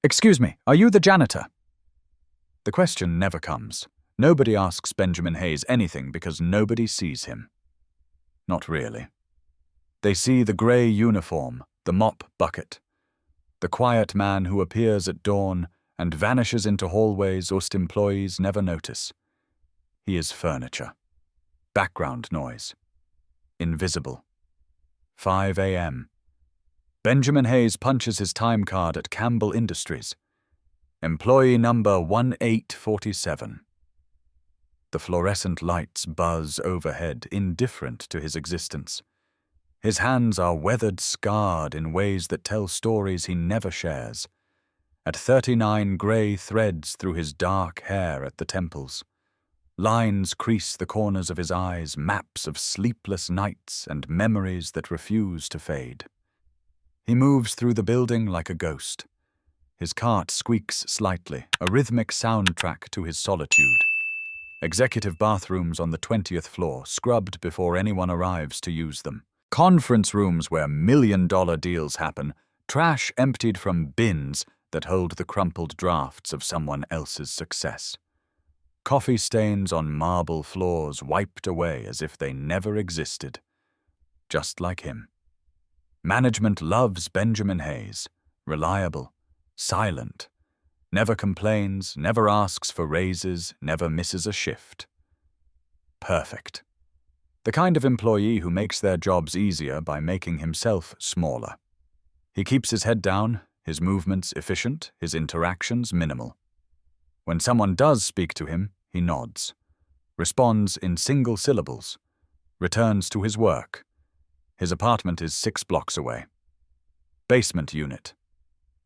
Excuse me, are you the janitor? The question never comes. Nobody asks Benjamin Hayes anything because nobody sees him. Not really. They see the grey uniform, the mop bucket, the quiet man who appears at dawn and vanishes into hallways employees never notice. He is furniture. Background noise. Invisible. 5 a.m. Benjamin Hayes punches his time card at Campbell Industries. Employee number 1847. The fluorescent lights buzz overhead, indifferent to his existence. His hands are weathered, scarred in ways that tell stories he never shares. At 39 grey threads through his dark hair at the temples. Lines crease the corners of his eyes, maps of sleepless nights and memories that refuse to fade. He moves through the building like a ghost. His cart squeaks slightly, a rhythmic soundtrack to his solitude. Executive bathrooms on the 20th floor, scrubbed before anyone arrives to use them. Conference rooms where million-dollar deals happen, trash emptied from bins that hold the crumpled drafts of someone else's success. Coffee stains on marble floors wiped away as if they never existed. Just like him. Management loves Benjamin Hayes. Reliable, silent, never complains, never asks for raises, never misses a shift. Perfect. The kind of employee who makes their jobs easier by making himself smaller. He keeps his head down, his movements efficient, his interactions minimal. When someone does speak to him, he nods, responds in single syllables, returns to his work. His apartment is 6 blocks away. Basement unit.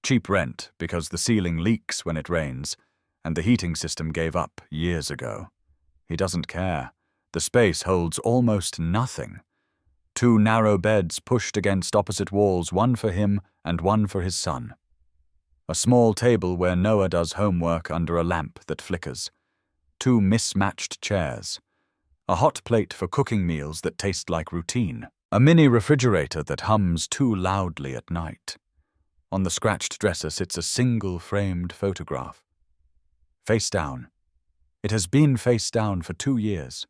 Cheap rent because the ceiling leaks when it rains, and the heating system gave up years ago. He doesn't care. The space holds almost nothing. 2 narrow beds pushed against opposite walls, one for him and one for his son. A small table where Noah does homework under a lamp that flickers. 2 mismatched chairs. A hot plate for cooking meals that taste like routine. A mini refrigerator that hums too loudly at night. On the scratched dresser sits a single framed photograph. Face down. It has been face down for 2 years.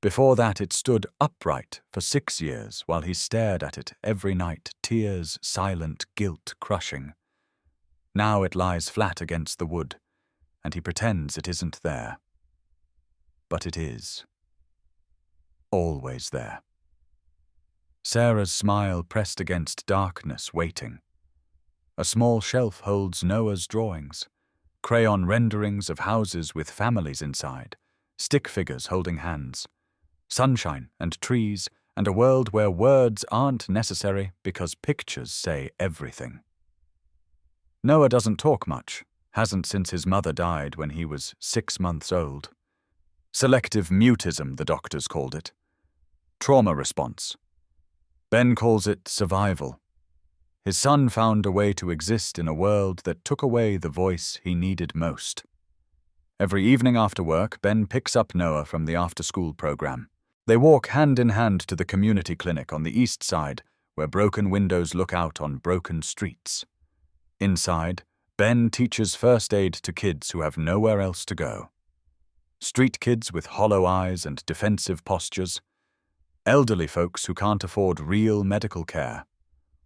Before that it stood upright for 6 years while he stared at it every night, tears, silent, guilt crushing. Now it lies flat against the wood, and he pretends it isn't there. But it is. Always there. Sarah's smile pressed against darkness, waiting. A small shelf holds Noah's drawings, crayon renderings of houses with families inside, stick figures holding hands, sunshine and trees, and a world where words aren't necessary because pictures say everything. Noah doesn't talk much, hasn't since his mother died when he was 6 months old. Selective mutism, the doctors called it. Trauma response. Ben calls it survival. His son found a way to exist in a world that took away the voice he needed most. Every evening after work, Ben picks up Noah from the after-school program. They walk hand in hand to the community clinic on the east side, where broken windows look out on broken streets. Inside, Ben teaches first aid to kids who have nowhere else to go. Street kids with hollow eyes and defensive postures. Elderly folks who can't afford real medical care.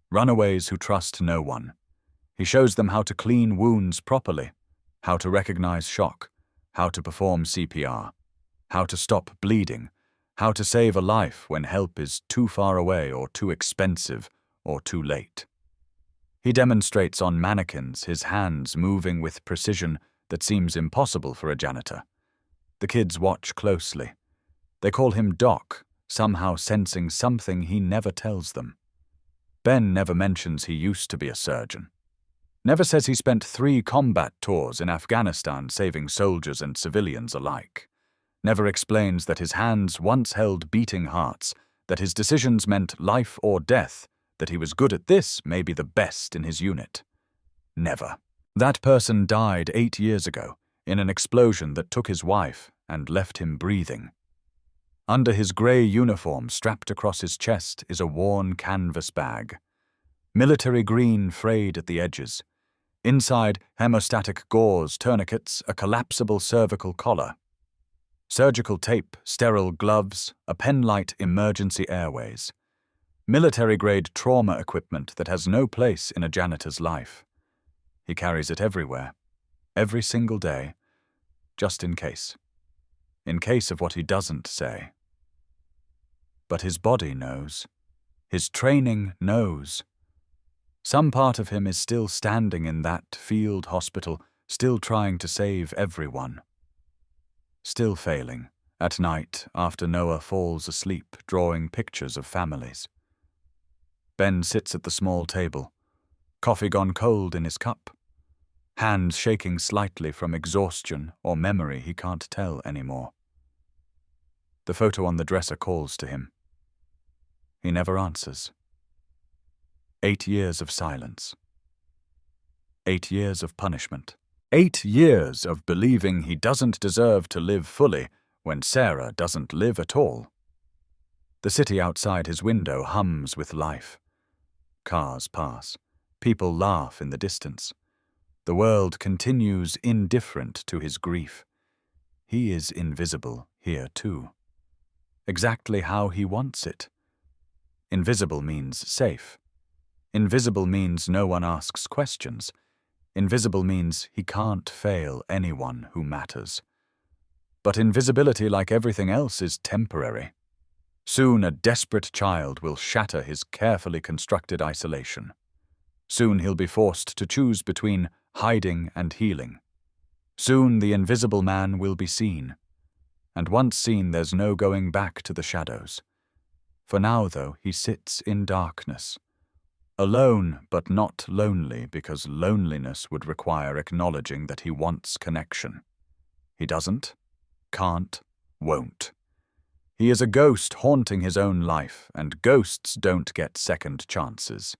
Runaways who trust no one. He shows them how to clean wounds properly, how to recognize shock, how to perform CPR, how to stop bleeding, how to save a life when help is too far away or too expensive or too late. He demonstrates on mannequins, his hands moving with precision that seems impossible for a janitor. The kids watch closely. They call him Doc, somehow sensing something he never tells them. Ben never mentions he used to be a surgeon. Never says he spent 3 combat tours in Afghanistan saving soldiers and civilians alike. Never explains that his hands once held beating hearts, that his decisions meant life or death, that he was good at this, maybe the best in his unit. Never. That person died 8 years ago in an explosion that took his wife and left him breathing. Under his grey uniform strapped across his chest is a worn canvas bag. Military green frayed at the edges. Inside, hemostatic gauze, tourniquets, a collapsible cervical collar. Surgical tape, sterile gloves, a pen-light emergency airways. Military-grade trauma equipment that has no place in a janitor's life. He carries it everywhere, every single day, just in case. In case of what he doesn't say. But his body knows. His training knows. Some part of him is still standing in that field hospital, still trying to save everyone. Still failing, at night after Noah falls asleep, drawing pictures of families. Ben sits at the small table, coffee gone cold in his cup, hands shaking slightly from exhaustion or memory he can't tell anymore. The photo on the dresser calls to him. He never answers. 8 years of silence. 8 years of punishment. 8 years of believing he doesn't deserve to live fully when Sarah doesn't live at all. The city outside his window hums with life. Cars pass. People laugh in the distance. The world continues indifferent to his grief. He is invisible here too. Exactly how he wants it. Invisible means safe. Invisible means no one asks questions. Invisible means he can't fail anyone who matters. But invisibility, like everything else, is temporary. Soon a desperate child will shatter his carefully constructed isolation. Soon he'll be forced to choose between hiding and healing. Soon the invisible man will be seen. And once seen, there's no going back to the shadows. For now, though, he sits in darkness. Alone, but not lonely, because loneliness would require acknowledging that he wants connection. He doesn't, can't, won't. He is a ghost haunting his own life, and ghosts don't get second chances.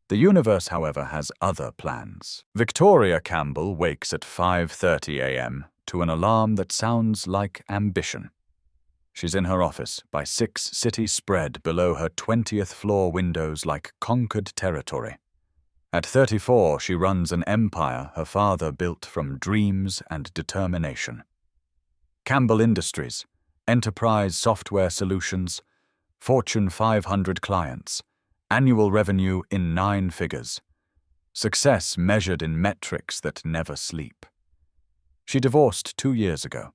The universe, however, has other plans. Victoria Campbell wakes at 5:30 a.m. to an alarm that sounds like ambition. She's in her office, by 6 cities spread below her 20th floor windows like conquered territory. At 34, she runs an empire her father built from dreams and determination. Campbell Industries, enterprise software solutions, Fortune 500 clients, annual revenue in 9 figures. Success measured in metrics that never sleep. She divorced 2 years ago.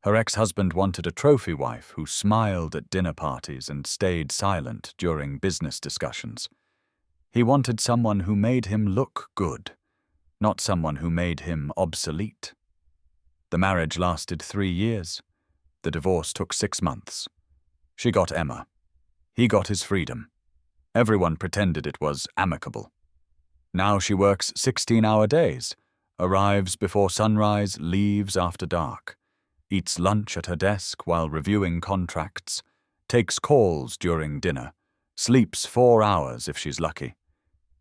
Her ex-husband wanted a trophy wife who smiled at dinner parties and stayed silent during business discussions. He wanted someone who made him look good, not someone who made him obsolete. The marriage lasted 3 years. The divorce took 6 months. She got Emma. He got his freedom. Everyone pretended it was amicable. Now she works 16-hour days, arrives before sunrise, leaves after dark. Eats lunch at her desk while reviewing contracts, takes calls during dinner, sleeps 4 hours if she's lucky.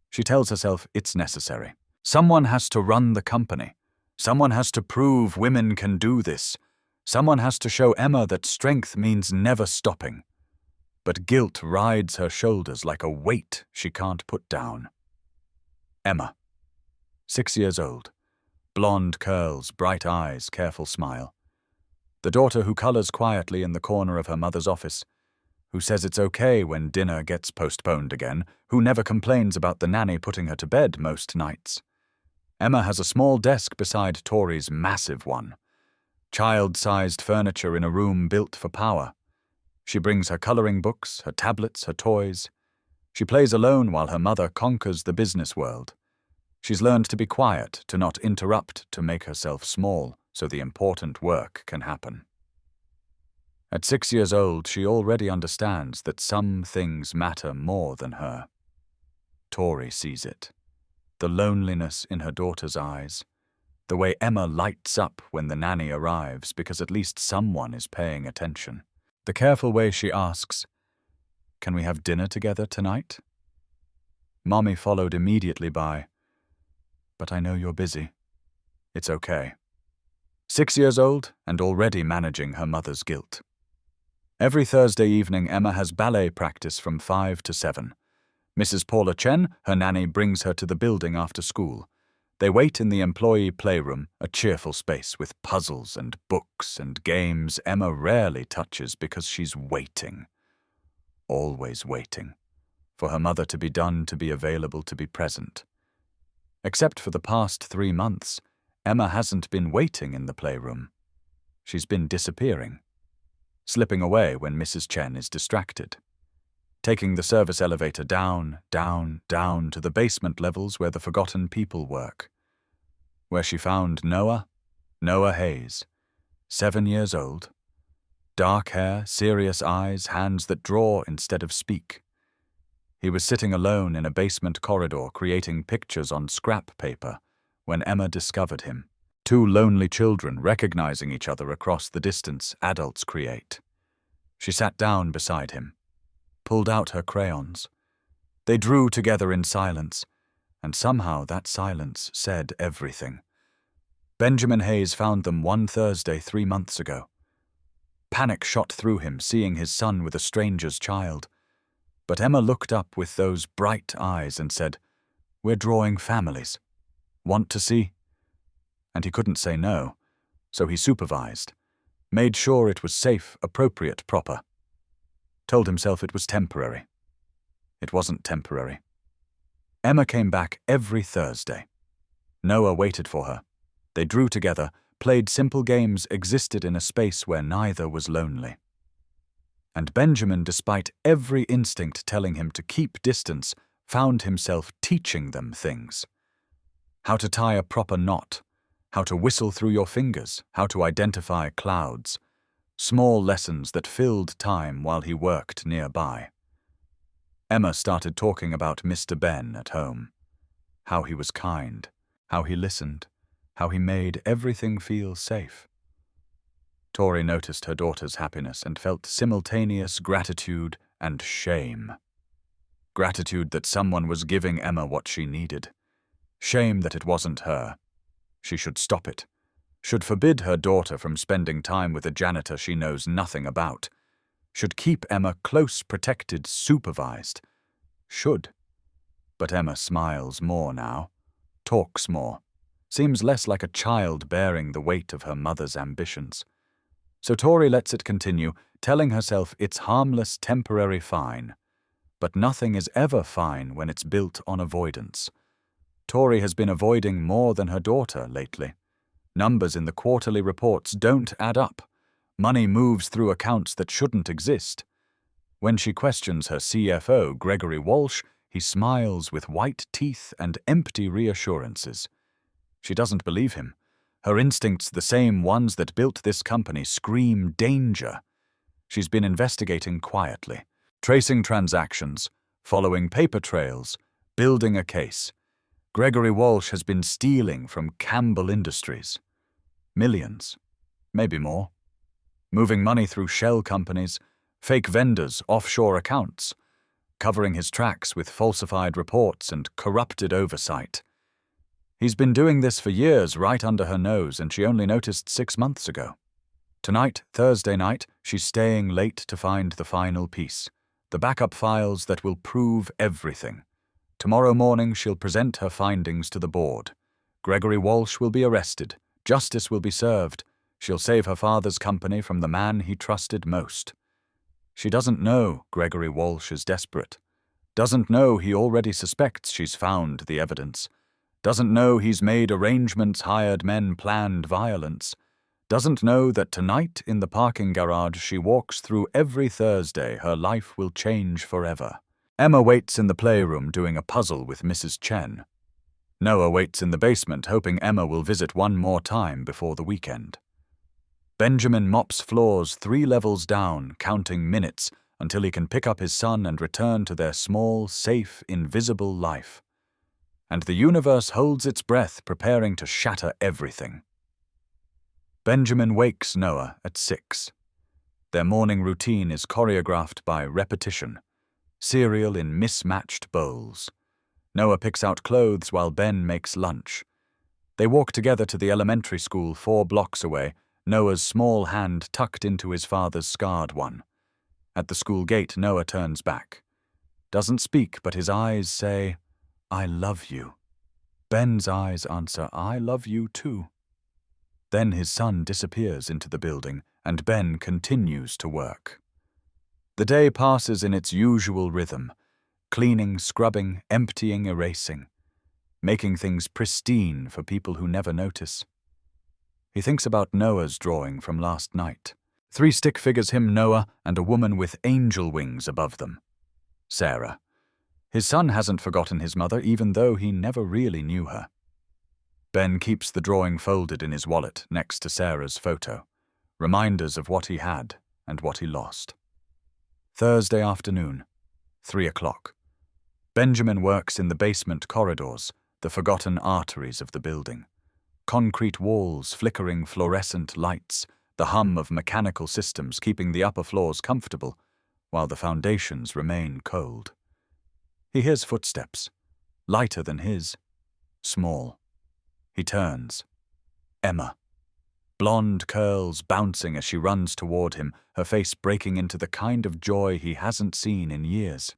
She tells herself it's necessary. Someone has to run the company. Someone has to prove women can do this. Someone has to show Emma that strength means never stopping. But guilt rides her shoulders like a weight she can't put down. Emma, 6 years old, blonde curls, bright eyes, careful smile. The daughter who colors quietly in the corner of her mother's office, who says it's okay when dinner gets postponed again, who never complains about the nanny putting her to bed most nights. Emma has a small desk beside Tori's massive one. Child-sized furniture in a room built for power. She brings her coloring books, her tablets, her toys. She plays alone while her mother conquers the business world. She's learned to be quiet, to not interrupt, to make herself small, so the important work can happen. At 6 years old, she already understands that some things matter more than her. Tori sees it. The loneliness in her daughter's eyes. The way Emma lights up when the nanny arrives because at least someone is paying attention. The careful way she asks, "Can we have dinner together tonight?" Mommy followed immediately by, "But I know you're busy. It's okay." 6 years old and already managing her mother's guilt. Every Thursday evening, Emma has ballet practice from 5 to 7. Mrs. Paula Chen, her nanny, brings her to the building after school. They wait in the employee playroom, a cheerful space with puzzles and books and games Emma rarely touches because she's waiting. Always waiting. For her mother to be done, to be available, to be present. Except for the past 3 months, Emma hasn't been waiting in the playroom. She's been disappearing. Slipping away when Mrs. Chen is distracted. Taking the service elevator down, down, down to the basement levels where the forgotten people work. Where she found Noah Hayes, 7 years old. Dark hair, serious eyes, hands that draw instead of speak. He was sitting alone in a basement corridor creating pictures on scrap paper when Emma discovered him. 2 lonely children recognizing each other across the distance adults create. She sat down beside him, pulled out her crayons. They drew together in silence, and somehow that silence said everything. Benjamin Hayes found them one Thursday 3 months ago. Panic shot through him seeing his son with a stranger's child. But Emma looked up with those bright eyes and said, "We're drawing families. Want to see?" And he couldn't say no, so he supervised, made sure it was safe, appropriate, proper. Told himself it was temporary. It wasn't temporary. Emma came back every Thursday. Noah waited for her. They drew together, played simple games, existed in a space where neither was lonely. And Benjamin, despite every instinct telling him to keep distance, found himself teaching them things. How to tie a proper knot, how to whistle through your fingers, how to identify clouds. Small lessons that filled time while he worked nearby. Emma started talking about Mr. Ben at home. How he was kind, how he listened, how he made everything feel safe. Tori noticed her daughter's happiness and felt simultaneous gratitude and shame. Gratitude that someone was giving Emma what she needed. Shame that it wasn't her. She should stop it. Should forbid her daughter from spending time with a janitor she knows nothing about. Should keep Emma close, protected, supervised. Should. But Emma smiles more now. Talks more. Seems less like a child bearing the weight of her mother's ambitions. So Tori lets it continue, telling herself it's harmless, temporary fine. But nothing is ever fine when it's built on avoidance. Tori has been avoiding more than her daughter lately. Numbers in the quarterly reports don't add up. Money moves through accounts that shouldn't exist. When she questions her CFO, Gregory Walsh, he smiles with white teeth and empty reassurances. She doesn't believe him. Her instincts, the same ones that built this company, scream danger. She's been investigating quietly, tracing transactions, following paper trails, building a case. Gregory Walsh has been stealing from Campbell Industries. Millions, maybe more. Moving money through shell companies, fake vendors, offshore accounts. Covering his tracks with falsified reports and corrupted oversight. He's been doing this for years right under her nose, and she only noticed 6 months ago. Tonight, Thursday night, she's staying late to find the final piece, the backup files that will prove everything. Tomorrow morning, she'll present her findings to the board. Gregory Walsh will be arrested. Justice will be served. She'll save her father's company from the man he trusted most. She doesn't know Gregory Walsh is desperate. Doesn't know he already suspects she's found the evidence. Doesn't know he's made arrangements, hired men, planned violence. Doesn't know that tonight in the parking garage she walks through every Thursday her life will change forever. Emma waits in the playroom doing a puzzle with Mrs. Chen. Noah waits in the basement hoping Emma will visit one more time before the weekend. Benjamin mops floors 3 levels down, counting minutes until he can pick up his son and return to their small, safe, invisible life. And the universe holds its breath, preparing to shatter everything. Benjamin wakes Noah at 6. Their morning routine is choreographed by repetition. Cereal in mismatched bowls. Noah picks out clothes while Ben makes lunch. They walk together to the elementary school 4 blocks away, Noah's small hand tucked into his father's scarred one. At the school gate, Noah turns back. Doesn't speak, but his eyes say, "I love you." Ben's eyes answer, "I love you too." Then his son disappears into the building, and Ben continues to work. The day passes in its usual rhythm, cleaning, scrubbing, emptying, erasing, making things pristine for people who never notice. He thinks about Noah's drawing from last night. 3 stick figures, him, Noah, and a woman with angel wings above them, Sarah. His son hasn't forgotten his mother, even though he never really knew her. Ben keeps the drawing folded in his wallet next to Sarah's photo, reminders of what he had and what he lost. Thursday afternoon, 3 o'clock. Benjamin works in the basement corridors, the forgotten arteries of the building. Concrete walls, flickering fluorescent lights, the hum of mechanical systems keeping the upper floors comfortable, while the foundations remain cold. He hears footsteps, lighter than his, small. He turns. Emma. Blonde curls bouncing as she runs toward him, her face breaking into the kind of joy he hasn't seen in years.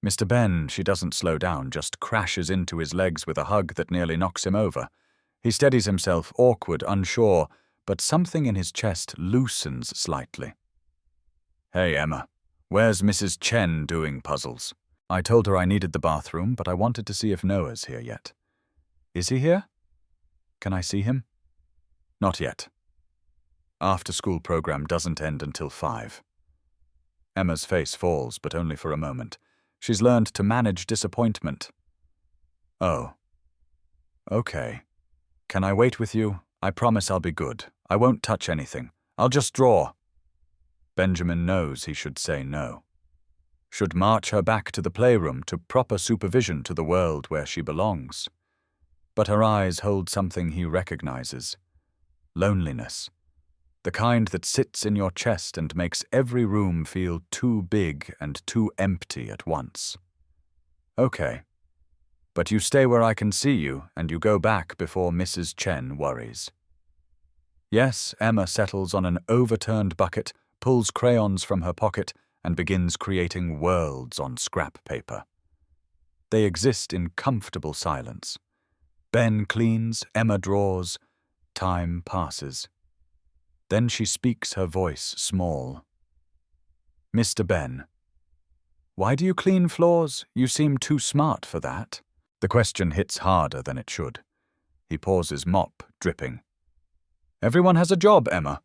Mr. Ben, she doesn't slow down, just crashes into his legs with a hug that nearly knocks him over. He steadies himself, awkward, unsure, but something in his chest loosens slightly. "Hey, Emma, where's Mrs. Chen doing puzzles? I told her I needed the bathroom, but I wanted to see if Noah's here yet." "Is he here? Can I see him?" "Not yet. After-school program doesn't end until 5. Emma's face falls, but only for a moment. She's learned to manage disappointment. "Oh. Okay. Can I wait with you? I promise I'll be good. I won't touch anything. I'll just draw." Benjamin knows he should say no. Should march her back to the playroom to proper supervision to the world where she belongs. But her eyes hold something he recognizes. Loneliness. The kind that sits in your chest and makes every room feel too big and too empty at once. "Okay. But you stay where I can see you, and you go back before Mrs. Chen worries." Yes, Emma settles on an overturned bucket, pulls crayons from her pocket, and begins creating worlds on scrap paper. They exist in comfortable silence. Ben cleans, Emma draws. Time passes. Then she speaks, her voice small. "Mr. Ben, why do you clean floors? You seem too smart for that." The question hits harder than it should. He pauses, mop dripping. "Everyone has a job, Emma.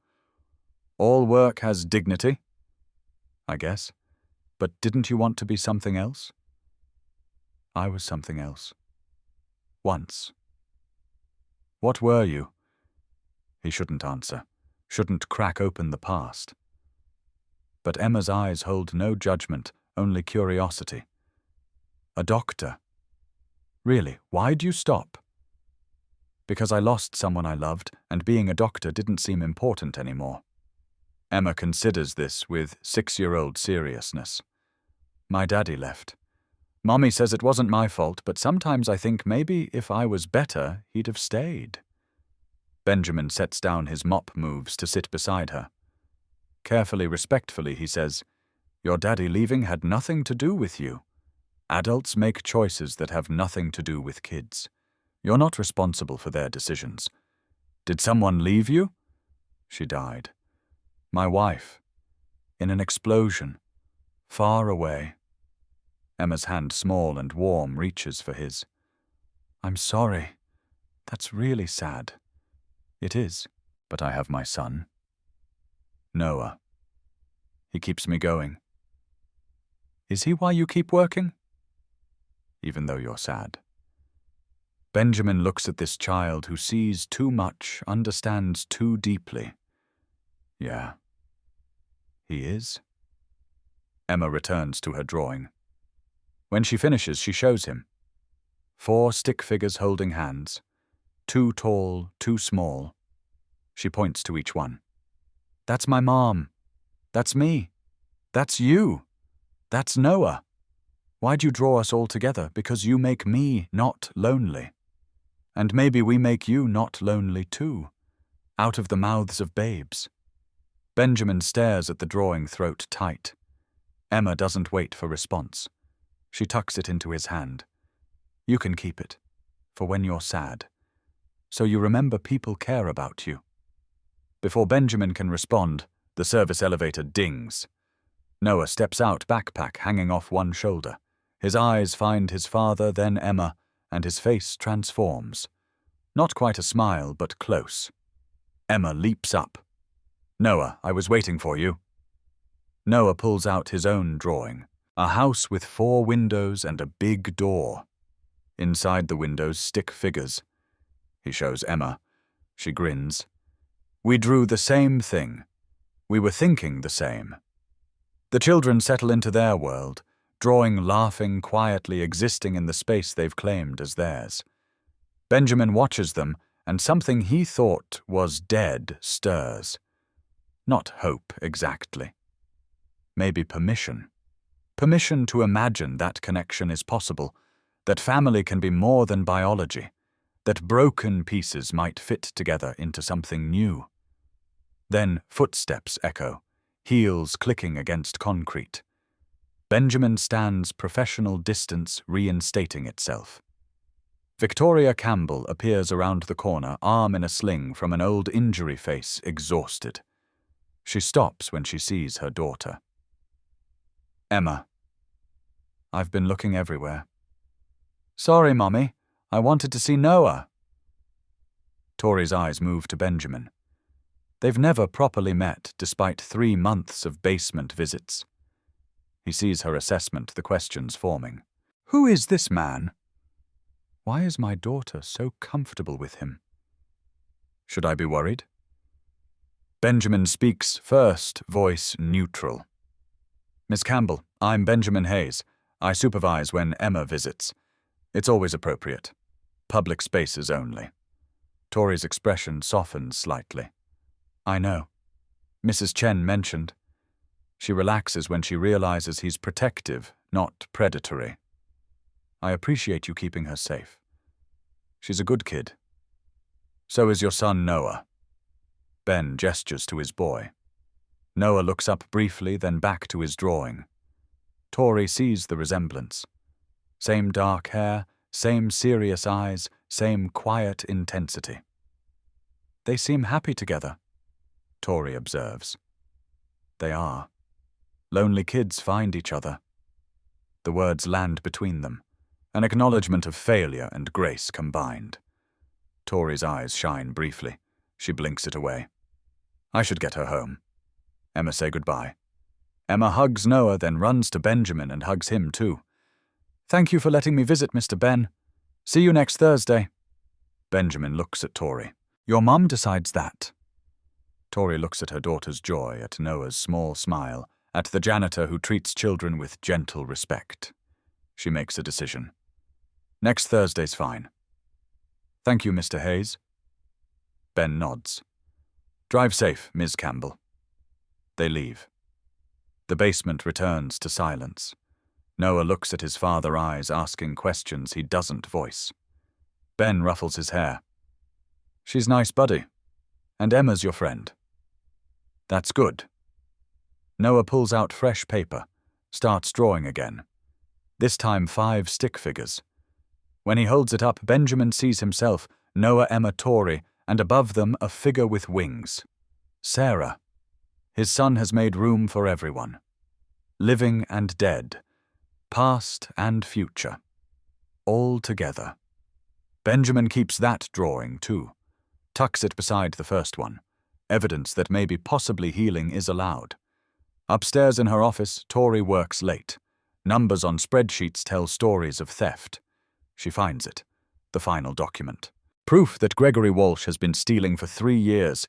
All work has dignity, I guess. But didn't you want to be something else?" "I was something else. Once." "What were you?" He shouldn't answer, shouldn't crack open the past. But Emma's eyes hold no judgment, only curiosity. "A doctor." "Really, why'd you stop?" "Because I lost someone I loved, and being a doctor didn't seem important anymore." Emma considers this with 6-year-old seriousness. "My daddy left. Mommy says it wasn't my fault, but sometimes I think maybe if I was better, he'd have stayed." Benjamin sets down his mop moves to sit beside her. Carefully, respectfully, he says, "Your daddy leaving had nothing to do with you. Adults make choices that have nothing to do with kids. You're not responsible for their decisions. Did someone leave you?" "She died. My wife. In an explosion. Far away." Emma's hand, small and warm, reaches for his. "I'm sorry. That's really sad." "It is, but I have my son. Noah. He keeps me going." "Is he why you keep working?" "Even though you're sad." Benjamin looks at this child who sees too much, understands too deeply. "Yeah. He is." Emma returns to her drawing. When she finishes, she shows him. 4 stick figures holding hands. 2 tall, 2 small. She points to each one. "That's my mom. That's me. That's you. That's Noah. Why'd you draw us all together? Because you make me not lonely. And maybe we make you not lonely too. Out of the mouths of babes." Benjamin stares at the drawing, throat tight. Emma doesn't wait for response. She tucks it into his hand. "You can keep it. for when you're sad, so you remember people care about you. Before Benjamin can respond, the service elevator dings. Noah steps out, backpack hanging off one shoulder. His eyes find his father, then Emma, and his face transforms. Not quite a smile, but close. Emma leaps up. "Noah, I was waiting for you." Noah pulls out his own drawing. A house with 4 windows and a big door. Inside the windows, stick figures. He shows Emma. She grins. "We drew the same thing. We were thinking the same." The children settle into their world, drawing, laughing, quietly existing in the space they've claimed as theirs. Benjamin watches them, and something he thought was dead stirs. Not hope, exactly. Maybe permission. Permission to imagine that connection is possible, that family can be more than biology, that broken pieces might fit together into something new. Then footsteps echo, heels clicking against concrete. Benjamin stands professional distance reinstating itself. Victoria Campbell appears around the corner, arm in a sling from an old injury face, exhausted. She stops when she sees her daughter. "Emma, I've been looking everywhere." "Sorry, Mommy. I wanted to see Noah." Tori's eyes move to Benjamin. They've never properly met, despite 3 months of basement visits. He sees her assessment, the questions forming. "Who is this man? Why is my daughter so comfortable with him? Should I be worried?" Benjamin speaks first, voice neutral. "Miss Campbell, I'm Benjamin Hayes. I supervise when Emma visits. It's always appropriate. Public spaces only." Tori's expression softens slightly. "I know. Mrs. Chen mentioned." She relaxes when she realizes he's protective, not predatory. "I appreciate you keeping her safe. She's a good kid. So is your son Noah." Ben gestures to his boy. Noah looks up briefly, then back to his drawing. Tori sees the resemblance. Same dark hair, same serious eyes, same quiet intensity. "They seem happy together," Tori observes. They are. Lonely kids find each other. The words land between them, an acknowledgement of failure and grace combined. Tori's eyes shine briefly. She blinks it away. "I should get her home." Emma say goodbye. Emma hugs Noah, then runs to Benjamin and hugs him too. "Thank you for letting me visit, Mr. Ben. See you next Thursday." Benjamin looks at Tori. "Your mum decides that." Tori looks at her daughter's joy, at Noah's small smile, at the janitor who treats children with gentle respect. She makes a decision. "Next Thursday's fine." "Thank you, Mr. Hayes." Ben nods. "Drive safe, Ms. Campbell." They leave. The basement returns to silence. Noah looks at his father's eyes, asking questions he doesn't voice. Ben ruffles his hair. "She's nice, buddy. And Emma's your friend." "That's good." Noah pulls out fresh paper, starts drawing again. This time 5 stick figures. When he holds it up, Benjamin sees himself, Noah, Emma, Tori, and above them a figure with wings. Sarah. His son has made room for everyone. Living and dead. Past and future. All together. Benjamin keeps that drawing too. Tucks it beside the first one. Evidence that maybe possibly healing is allowed. Upstairs in her office, Tori works late. Numbers on spreadsheets tell stories of theft. She finds it. The final document. Proof that Gregory Walsh has been stealing for 3 years.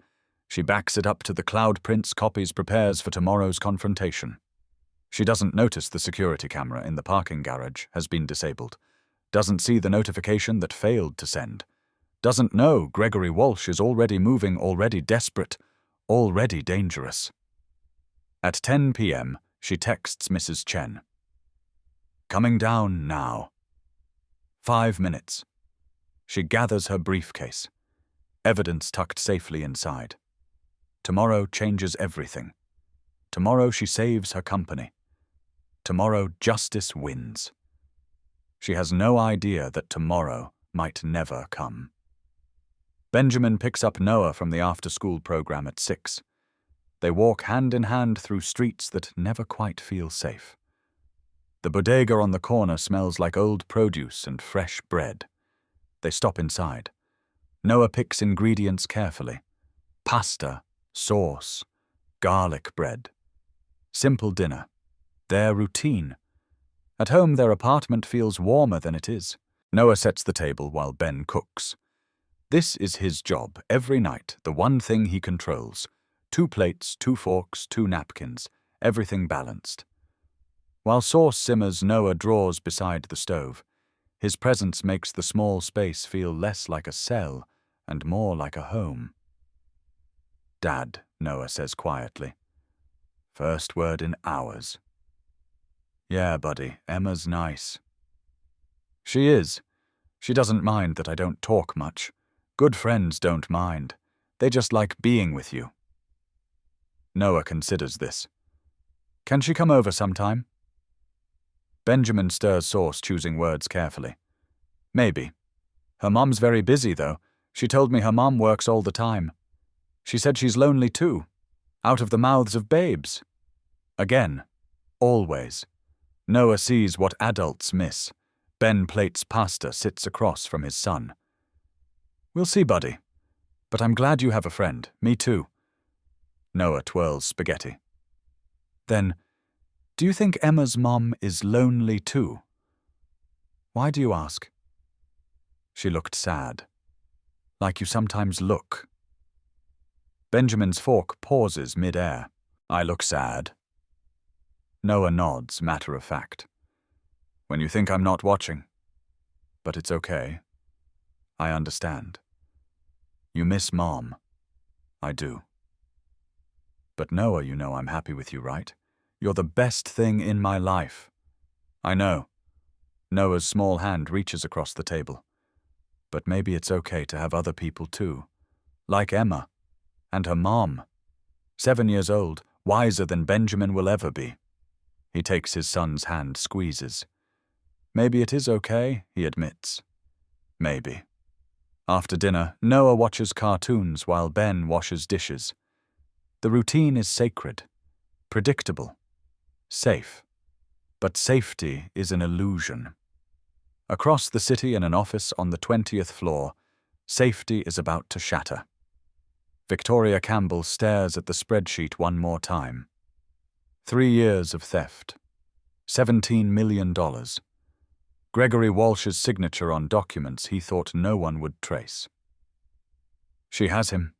She backs it up to the cloud prints copies, prepares for tomorrow's confrontation. She doesn't notice the security camera in the parking garage has been disabled. Doesn't see the notification that failed to send. Doesn't know Gregory Walsh is already moving, already desperate, already dangerous. At 10 p.m., she texts Mrs. Chen. "Coming down now." 5 minutes. She gathers her briefcase. Evidence tucked safely inside. Tomorrow changes everything. Tomorrow she saves her company. Tomorrow justice wins. She has no idea that tomorrow might never come. Benjamin picks up Noah from the after-school program at 6. They walk hand in hand through streets that never quite feel safe. The bodega on the corner smells like old produce and fresh bread. They stop inside. Noah picks ingredients carefully. Pasta, sauce, garlic bread. Simple dinner. Their routine. At home, their apartment feels warmer than it is. Noah sets the table while Ben cooks. This is his job every night, the one thing he controls. 2 plates, 2 forks, 2 napkins, everything balanced. While sauce simmers, Noah draws beside the stove. His presence makes the small space feel less like a cell and more like a home. "Dad," Noah says quietly. First word in hours. "Yeah, buddy, Emma's nice." "She is. She doesn't mind that I don't talk much. Good friends don't mind. They just like being with you." Noah considers this. "Can she come over sometime?" Benjamin stirs sauce, choosing words carefully. "Maybe. Her mom's very busy, though. She told me her mom works all the time. She said she's lonely too. Out of the mouths of babes." Again. Always. Noah sees what adults miss. Ben plates pasta, sits across from his son. "We'll see, buddy. But I'm glad you have a friend. Me too." Noah twirls spaghetti. "Then, do you think Emma's mom is lonely too?" "Why do you ask?" She looked sad. "Like you sometimes look." Benjamin's fork pauses mid-air. "I look sad." Noah nods, matter of fact. "When you think I'm not watching. But it's okay. I understand. You miss Mom. I do. But Noah, you know I'm happy with you, right? You're the best thing in my life." "I know." Noah's small hand reaches across the table. "But maybe it's okay to have other people too. Like Emma. And her mom. 7 years old, wiser than Benjamin will ever be." He takes his son's hand, squeezes. "Maybe it is okay," he admits. Maybe. After dinner, Noah watches cartoons while Ben washes dishes. The routine is sacred, predictable, safe. But safety is an illusion. Across the city in an office on the 20th floor, safety is about to shatter. Victoria Campbell stares at the spreadsheet one more time. 3 years of theft. $17 million. Gregory Walsh's signature on documents he thought no one would trace. She has him.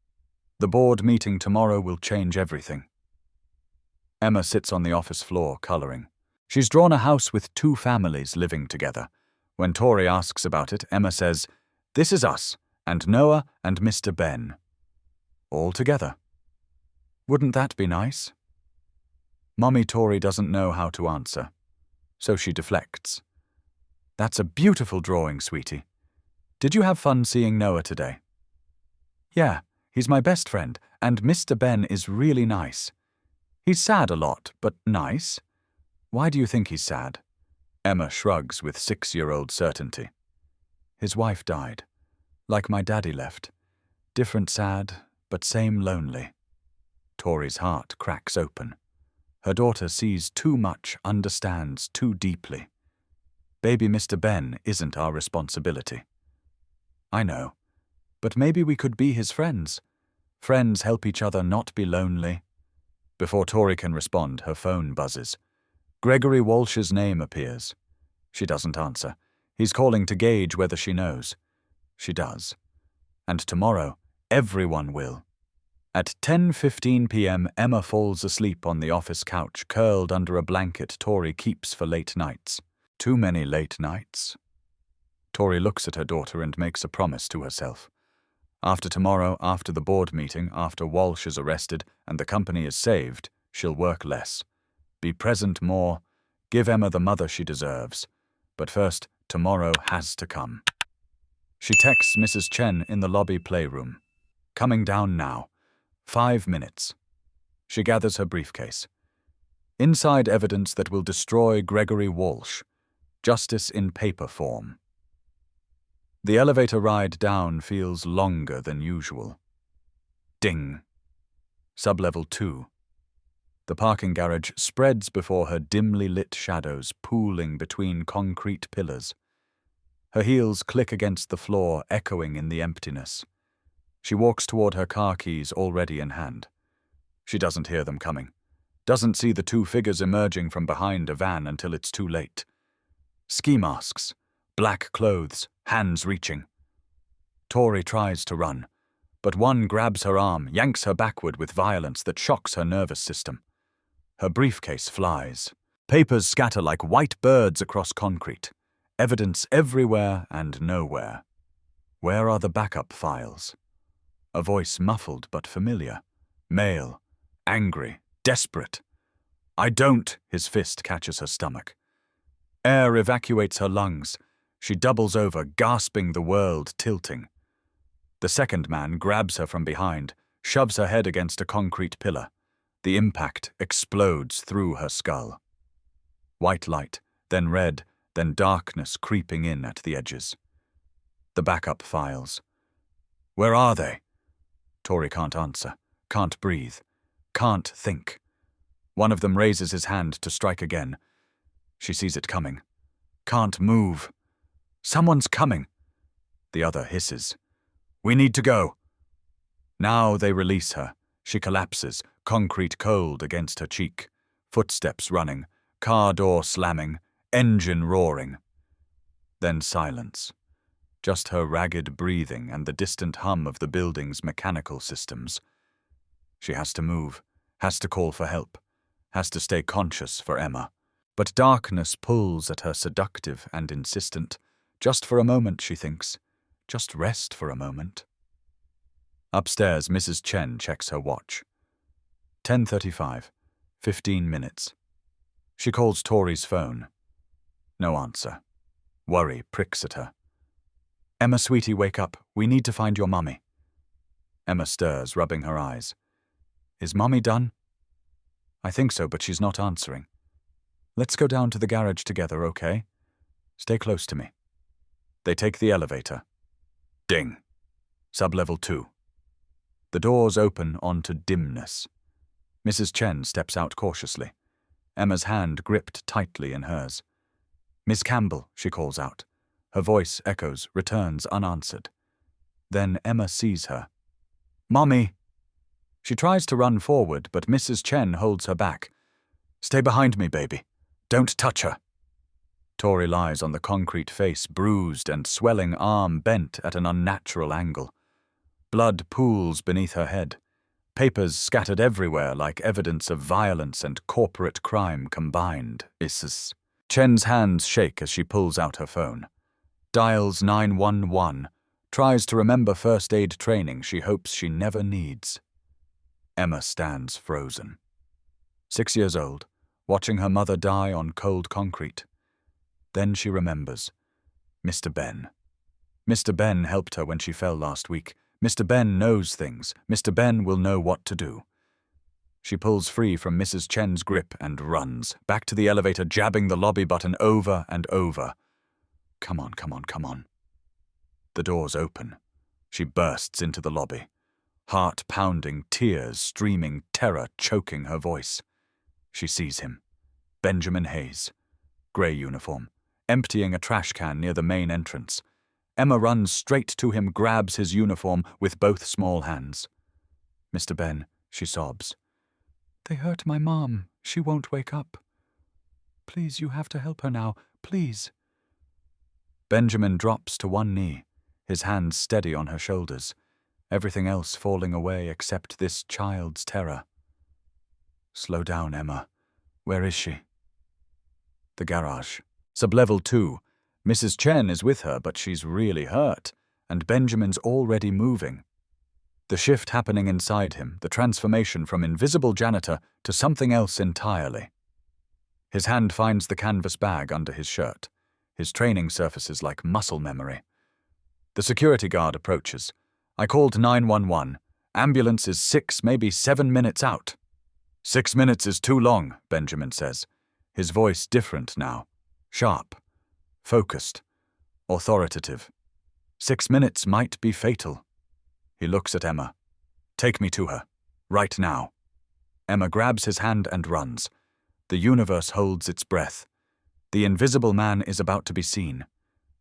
The board meeting tomorrow will change everything. Emma sits on the office floor, coloring. She's drawn a house with 2 families living together. When Tori asks about it, Emma says, "This is us, and Noah and Mr. Ben. All together. Wouldn't that be nice?" Mommy Tori doesn't know how to answer, so she deflects. "That's a beautiful drawing, sweetie. Did you have fun seeing Noah today?" "Yeah, he's my best friend, and Mr. Ben is really nice. He's sad a lot, but nice." "Why do you think he's sad?" Emma shrugs with 6-year-old certainty. "His wife died. Like my daddy left. Different sad, but same lonely." Tori's heart cracks open. Her daughter sees too much, understands too deeply. Baby Mr. Ben isn't our responsibility. "I know, but maybe we could be his friends. Friends help each other not be lonely." Before Tori can respond, her phone buzzes. Gregory Walsh's name appears. She doesn't answer. He's calling to gauge whether she knows. She does. And tomorrow, everyone will. At 10:15 p.m., Emma falls asleep on the office couch, curled under a blanket Tori keeps for late nights. Too many late nights. Tori looks at her daughter and makes a promise to herself. After tomorrow, after the board meeting, after Walsh is arrested and the company is saved, she'll work less. Be present more. Give Emma the mother she deserves. But first, tomorrow has to come. She texts Mrs. Chen in the lobby playroom. "Coming down now. 5 minutes." She gathers her briefcase. Inside evidence that will destroy Gregory Walsh. Justice in paper form. The elevator ride down feels longer than usual. Ding. Sublevel 2. The parking garage spreads before her dimly lit shadows pooling between concrete pillars. Her heels click against the floor, echoing in the emptiness. She walks toward her car keys already in hand. She doesn't hear them coming. Doesn't see the two figures emerging from behind a van until it's too late. Ski masks, black clothes, hands reaching. Tori tries to run, but one grabs her arm, yanks her backward with violence that shocks her nervous system. Her briefcase flies. Papers scatter like white birds across concrete. Evidence everywhere and nowhere. Where are the backup files? A voice muffled but familiar. Male. Angry. Desperate. I don't. His fist catches her stomach. Air evacuates her lungs. She doubles over, gasping, the world tilting. The second man grabs her from behind, shoves her head against a concrete pillar. The impact explodes through her skull. White light, then red, then darkness creeping in at the edges. The backup files. Where are they? Tori can't answer, can't breathe, can't think. One of them raises his hand to strike again. She sees it coming. Can't move. Someone's coming. The other hisses. We need to go. Now they release her. She collapses, concrete cold against her cheek. Footsteps running, car door slamming, engine roaring. Then silence. Just her ragged breathing and the distant hum of the building's mechanical systems. She has to move, has to call for help, has to stay conscious for Emma. But darkness pulls at her seductive and insistent. Just for a moment, she thinks. Just rest for a moment. Upstairs, Mrs. Chen checks her watch. 10:35. 15 minutes. She calls Tori's phone. No answer. Worry pricks at her. Emma, sweetie, wake up. We need to find your mummy. Emma stirs, rubbing her eyes. Is Mummy done? I think so, but she's not answering. Let's go down to the garage together, okay? Stay close to me. They take the elevator. Ding. Sublevel 2. The doors open onto dimness. Mrs. Chen steps out cautiously. Emma's hand gripped tightly in hers. Miss Campbell, she calls out. Her voice echoes, returns unanswered. Then Emma sees her. Mommy! She tries to run forward, but Mrs. Chen holds her back. Stay behind me, baby. Don't touch her. Tori lies on the concrete face, bruised and swelling arm bent at an unnatural angle. Blood pools beneath her head. Papers scattered everywhere like evidence of violence and corporate crime combined. Isses. Chen's hands shake as she pulls out her phone. Dials 911. Tries to remember first aid training she hopes she never needs. Emma stands frozen. 6 years old, watching her mother die on cold concrete. Then she remembers. Mr. Ben. Mr. Ben helped her when she fell last week. Mr. Ben knows things. Mr. Ben will know what to do. She pulls free from Mrs. Chen's grip and runs, back to the elevator, jabbing the lobby button over and over. Come on, come on, come on. The doors open. She bursts into the lobby. Heart pounding, tears streaming, terror choking her voice. She sees him. Benjamin Hayes. Grey uniform, emptying a trash can near the main entrance. Emma runs straight to him, grabs his uniform with both small hands. Mr. Ben, she sobs. They hurt my mom. She won't wake up. Please, you have to help her now. Please. Benjamin drops to one knee, his hands steady on her shoulders, everything else falling away except this child's terror. Slow down, Emma. Where is she? The garage. Sublevel 2. Mrs. Chen is with her, but she's really hurt, and Benjamin's already moving. The shift happening inside him, the transformation from invisible janitor to something else entirely. His hand finds the canvas bag under his shirt. His training surfaces like muscle memory. The security guard approaches. I called 911. Ambulance is 6, maybe 7 minutes out. 6 minutes is too long, Benjamin says. His voice different now. Sharp. Focused. Authoritative. 6 minutes might be fatal. He looks at Emma. Take me to her. Right now. Emma grabs his hand and runs. The universe holds its breath. The invisible man is about to be seen.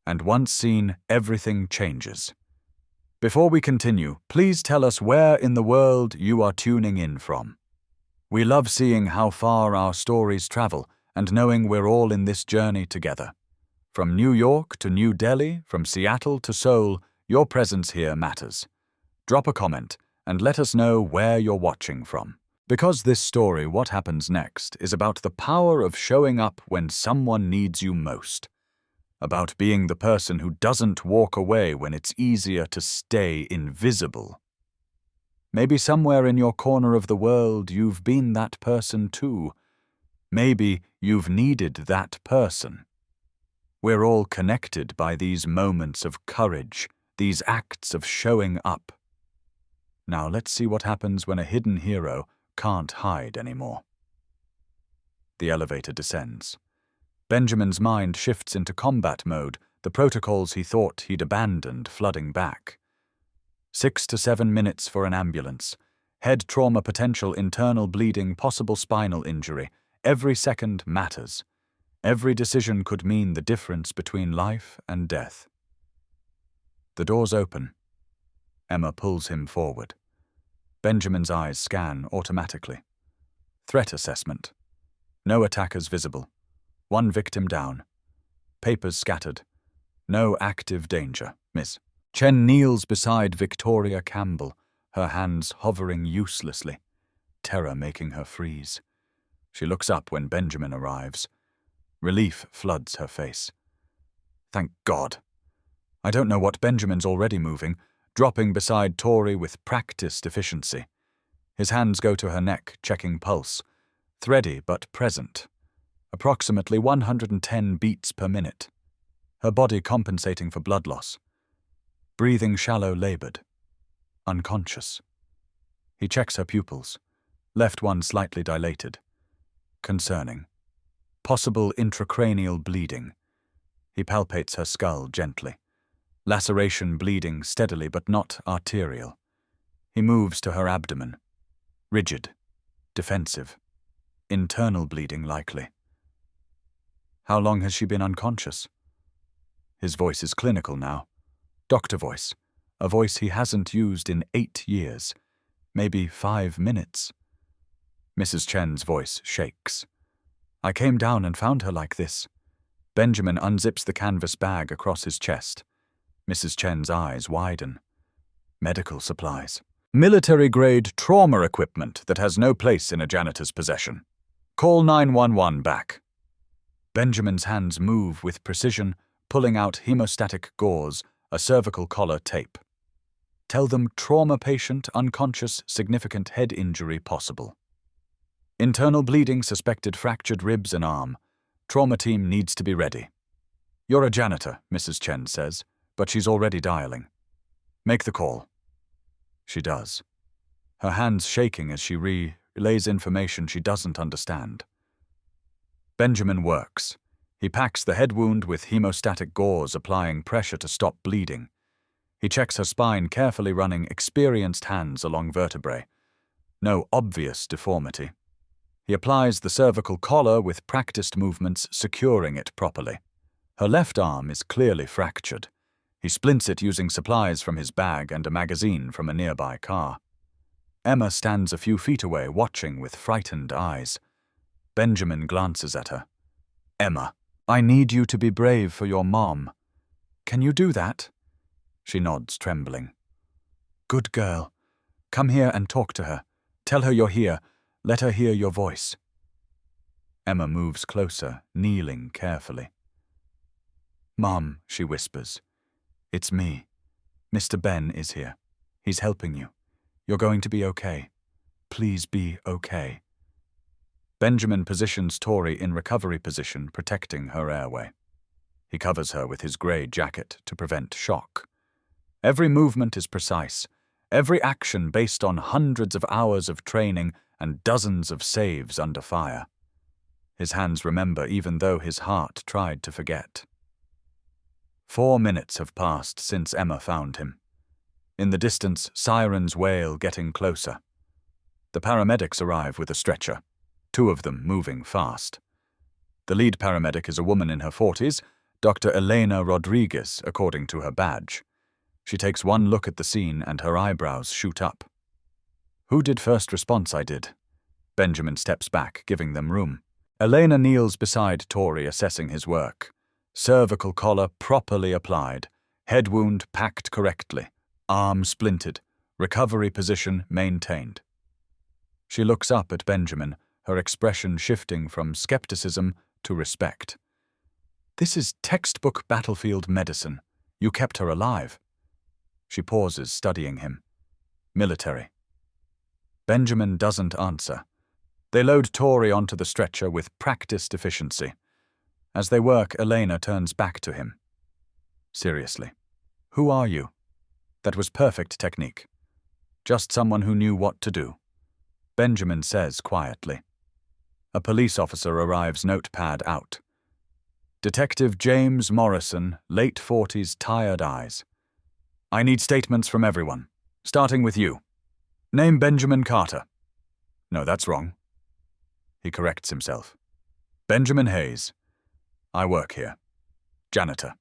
And once seen, everything changes. Before we continue, please tell us where in the world you are tuning in from. We love seeing how far our stories travel and knowing we're all in this journey together. From New York to New Delhi, from Seattle to Seoul, your presence here matters. Drop a comment and let us know where you're watching from. Because this story, What Happens Next, is about the power of showing up when someone needs you most. About being the person who doesn't walk away when it's easier to stay invisible. Maybe somewhere in your corner of the world you've been that person too. Maybe you've needed that person. We're all connected by these moments of courage, these acts of showing up. Now let's see what happens when a hidden hero can't hide anymore. The elevator descends. Benjamin's mind shifts into combat mode, the protocols he thought he'd abandoned flooding back. 6 to 7 minutes for an ambulance. Head trauma, potential internal bleeding, possible spinal injury. Every second matters. Every decision could mean the difference between life and death. The doors open. Emma pulls him forward. Benjamin's eyes scan automatically. Threat assessment. No attackers visible. 1 victim down. Papers scattered. No active danger, Miss. Chen kneels beside Victoria Campbell, her hands hovering uselessly, terror making her freeze. She looks up when Benjamin arrives. Relief floods her face. Thank God. I don't know what Benjamin's already moving, dropping beside Tori with practiced efficiency. His hands go to her neck, checking pulse. Thready but present. Approximately 110 beats per minute. Her body compensating for blood loss. Breathing shallow, labored. Unconscious. He checks her pupils. Left one slightly dilated. Concerning. Possible intracranial bleeding. He palpates her skull gently. Laceration bleeding steadily but not arterial. He moves to her abdomen. Rigid. Defensive. Internal bleeding likely. How long has she been unconscious? His voice is clinical now. Doctor voice. A voice he hasn't used in 8 years. Maybe 5 minutes. Mrs. Chen's voice shakes. I came down and found her like this. Benjamin unzips the canvas bag across his chest. Mrs. Chen's eyes widen. Medical supplies. Military-grade trauma equipment that has no place in a janitor's possession. Call 911 back. Benjamin's hands move with precision, pulling out hemostatic gauze, a cervical collar tape. Tell them trauma patient, unconscious, significant head injury possible. Internal bleeding, suspected fractured ribs and arm. Trauma team needs to be ready. You're a janitor, Mrs. Chen says, but she's already dialing. Make the call. She does. Her hands shaking as she relays information she doesn't understand. Benjamin works. He packs the head wound with hemostatic gauze, applying pressure to stop bleeding. He checks her spine, carefully running experienced hands along vertebrae. No obvious deformity. He applies the cervical collar with practiced movements, securing it properly. Her left arm is clearly fractured. He splints it using supplies from his bag and a magazine from a nearby car. Emma stands a few feet away, watching with frightened eyes. Benjamin glances at her. Emma, I need you to be brave for your mom. Can you do that? She nods, trembling. Good girl. Come here and talk to her. Tell her you're here. Let her hear your voice. Emma moves closer, kneeling carefully. Mom, she whispers. It's me. Mr. Ben is here. He's helping you. You're going to be okay. Please be okay. Benjamin positions Tori in recovery position, protecting her airway. He covers her with his grey jacket to prevent shock. Every movement is precise, every action based on hundreds of hours of training and dozens of saves under fire. His hands remember even though his heart tried to forget. 4 minutes have passed since Emma found him. In the distance, sirens wail, getting closer. The paramedics arrive with a stretcher, 2 of them moving fast. The lead paramedic is a woman in her 40s, Dr. Elena Rodriguez, according to her badge. She takes one look at the scene and her eyebrows shoot up. "Who did first response?" "I did." Benjamin steps back, giving them room. Elena kneels beside Tori, assessing his work. Cervical collar properly applied, head wound packed correctly, arm splinted, recovery position maintained. She looks up at Benjamin, her expression shifting from skepticism to respect. "This is textbook battlefield medicine. You kept her alive." She pauses, studying him. "Military." Benjamin doesn't answer. They load Tori onto the stretcher with practiced efficiency. As they work, Elena turns back to him. "Seriously, who are you?" That was perfect technique. Just someone who knew what to do. Benjamin says quietly. A police officer arrives, notepad out. "Detective James Morrison, late 40s, tired eyes. I need statements from everyone, starting with you. Name Benjamin Carter." "No, that's wrong." He corrects himself. "Benjamin Hayes. I work here. Janitor."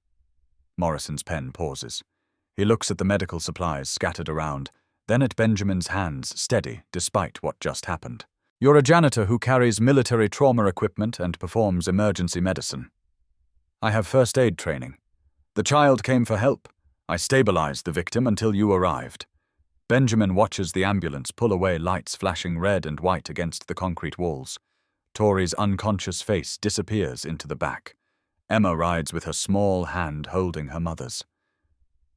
Morrison's pen pauses. He looks at the medical supplies scattered around, then at Benjamin's hands, steady despite what just happened. "You're a janitor who carries military trauma equipment and performs emergency medicine." "I have first aid training. The child came for help. I stabilized the victim until you arrived." Benjamin watches the ambulance pull away, lights flashing red and white against the concrete walls. Tori's unconscious face disappears into the back. Emma rides with her small hand holding her mother's.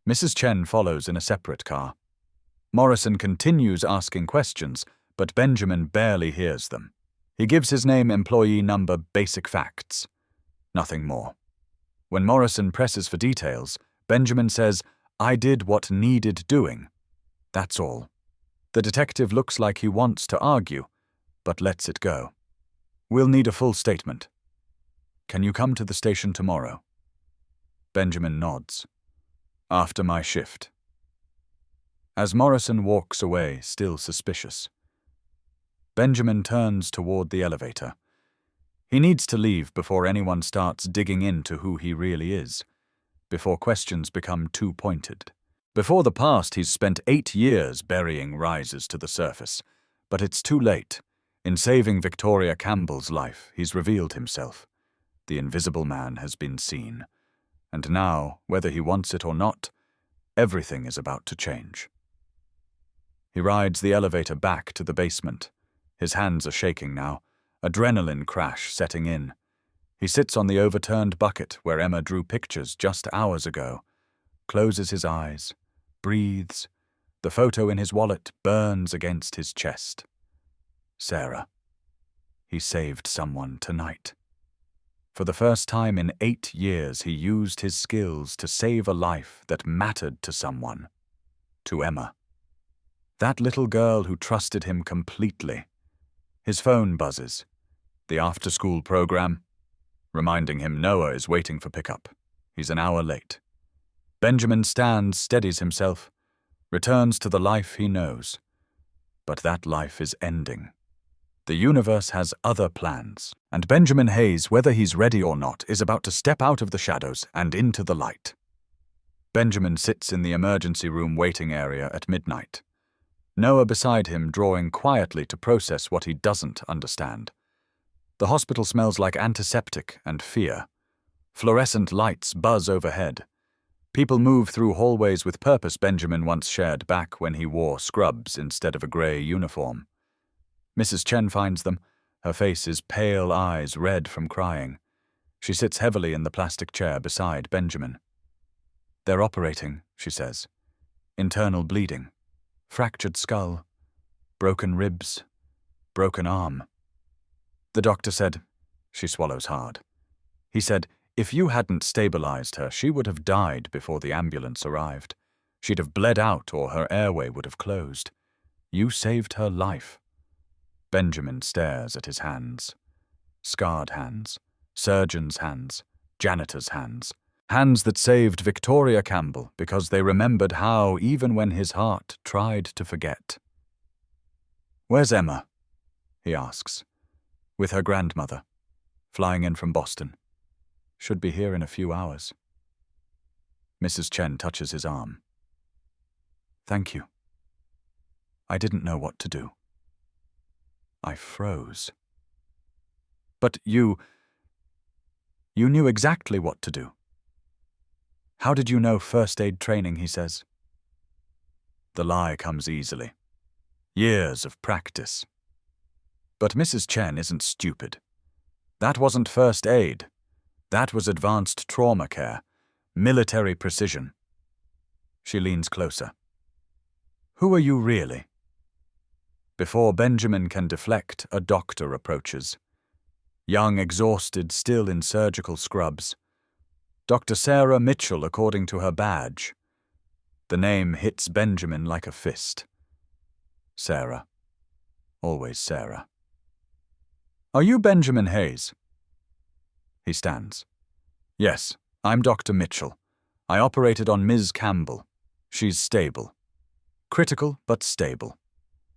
Mrs. Chen follows in a separate car. Morrison continues asking questions, but Benjamin barely hears them. He gives his name, employee number, basic facts. Nothing more. When Morrison presses for details, Benjamin says, "I did what needed doing." That's all. The detective looks like he wants to argue, but lets it go. "We'll need a full statement. Can you come to the station tomorrow?" Benjamin nods. "After my shift." As Morrison walks away, still suspicious, Benjamin turns toward the elevator. He needs to leave before anyone starts digging into who he really is, before questions become too pointed. Before the past he's spent 8 years burying rises to the surface, but it's too late. In saving Victoria Campbell's life, he's revealed himself. The Invisible Man has been seen. And now, whether he wants it or not, everything is about to change. He rides the elevator back to the basement. His hands are shaking now, adrenaline crash setting in. He sits on the overturned bucket where Emma drew pictures just hours ago, closes his eyes, breathes. The photo in his wallet burns against his chest. Sarah. He saved someone tonight. For the first time in 8 years, he used his skills to save a life that mattered to someone. To Emma. That little girl who trusted him completely. His phone buzzes. The after-school program, reminding him Noah is waiting for pickup. He's an hour late. Benjamin stands, steadies himself, returns to the life he knows. But that life is ending. The universe has other plans, and Benjamin Hayes, whether he's ready or not, is about to step out of the shadows and into the light. Benjamin sits in the emergency room waiting area at midnight. Noah beside him, drawing quietly to process what he doesn't understand. The hospital smells like antiseptic and fear. Fluorescent lights buzz overhead. People move through hallways with purpose Benjamin once shared back when he wore scrubs instead of a grey uniform. Mrs. Chen finds them, her face's pale eyes red from crying. She sits heavily in the plastic chair beside Benjamin. "They're operating," she says. "Internal bleeding. Fractured skull. Broken ribs. Broken arm." The doctor said, she swallows hard. He said, "If you hadn't stabilized her, she would have died before the ambulance arrived. She'd have bled out or her airway would have closed. You saved her life." Benjamin stares at his hands. Scarred hands, surgeon's hands, janitor's hands, Hands that saved Victoria Campbell because they remembered how, even when his heart tried to forget. "Where's Emma?" he asks. "With her grandmother, flying in from Boston. Should be here in a few hours." Mrs. Chen touches his arm. "Thank you. I didn't know what to do." I froze. "But you knew exactly what to do." "How did you know first aid training?" he says. The lie comes easily. Years of practice. But Mrs. Chen isn't stupid. That wasn't first aid. That was advanced trauma care, military precision. She leans closer. "Who are you really?" Before Benjamin can deflect, a doctor approaches. Young, exhausted, still in surgical scrubs. Dr. Sarah Mitchell, according to her badge. The name hits Benjamin like a fist. Sarah. Always Sarah. "Are you Benjamin Hayes?" He stands. "Yes, I'm Dr. Mitchell. I operated on Ms. Campbell. She's stable. Critical, but stable.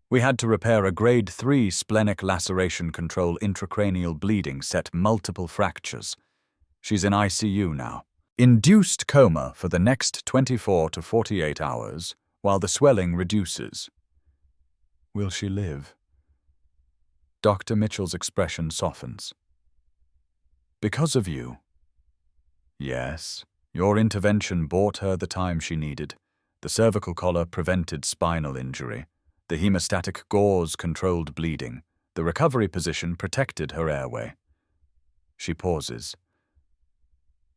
We had to repair a grade 3 splenic laceration, control intracranial bleeding, set multiple fractures. She's in ICU now. Induced coma for the next 24 to 48 hours while the swelling reduces." "Will she live?" Dr. Mitchell's expression softens. "Because of you." "Yes, your intervention bought her the time she needed. The cervical collar prevented spinal injury. The hemostatic gauze controlled bleeding. The recovery position protected her airway." She pauses.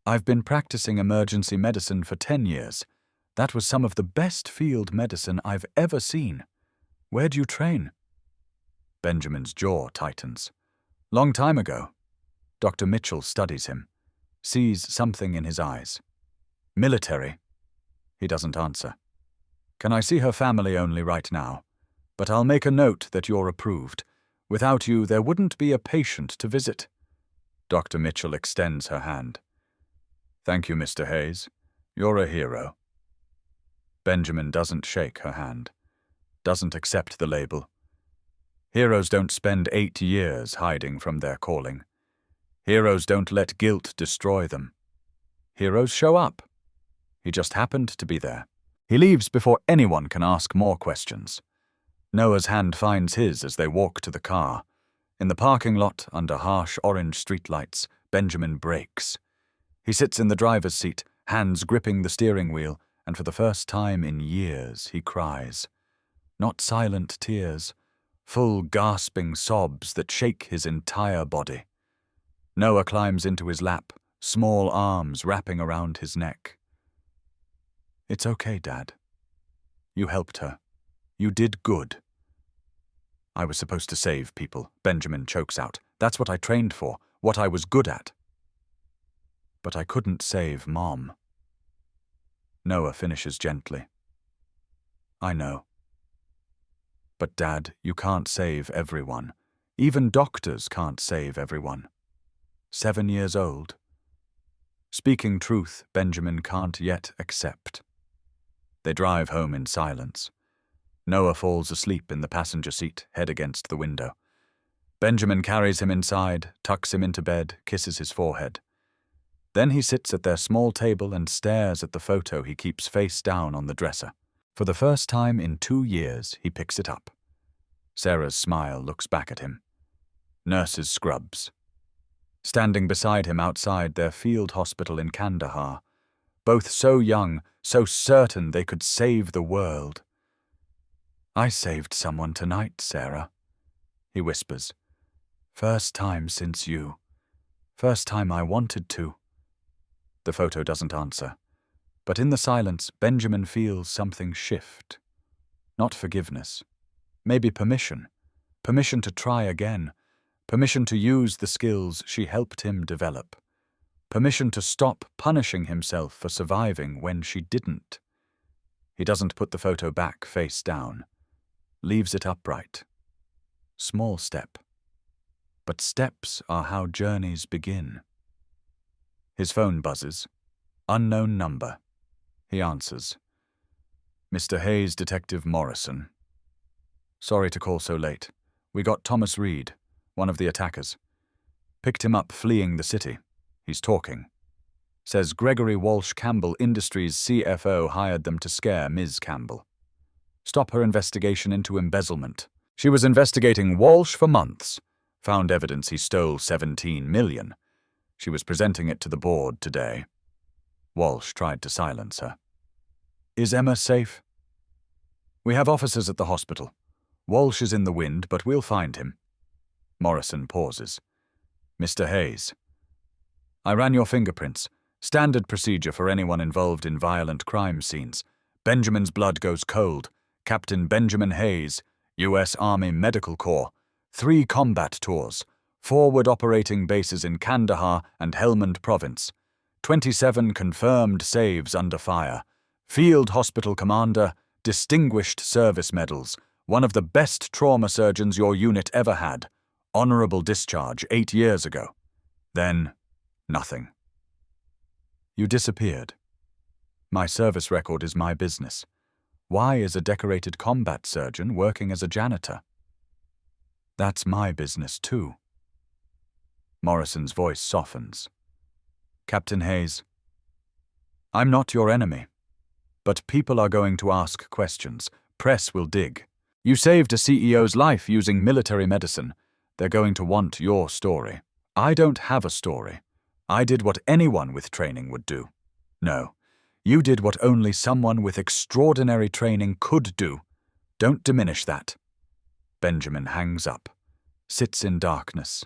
"I've been practicing emergency medicine for 10 years. That was some of the best field medicine I've ever seen. Where'd you train?" Benjamin's jaw tightens. "Long time ago." Dr. Mitchell studies him, sees something in his eyes. "Military." He doesn't answer. "Can I see her family only right now? But I'll make a note that you're approved. Without you, there wouldn't be a patient to visit." Dr. Mitchell extends her hand. "Thank you, Mr. Hayes. You're a hero." Benjamin doesn't shake her hand, doesn't accept the label. Heroes don't spend 8 years hiding from their calling. Heroes don't let guilt destroy them. Heroes show up. He just happened to be there. He leaves before anyone can ask more questions. Noah's hand finds his as they walk to the car. In the parking lot, under harsh orange streetlights, Benjamin brakes. He sits in the driver's seat, hands gripping the steering wheel, and for the first time in years he cries. Not silent tears, full gasping sobs that shake his entire body. Noah climbs into his lap, small arms wrapping around his neck. "It's okay, Dad. You helped her. You did good." "I was supposed to save people," Benjamin chokes out. "That's what I trained for, what I was good at." "But I couldn't save Mom." Noah finishes gently. "I know. But Dad, you can't save everyone. Even doctors can't save everyone. 7 years old. Speaking truth, Benjamin can't yet accept." They drive home in silence. Noah falls asleep in the passenger seat, head against the window. Benjamin carries him inside, tucks him into bed, kisses his forehead. Then he sits at their small table and stares at the photo he keeps face down on the dresser. For the first time in 2 years, he picks it up. Sarah's smile looks back at him. Nurse's scrubs. Standing beside him outside their field hospital in Kandahar. Both so young, so certain they could save the world. "I saved someone tonight, Sarah," he whispers. "First time since you. First time I wanted to." The photo doesn't answer. But in the silence, Benjamin feels something shift. Not forgiveness. Maybe permission. Permission to try again. Permission to use the skills she helped him develop. Permission to stop punishing himself for surviving when she didn't. He doesn't put the photo back face down. Leaves it upright. Small step. But steps are how journeys begin. His phone buzzes. Unknown number. He answers. Mr. Hayes, Detective Morrison. Sorry to call so late. We got Thomas Reed, one of the attackers. Picked him up fleeing the city. He's talking. Says Gregory Walsh Campbell Industries CFO hired them to scare Ms. Campbell. Stop her investigation into embezzlement. She was investigating Walsh for months. Found evidence he stole $17 million. She was presenting it to the board today. Walsh tried to silence her. Is Emma safe? We have officers at the hospital. Walsh is in the wind, but we'll find him. Morrison pauses. Mr. Hayes. I ran your fingerprints. Standard procedure for anyone involved in violent crime scenes. Benjamin's blood goes cold. Captain Benjamin Hayes, U.S. Army Medical Corps. 3 combat tours. Forward operating bases in Kandahar and Helmand Province. 27 confirmed saves under fire. Field hospital commander, distinguished service medals. One of the best trauma surgeons your unit ever had. Honorable discharge 8 years ago. Then, nothing. You disappeared. My service record is my business. Why is a decorated combat surgeon working as a janitor? That's my business too. Morrison's voice softens. Captain Hayes, I'm not your enemy, but people are going to ask questions. Press will dig. You saved a CEO's life using military medicine. They're going to want your story. I don't have a story. I did what anyone with training would do. No, you did what only someone with extraordinary training could do. Don't diminish that. Benjamin hangs up, sits in darkness.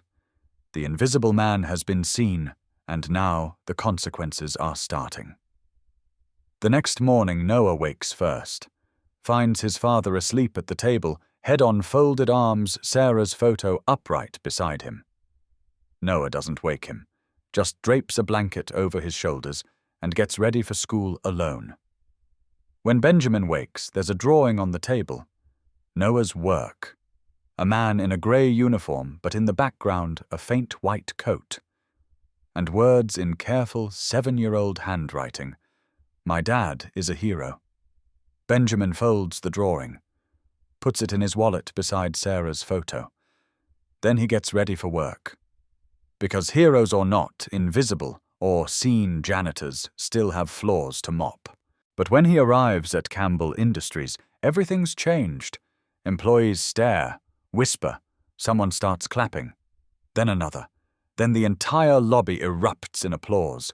The invisible man has been seen, and now the consequences are starting. The next morning, Noah wakes first. Finds his father asleep at the table, head on folded arms, Sarah's photo upright beside him. Noah doesn't wake him, just drapes a blanket over his shoulders and gets ready for school alone. When Benjamin wakes, there's a drawing on the table. Noah's work. A man in a grey uniform, but in the background a faint white coat. And words in careful 7-year-old handwriting. My dad is a hero. Benjamin folds the drawing, puts it in his wallet beside Sarah's photo. Then he gets ready for work. Because heroes or not, invisible or seen janitors still have floors to mop. But when he arrives at Campbell Industries, everything's changed. Employees stare, whisper, someone starts clapping. Then another. Then the entire lobby erupts in applause.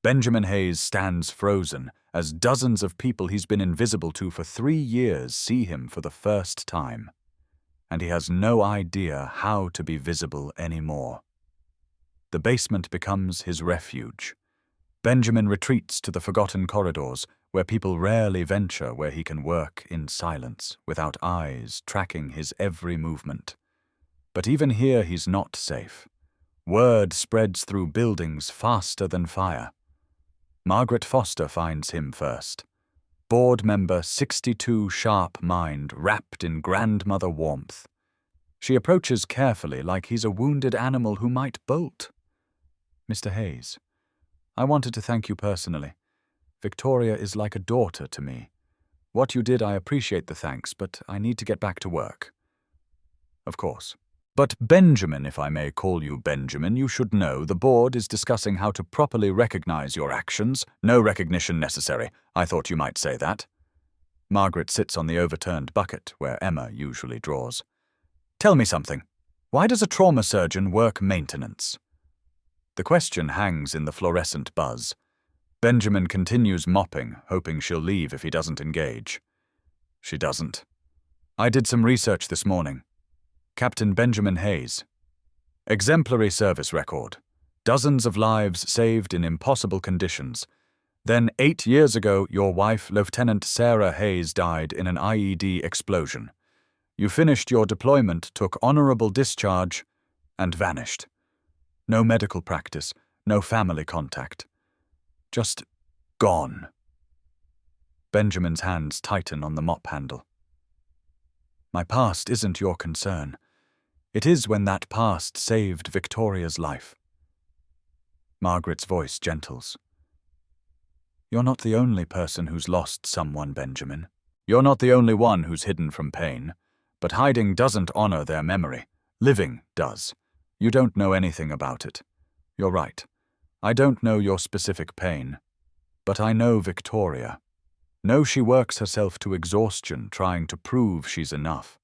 Benjamin Hayes stands frozen as dozens of people he's been invisible to for 3 years see him for the first time. And he has no idea how to be visible anymore. The basement becomes his refuge. Benjamin retreats to the forgotten corridors, where people rarely venture, where he can work in silence, without eyes tracking his every movement. But even here he's not safe. Word spreads through buildings faster than fire. Margaret Foster finds him first. Board member 62 sharp mind wrapped in grandmother warmth. She approaches carefully like he's a wounded animal who might bolt. Mr. Hayes, I wanted to thank you personally. Victoria is like a daughter to me. What you did, I appreciate the thanks, but I need to get back to work. Of course. But Benjamin, if I may call you Benjamin, you should know the board is discussing how to properly recognize your actions. No recognition necessary. I thought you might say that. Margaret sits on the overturned bucket where Emma usually draws. Tell me something. Why does a trauma surgeon work maintenance? The question hangs in the fluorescent buzz. Benjamin continues mopping, hoping she'll leave if he doesn't engage. She doesn't. I did some research this morning. Captain Benjamin Hayes. Exemplary service record. Dozens of lives saved in impossible conditions. Then 8 years ago, your wife, Lieutenant Sarah Hayes, died in an IED explosion. You finished your deployment, took honorable discharge, and vanished. No medical practice, no family contact. Just gone. Benjamin's hands tighten on the mop handle. My past isn't your concern. It is when that past saved Victoria's life. Margaret's voice gentles. You're not the only person who's lost someone, Benjamin. You're not the only one who's hidden from pain. But hiding doesn't honor their memory. Living does. You don't know anything about it. You're right. I don't know your specific pain. But I know Victoria. Know she works herself to exhaustion trying to prove she's enough.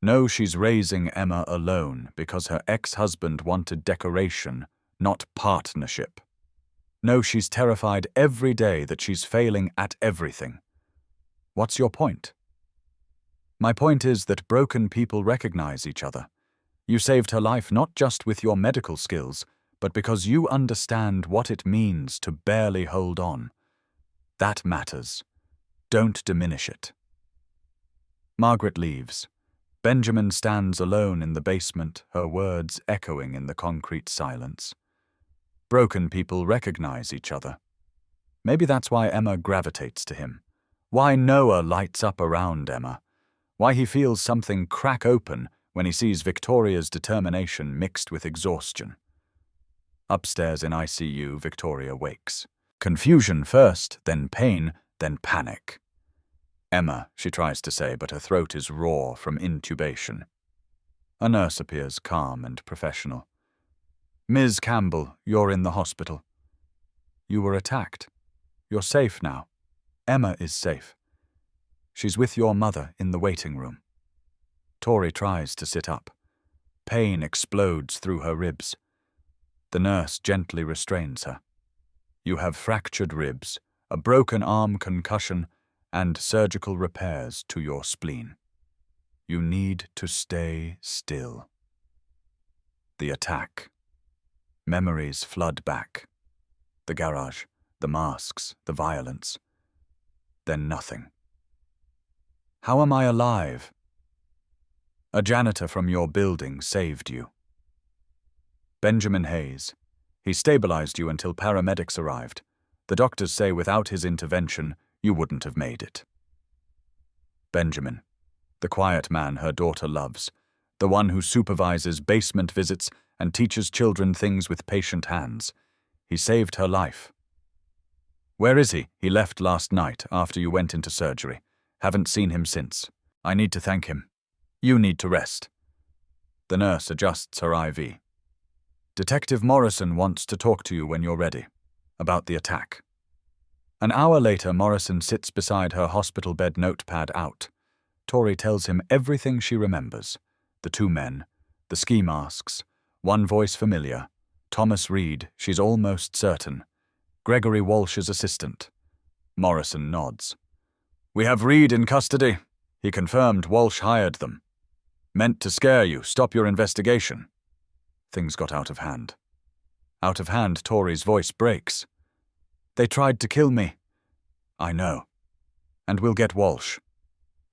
Know she's raising Emma alone because her ex-husband wanted decoration, not partnership. Know she's terrified every day that she's failing at everything. What's your point? My point is that broken people recognize each other. You saved her life not just with your medical skills, but because you understand what it means to barely hold on. That matters. Don't diminish it. Margaret leaves. Benjamin stands alone in the basement, her words echoing in the concrete silence. Broken people recognize each other. Maybe that's why Emma gravitates to him. Why Noah lights up around Emma. Why he feels something crack open when he sees Victoria's determination mixed with exhaustion. Upstairs in ICU, Victoria wakes. Confusion first, then pain, then panic. Emma, she tries to say, but her throat is raw from intubation. A nurse appears, calm and professional. Ms. Campbell, you're in the hospital. You were attacked. You're safe now. Emma is safe. She's with your mother in the waiting room. Tori tries to sit up. Pain explodes through her ribs. The nurse gently restrains her. You have fractured ribs, a broken arm concussion, and surgical repairs to your spleen. You need to stay still. The attack. Memories flood back. The garage, the masks, the violence. Then nothing. How am I alive? A janitor from your building saved you. Benjamin Hayes. He stabilized you until paramedics arrived. The doctors say without his intervention, you wouldn't have made it. Benjamin. The quiet man her daughter loves. The one who supervises basement visits and teaches children things with patient hands. He saved her life. Where is he? He left last night after you went into surgery. Haven't seen him since. I need to thank him. You need to rest. The nurse adjusts her IV. Detective Morrison wants to talk to you when you're ready. About the attack. An hour later, Morrison sits beside her hospital bed, notepad out. Tori tells him everything she remembers. The two men, the ski masks, one voice familiar, Thomas Reed, she's almost certain, Gregory Walsh's assistant. Morrison nods. We have Reed in custody. He confirmed Walsh hired them. Meant to scare you, stop your investigation. Things got out of hand. Out of hand, Tori's voice breaks. They tried to kill me. I know. And we'll get Walsh.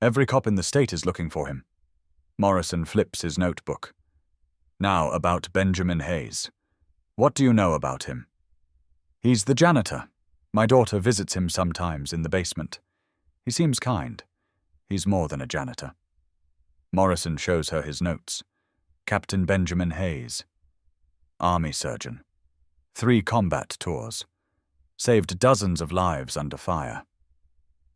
Every cop in the state is looking for him. Morrison flips his notebook. Now about Benjamin Hayes. What do you know about him? He's the janitor. My daughter visits him sometimes in the basement. He seems kind. He's more than a janitor. Morrison shows her his notes. Captain Benjamin Hayes. Army surgeon. 3 combat tours. Saved dozens of lives under fire.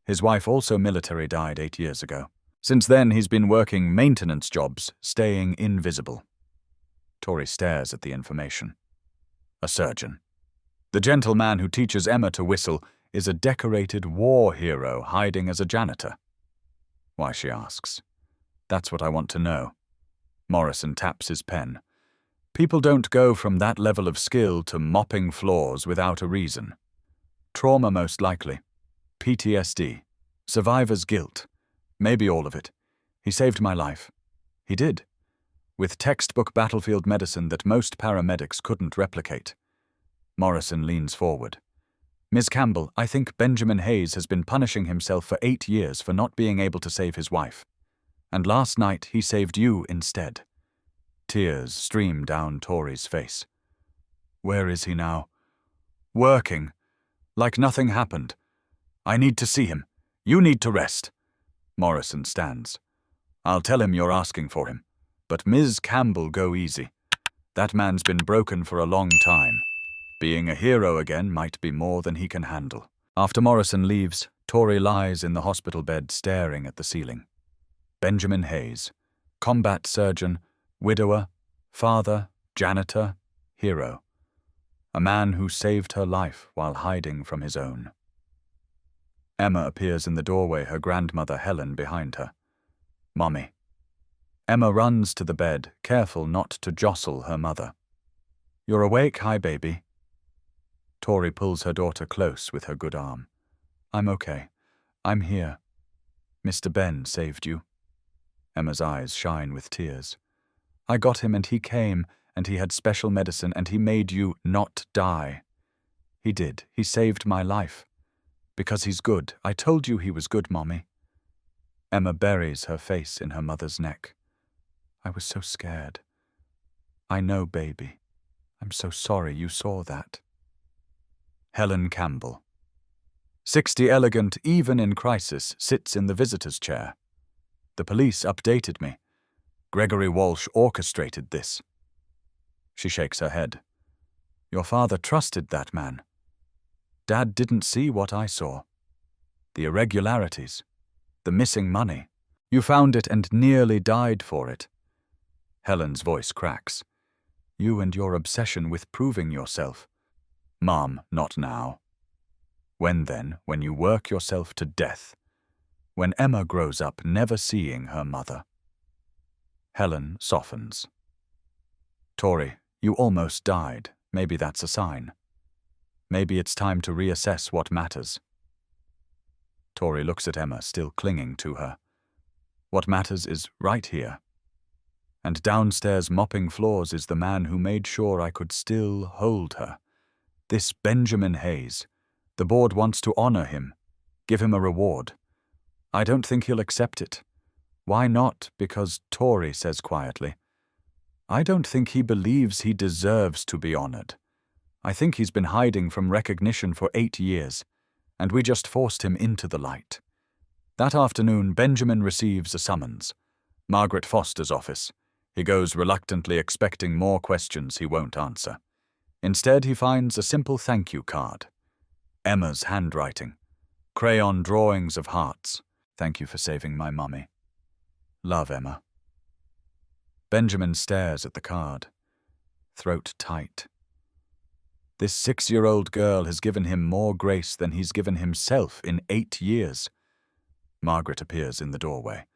His wife, also military, died 8 years ago. Since then, he's been working maintenance jobs, staying invisible. Tori stares at the information. A surgeon. The gentleman who teaches Emma to whistle is a decorated war hero hiding as a janitor. Why, she asks. That's what I want to know. Morrison taps his pen. People don't go from that level of skill to mopping floors without a reason. Trauma, most likely. PTSD. Survivor's guilt. Maybe all of it. He saved my life. He did. With textbook battlefield medicine that most paramedics couldn't replicate. Morrison leans forward. Ms. Campbell, I think Benjamin Hayes has been punishing himself for 8 years for not being able to save his wife. And last night he saved you instead. Tears stream down Tori's face. Where is he now? Working. Like nothing happened. I need to see him. You need to rest. Morrison stands. I'll tell him you're asking for him. But Ms. Campbell, go easy. That man's been broken for a long time. Being a hero again might be more than he can handle. After Morrison leaves, Tori lies in the hospital bed staring at the ceiling. Benjamin Hayes, combat surgeon, widower, father, janitor, hero. A man who saved her life while hiding from his own. Emma appears in the doorway, her grandmother Helen behind her. Mommy. Emma runs to the bed, careful not to jostle her mother. You're awake, hi baby. Tori pulls her daughter close with her good arm. I'm okay. I'm here. Mr. Ben saved you. Emma's eyes shine with tears. I got him and he came, and he had special medicine, and he made you not die. He did. He saved my life. Because he's good. I told you he was good, Mommy. Emma buries her face in her mother's neck. I was so scared. I know, baby. I'm so sorry you saw that. Helen Campbell. 60 elegant, even in crisis, sits in the visitor's chair. The police updated me. Gregory Walsh orchestrated this. She shakes her head. Your father trusted that man. Dad didn't see what I saw. The irregularities. The missing money. You found it and nearly died for it. Helen's voice cracks. You and your obsession with proving yourself. Mom, not now. When then, when you work yourself to death? When Emma grows up never seeing her mother. Helen softens. Tori, you almost died. Maybe that's a sign. Maybe it's time to reassess what matters. Tori looks at Emma, still clinging to her. What matters is right here. And downstairs mopping floors is the man who made sure I could still hold her. This Benjamin Hayes. The board wants to honor him, give him a reward. I don't think he'll accept it. Why not? Because Tori says quietly, I don't think he believes he deserves to be honored. I think he's been hiding from recognition for 8 years, and we just forced him into the light. That afternoon, Benjamin receives a summons. Margaret Foster's office. He goes reluctantly, expecting more questions he won't answer. Instead, he finds a simple thank you card. Emma's handwriting. Crayon drawings of hearts. Thank you for saving my mummy. Love, Emma. Benjamin stares at the card. Throat tight. This 6-year-old girl has given him more grace than he's given himself in 8 years. Margaret appears in the doorway.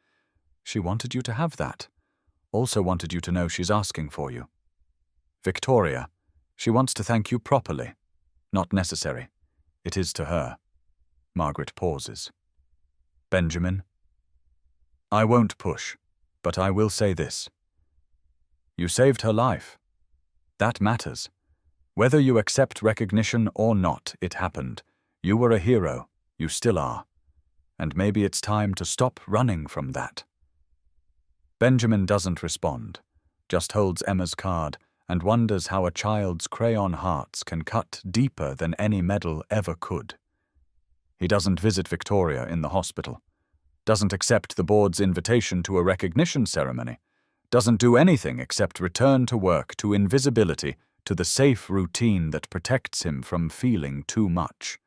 She wanted you to have that. Also wanted you to know she's asking for you. Victoria, she wants to thank you properly. Not necessary. It is to her. Margaret pauses. Benjamin. I won't push, but I will say this. You saved her life. That matters. Whether you accept recognition or not, it happened. You were a hero. You still are. And maybe it's time to stop running from that. Benjamin doesn't respond, just holds Emma's card and wonders how a child's crayon hearts can cut deeper than any medal ever could. He doesn't visit Victoria in the hospital, doesn't accept the board's invitation to a recognition ceremony, doesn't do anything except return to work, to invisibility, to the safe routine that protects him from feeling too much.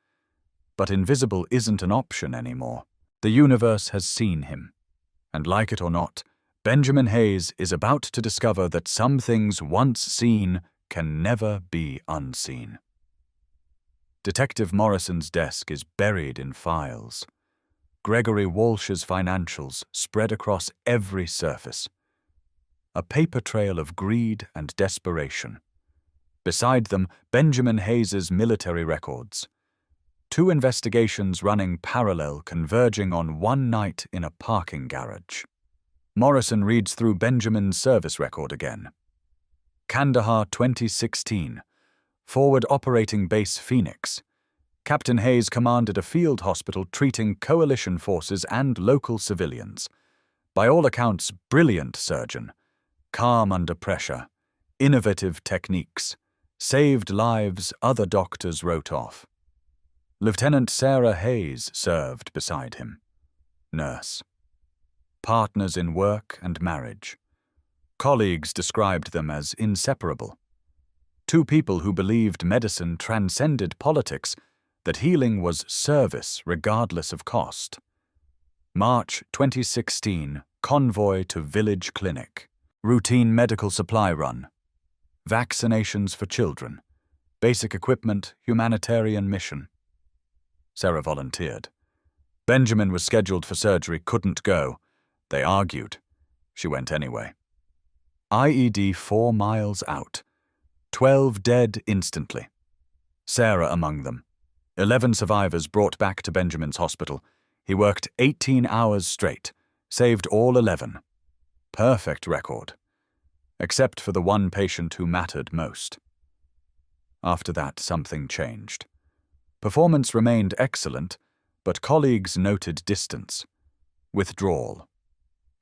But invisible isn't an option anymore. The universe has seen him. And like it or not, Benjamin Hayes is about to discover that some things once seen can never be unseen. Detective Morrison's desk is buried in files. Gregory Walsh's financials spread across every surface. A paper trail of greed and desperation. Beside them, Benjamin Hayes's military records. 2 investigations running parallel, converging on one night in a parking garage. Morrison reads through Benjamin's service record again. Kandahar 2016. Forward Operating Base Phoenix. Captain Hayes commanded a field hospital treating coalition forces and local civilians. By all accounts, brilliant surgeon. Calm under pressure. Innovative techniques. Saved lives other doctors wrote off. Lieutenant Sarah Hayes served beside him. Nurse. Partners in work and marriage. Colleagues described them as inseparable. 2 people who believed medicine transcended politics, that healing was service regardless of cost. March 2016, convoy to village clinic. Routine medical supply run. Vaccinations for children. Basic equipment, humanitarian mission. Sarah volunteered. Benjamin was scheduled for surgery, couldn't go. They argued. She went anyway. IED 4 miles out. 12 dead instantly. Sarah among them. 11 survivors brought back to Benjamin's hospital. He worked 18 hours straight, saved all 11. Perfect record. Except for the one patient who mattered most. After that, something changed. Performance remained excellent, but colleagues noted distance. Withdrawal.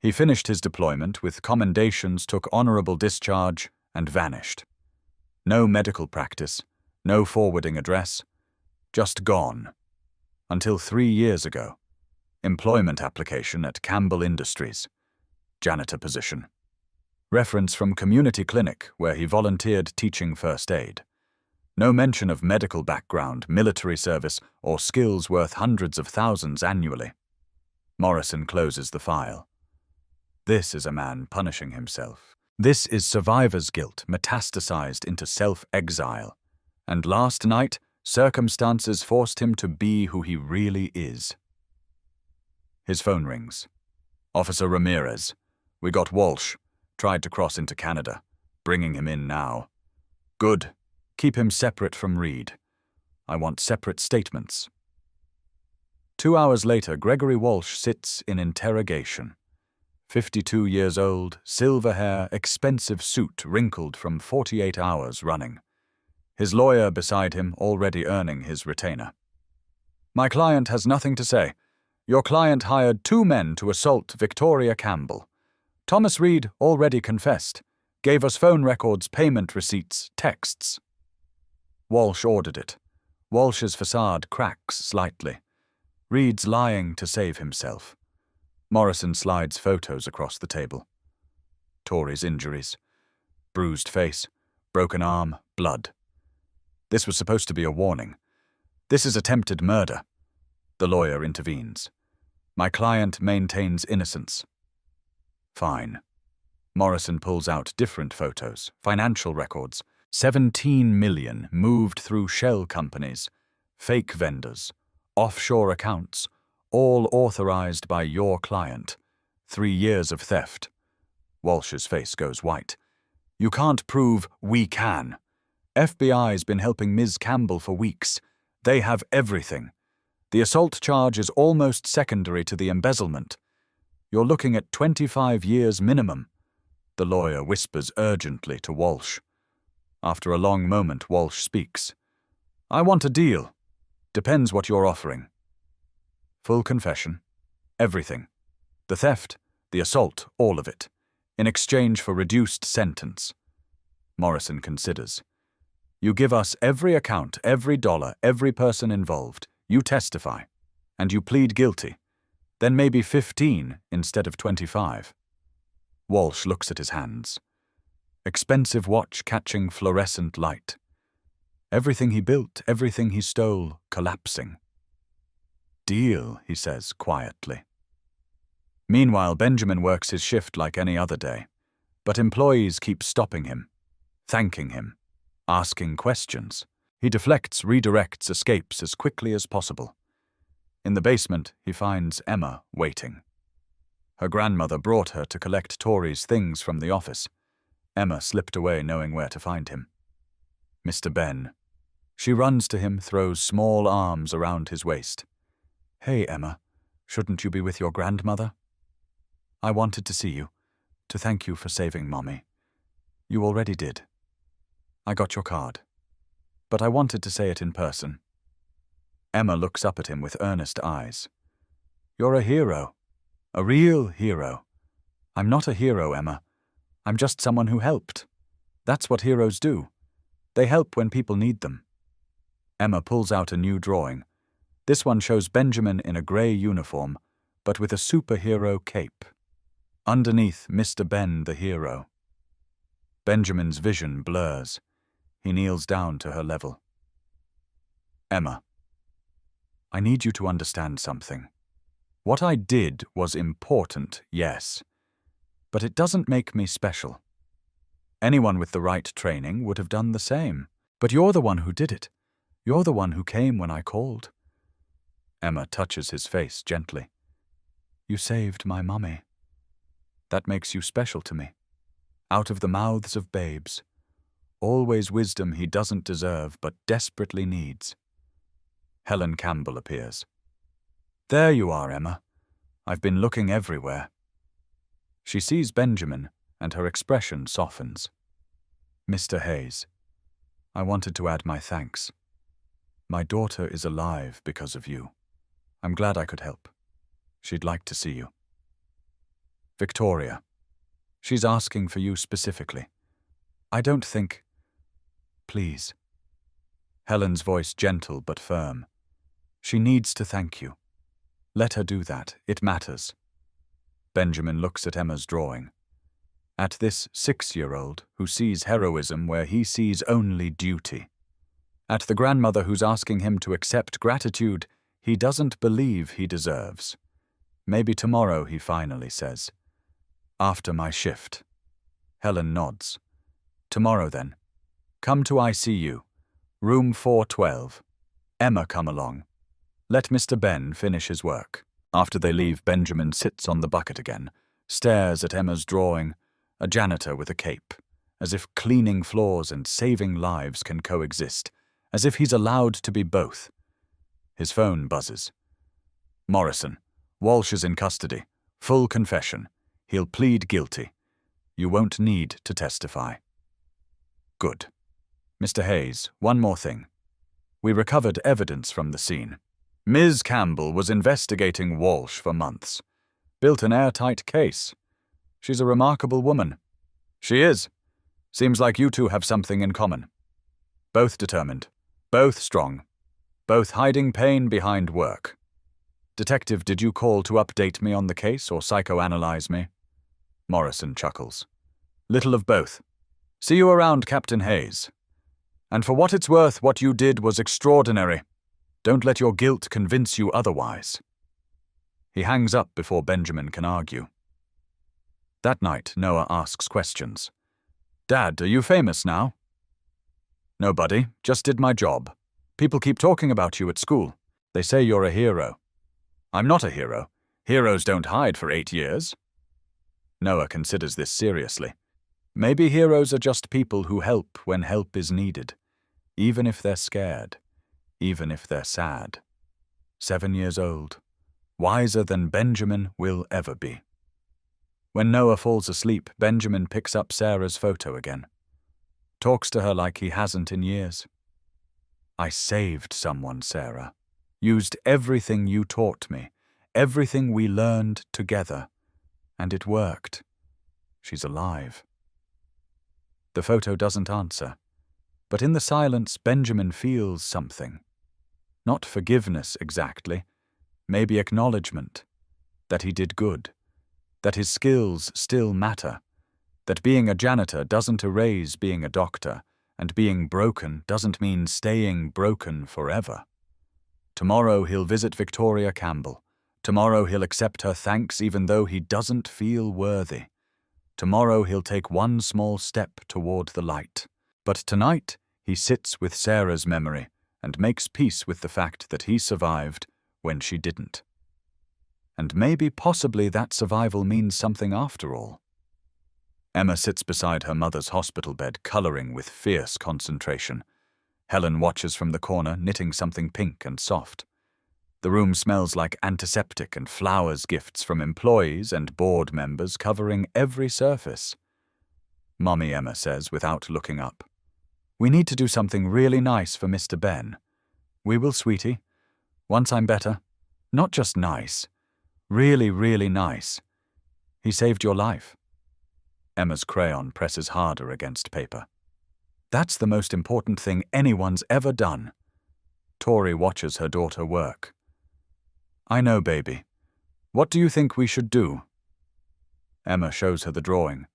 He finished his deployment with commendations, took honorable discharge, and vanished. No medical practice, no forwarding address, just gone. Until 3 years ago. Employment application at Campbell Industries. Janitor position. Reference from community clinic where he volunteered teaching first aid. No mention of medical background, military service, or skills worth hundreds of thousands annually. Morrison closes the file. This is a man punishing himself. This is survivor's guilt metastasized into self-exile. And last night, circumstances forced him to be who he really is. His phone rings. Officer Ramirez. We got Walsh. Tried to cross into Canada. Bringing him in now. Good. Keep him separate from Reed. I want separate statements. 2 hours later, Gregory Walsh sits in interrogation. 52 years old, silver hair, expensive suit wrinkled from 48 hours running. His lawyer beside him already earning his retainer. My client has nothing to say. Your client hired 2 men to assault Victoria Campbell. Thomas Reed already confessed. Gave us phone records, payment receipts, texts. Walsh ordered it. Walsh's facade cracks slightly. Reed's lying to save himself. Morrison slides photos across the table. Tory's injuries. Bruised face, broken arm, blood. This was supposed to be a warning. This is attempted murder. The lawyer intervenes. My client maintains innocence. Fine. Morrison pulls out different photos, financial records. 17 million moved through shell companies, fake vendors, offshore accounts, all authorized by your client. 3 years of theft. Walsh's face goes white. You can't prove we can. FBI's been helping Ms. Campbell for weeks. They have everything. The assault charge is almost secondary to the embezzlement. You're looking at 25 years minimum. The lawyer whispers urgently to Walsh. After a long moment, Walsh speaks. I want a deal. Depends what you're offering. Full confession. Everything. The theft, the assault, all of it. In exchange for reduced sentence. Morrison considers. You give us every account, every dollar, every person involved. You testify. And you plead guilty. Then maybe 15 instead of 25. Walsh looks at his hands. Expensive watch catching fluorescent light. Everything he built, everything he stole, collapsing. Deal, he says quietly. Meanwhile, Benjamin works his shift like any other day. But employees keep stopping him, thanking him, asking questions. He deflects, redirects, escapes as quickly as possible. In the basement, he finds Emma waiting. Her grandmother brought her to collect Tory's things from the office. Emma slipped away knowing where to find him. Mr. Ben. She runs to him, throws small arms around his waist. Hey, Emma, shouldn't you be with your grandmother? I wanted to see you, to thank you for saving Mommy. You already did. I got your card. But I wanted to say it in person. Emma looks up at him with earnest eyes. You're a hero. A real hero. I'm not a hero, Emma. I'm just someone who helped. That's what heroes do. They help when people need them. Emma pulls out a new drawing. This one shows Benjamin in a grey uniform, but with a superhero cape. Underneath, Mr. Ben the hero. Benjamin's vision blurs. He kneels down to her level. Emma. I need you to understand something. What I did was important, yes, but it doesn't make me special. Anyone with the right training would have done the same. But you're the one who did it. You're the one who came when I called. Emma touches his face gently. You saved my mummy. That makes you special to me. Out of the mouths of babes. Always wisdom he doesn't deserve but desperately needs. Helen Campbell appears. There you are, Emma. I've been looking everywhere. She sees Benjamin, and her expression softens. Mr. Hayes, I wanted to add my thanks. My daughter is alive because of you. I'm glad I could help. She'd like to see you. Victoria, she's asking for you specifically. I don't think... Please. Helen's voice gentle but firm. She needs to thank you. Let her do that. It matters. Benjamin looks at Emma's drawing. At this 6-year-old who sees heroism where he sees only duty. At the grandmother who's asking him to accept gratitude he doesn't believe he deserves. Maybe tomorrow, he finally says. After my shift. Helen nods. Tomorrow then. Come to ICU. Room 412. Emma, come along. Let Mr. Ben finish his work. After they leave, Benjamin sits on the bucket again, stares at Emma's drawing, a janitor with a cape, as if cleaning floors and saving lives can coexist, as if he's allowed to be both. His phone buzzes. Morrison, Walsh is in custody. Full confession. He'll plead guilty. You won't need to testify. Good. Mr. Hayes, one more thing. We recovered evidence from the scene. Ms. Campbell was investigating Walsh for months. Built an airtight case. She's a remarkable woman. She is. Seems like you two have something in common. Both determined. Both strong. Both hiding pain behind work. Detective, did you call to update me on the case or psychoanalyze me? Morrison chuckles. Little of both. See you around, Captain Hayes. And for what it's worth, what you did was extraordinary. Don't let your guilt convince you otherwise. He hangs up before Benjamin can argue. That night, Noah asks questions. Dad, are you famous now? Nobody, just did my job. People keep talking about you at school. They say you're a hero. I'm not a hero. Heroes don't hide for 8 years. Noah considers this seriously. Maybe heroes are just people who help when help is needed, even if they're scared, even if they're sad. 7 years old, wiser than Benjamin will ever be. When Noah falls asleep, Benjamin picks up Sarah's photo again. Talks to her like he hasn't in years. I saved someone, Sarah. Used everything you taught me, everything we learned together. And it worked. She's alive. The photo doesn't answer. But in the silence, Benjamin feels something. Not forgiveness exactly. Maybe acknowledgement. That he did good. That his skills still matter. That being a janitor doesn't erase being a doctor, and being broken doesn't mean staying broken forever. Tomorrow he'll visit Victoria Campbell. Tomorrow he'll accept her thanks even though he doesn't feel worthy. Tomorrow he'll take one small step toward the light. But tonight he sits with Sarah's memory and makes peace with the fact that he survived when she didn't. And maybe possibly that survival means something after all. Emma sits beside her mother's hospital bed, coloring with fierce concentration. Helen watches from the corner, knitting something pink and soft. The room smells like antiseptic and flowers gifts from employees and board members covering every surface. Mommy, Emma says without looking up. We need to do something really nice for Mr. Ben. We will, sweetie. Once I'm better. Not just nice. Really, really nice. He saved your life. Emma's crayon presses harder against paper. That's the most important thing anyone's ever done. Tori watches her daughter work. I know, baby. What do you think we should do? Emma shows her the drawing.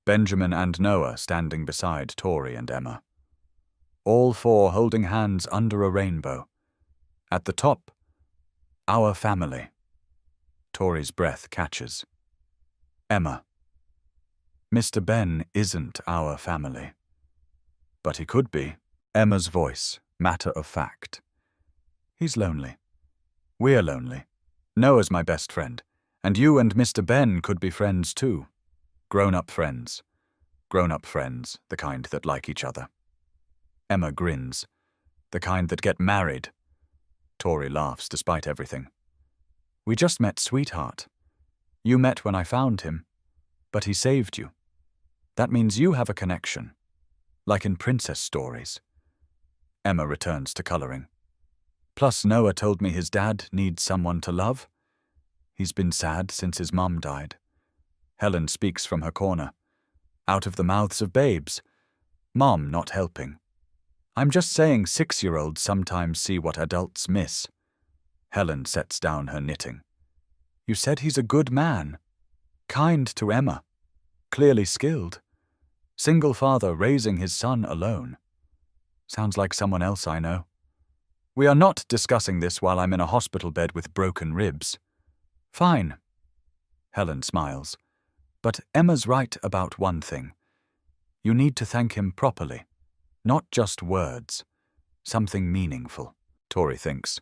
Benjamin and Noah standing beside Tori and Emma. All four holding hands under a rainbow. At the top, Our family. Tori's breath catches. Emma. Mr. Ben isn't our family. But he could be. Emma's voice, matter of fact. He's lonely. We're lonely. Noah's my best friend. And you and Mr. Ben could be friends too. Grown-up friends. Grown-up friends, the kind that like each other. Emma grins. The kind that get married. Tori laughs despite everything. We just met, sweetheart. You met when I found him, but he saved you. That means you have a connection, like in princess stories. Emma returns to coloring. Plus, Noah told me his dad needs someone to love. He's been sad since his mum died. Helen speaks from her corner. Out of the mouths of babes. Mom not helping. I'm just saying 6-year-olds sometimes see what adults miss. Helen sets down her knitting. You said he's a good man. Kind to Emma. Clearly skilled. Single father raising his son alone. Sounds like someone else I know. We are not discussing this while I'm in a hospital bed with broken ribs. Fine. Helen smiles. But Emma's right about one thing. You need to thank him properly. Not just words. Something meaningful, Tori thinks.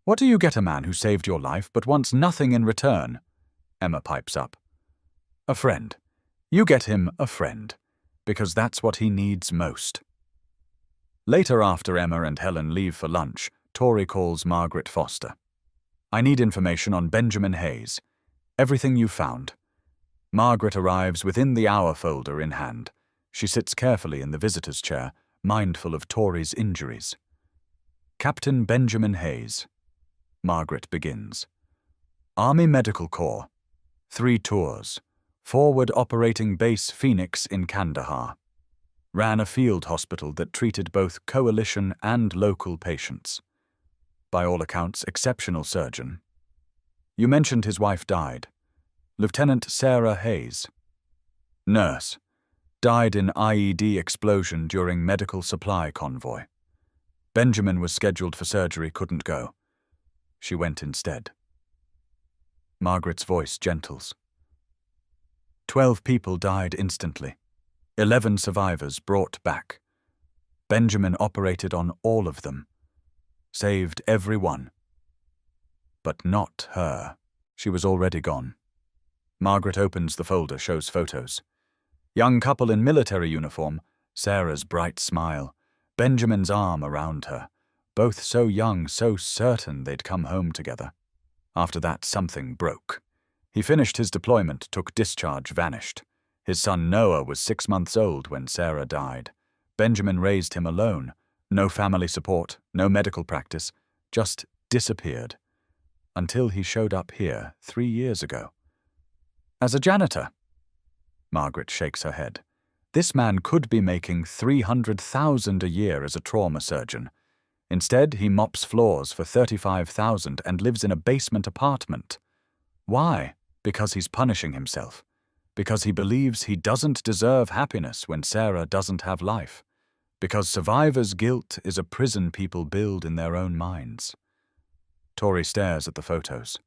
What do you get a man who saved your life but wants nothing in return? Emma pipes up. A friend. You get him a friend, because that's what he needs most. Later, after Emma and Helen leave for lunch, Tori calls Margaret Foster. I need information on Benjamin Hayes. Everything you found. Margaret arrives within the hour folder in hand. She sits carefully in the visitor's chair, mindful of Tori's injuries. Captain Benjamin Hayes. Margaret begins. Army Medical Corps. 3 tours. Forward Operating Base Phoenix in Kandahar. Ran a field hospital that treated both coalition and local patients. By all accounts, exceptional surgeon. You mentioned his wife died. Lieutenant Sarah Hayes. Nurse. Died in IED explosion during medical supply convoy. Benjamin was scheduled for surgery, couldn't go. She went instead. Margaret's voice gentles. 12 people died instantly. 11 survivors brought back. Benjamin operated on all of them. Saved every one. But not her. She was already gone. Margaret opens the folder, shows photos. Young couple in military uniform, Sarah's bright smile, Benjamin's arm around her. Both so young, so certain they'd come home together. After that, something broke. He finished his deployment, took discharge, vanished. His son Noah was 6 months old when Sarah died. Benjamin raised him alone. No family support, no medical practice, just disappeared. Until he showed up here 3 years ago. As a janitor. Margaret shakes her head. This man could be making $300,000 a year as a trauma surgeon. Instead, he mops floors for $35,000 and lives in a basement apartment. Why? Because he's punishing himself. Because he believes he doesn't deserve happiness when Sarah doesn't have life. Because survivor's guilt is a prison people build in their own minds. Tori stares at the photos.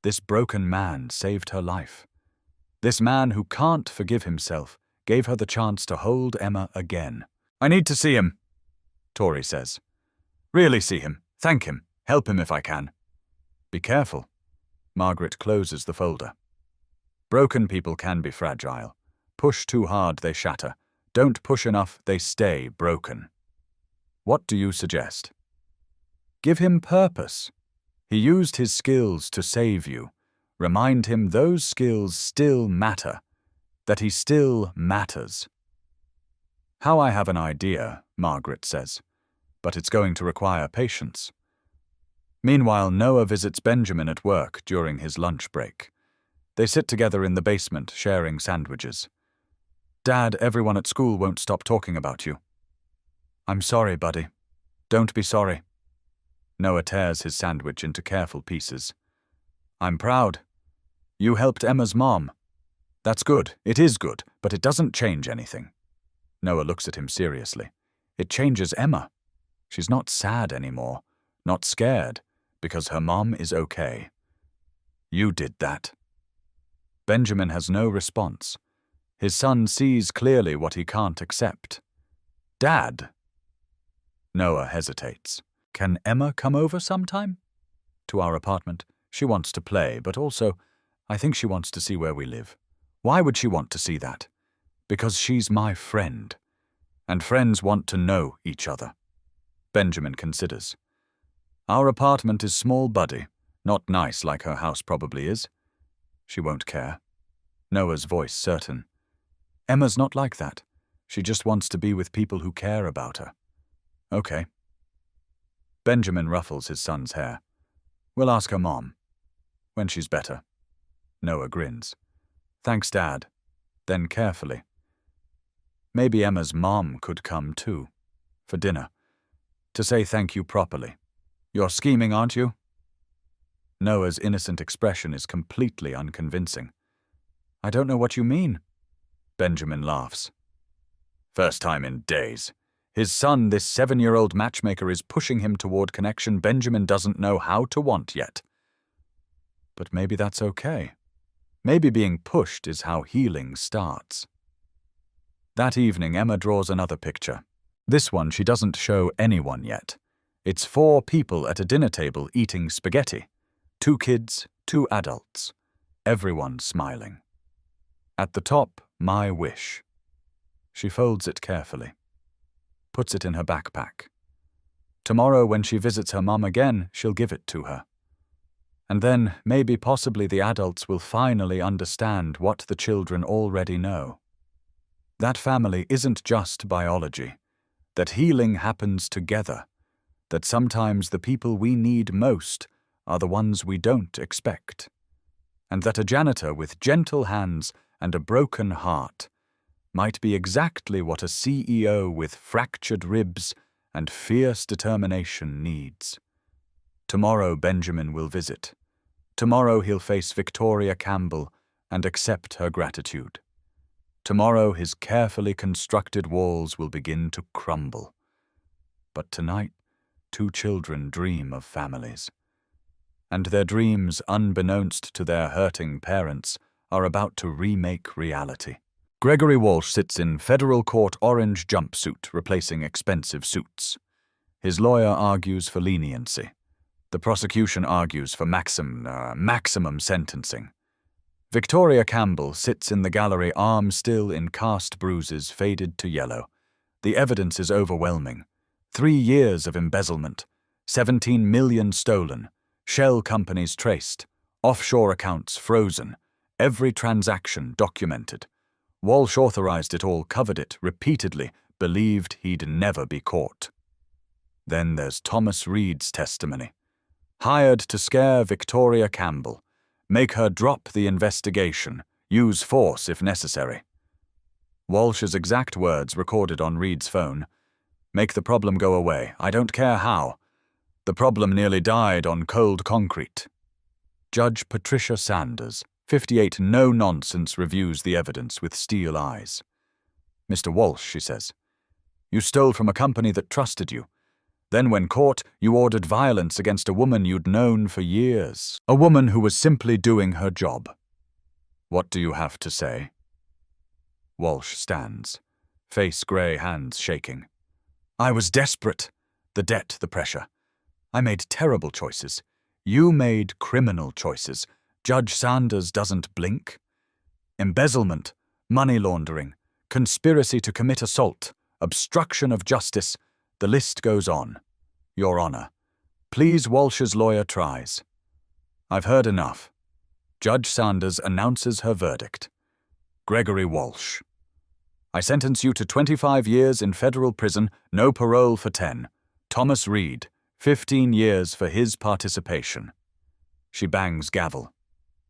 This broken man saved her life. This man who can't forgive himself gave her the chance to hold Emma again. I need to see him, Tori says. Really see him, thank him, help him if I can. Be careful. Margaret closes the folder. Broken people can be fragile. Push too hard, they shatter. Don't push enough, they stay broken. What do you suggest? Give him purpose. He used his skills to save you. Remind him those skills still matter, that he still matters. How I have an idea, Margaret says, but it's going to require patience. Meanwhile, Noah visits Benjamin at work during his lunch break. They sit together in the basement, sharing sandwiches. Dad, everyone at school won't stop talking about you. I'm sorry, buddy. Don't be sorry. Noah tears his sandwich into careful pieces. I'm proud. You helped Emma's mom. That's good, it is good, but it doesn't change anything. Noah looks at him seriously. It changes Emma. She's not sad anymore, not scared, because her mom is okay. You did that. Benjamin has no response. His son sees clearly what he can't accept. Dad? Noah hesitates. Can Emma come over sometime? To our apartment. She wants to play, but also, I think she wants to see where we live. Why would she want to see that? Because she's my friend. And friends want to know each other. Benjamin considers. Our apartment is small, buddy. Not nice like her house probably is. She won't care. Noah's voice certain. Emma's not like that. She just wants to be with people who care about her. Okay. Benjamin ruffles his son's hair. We'll ask her mom. When she's better. Noah grins. Thanks, Dad. Then carefully. Maybe Emma's mom could come too. For dinner. To say thank you properly. You're scheming, aren't you? Noah's innocent expression is completely unconvincing. I don't know what you mean. Benjamin laughs. First time in days. His son, this 7-year-old matchmaker, is pushing him toward connection Benjamin doesn't know how to want yet. But maybe that's okay. Maybe being pushed is how healing starts. That evening, Emma draws another picture. This one she doesn't show anyone yet. It's 4 people at a dinner table eating spaghetti. 2 kids, 2 adults. Everyone smiling. At the top, my wish. She folds it carefully. Puts it in her backpack. Tomorrow, when she visits her mom again, she'll give it to her. And then, maybe possibly the adults will finally understand what the children already know. That family isn't just biology. That healing happens together. That sometimes the people we need most are the ones we don't expect. And that a janitor with gentle hands and a broken heart might be exactly what a CEO with fractured ribs and fierce determination needs. Tomorrow Benjamin will visit. Tomorrow he'll face Victoria Campbell and accept her gratitude. Tomorrow his carefully constructed walls will begin to crumble. But tonight, 2 children dream of families. And their dreams, unbeknownst to their hurting parents, are about to remake reality. Gregory Walsh sits in federal court orange jumpsuit, replacing expensive suits. His lawyer argues for leniency. The prosecution argues for maximum sentencing. Victoria Campbell sits in the gallery, arm still in cast bruises faded to yellow. The evidence is overwhelming. 3 years of embezzlement, 17 million stolen, shell companies traced, offshore accounts frozen, every transaction documented. Walsh authorized it all, covered it repeatedly, believed he'd never be caught. Then there's Thomas Reed's testimony. Hired to scare Victoria Campbell, make her drop the investigation, use force if necessary. Walsh's exact words recorded on Reed's phone. Make the problem go away, I don't care how. The problem nearly died on cold concrete. Judge Patricia Sanders, 58, no-nonsense, reviews the evidence with steel eyes. Mr. Walsh, she says, you stole from a company that trusted you. Then when caught, you ordered violence against a woman you'd known for years. A woman who was simply doing her job. What do you have to say? Walsh stands, face grey, hands shaking. I was desperate. The debt, the pressure. I made terrible choices. You made criminal choices. Judge Sanders doesn't blink. Embezzlement, money laundering, conspiracy to commit assault, obstruction of justice, the list goes on. Your Honor, please Walsh's lawyer tries. I've heard enough. Judge Sanders announces her verdict. Gregory Walsh. I sentence you to 25 years in federal prison, no parole for 10. Thomas Reed, 15 years for his participation. She bangs gavel.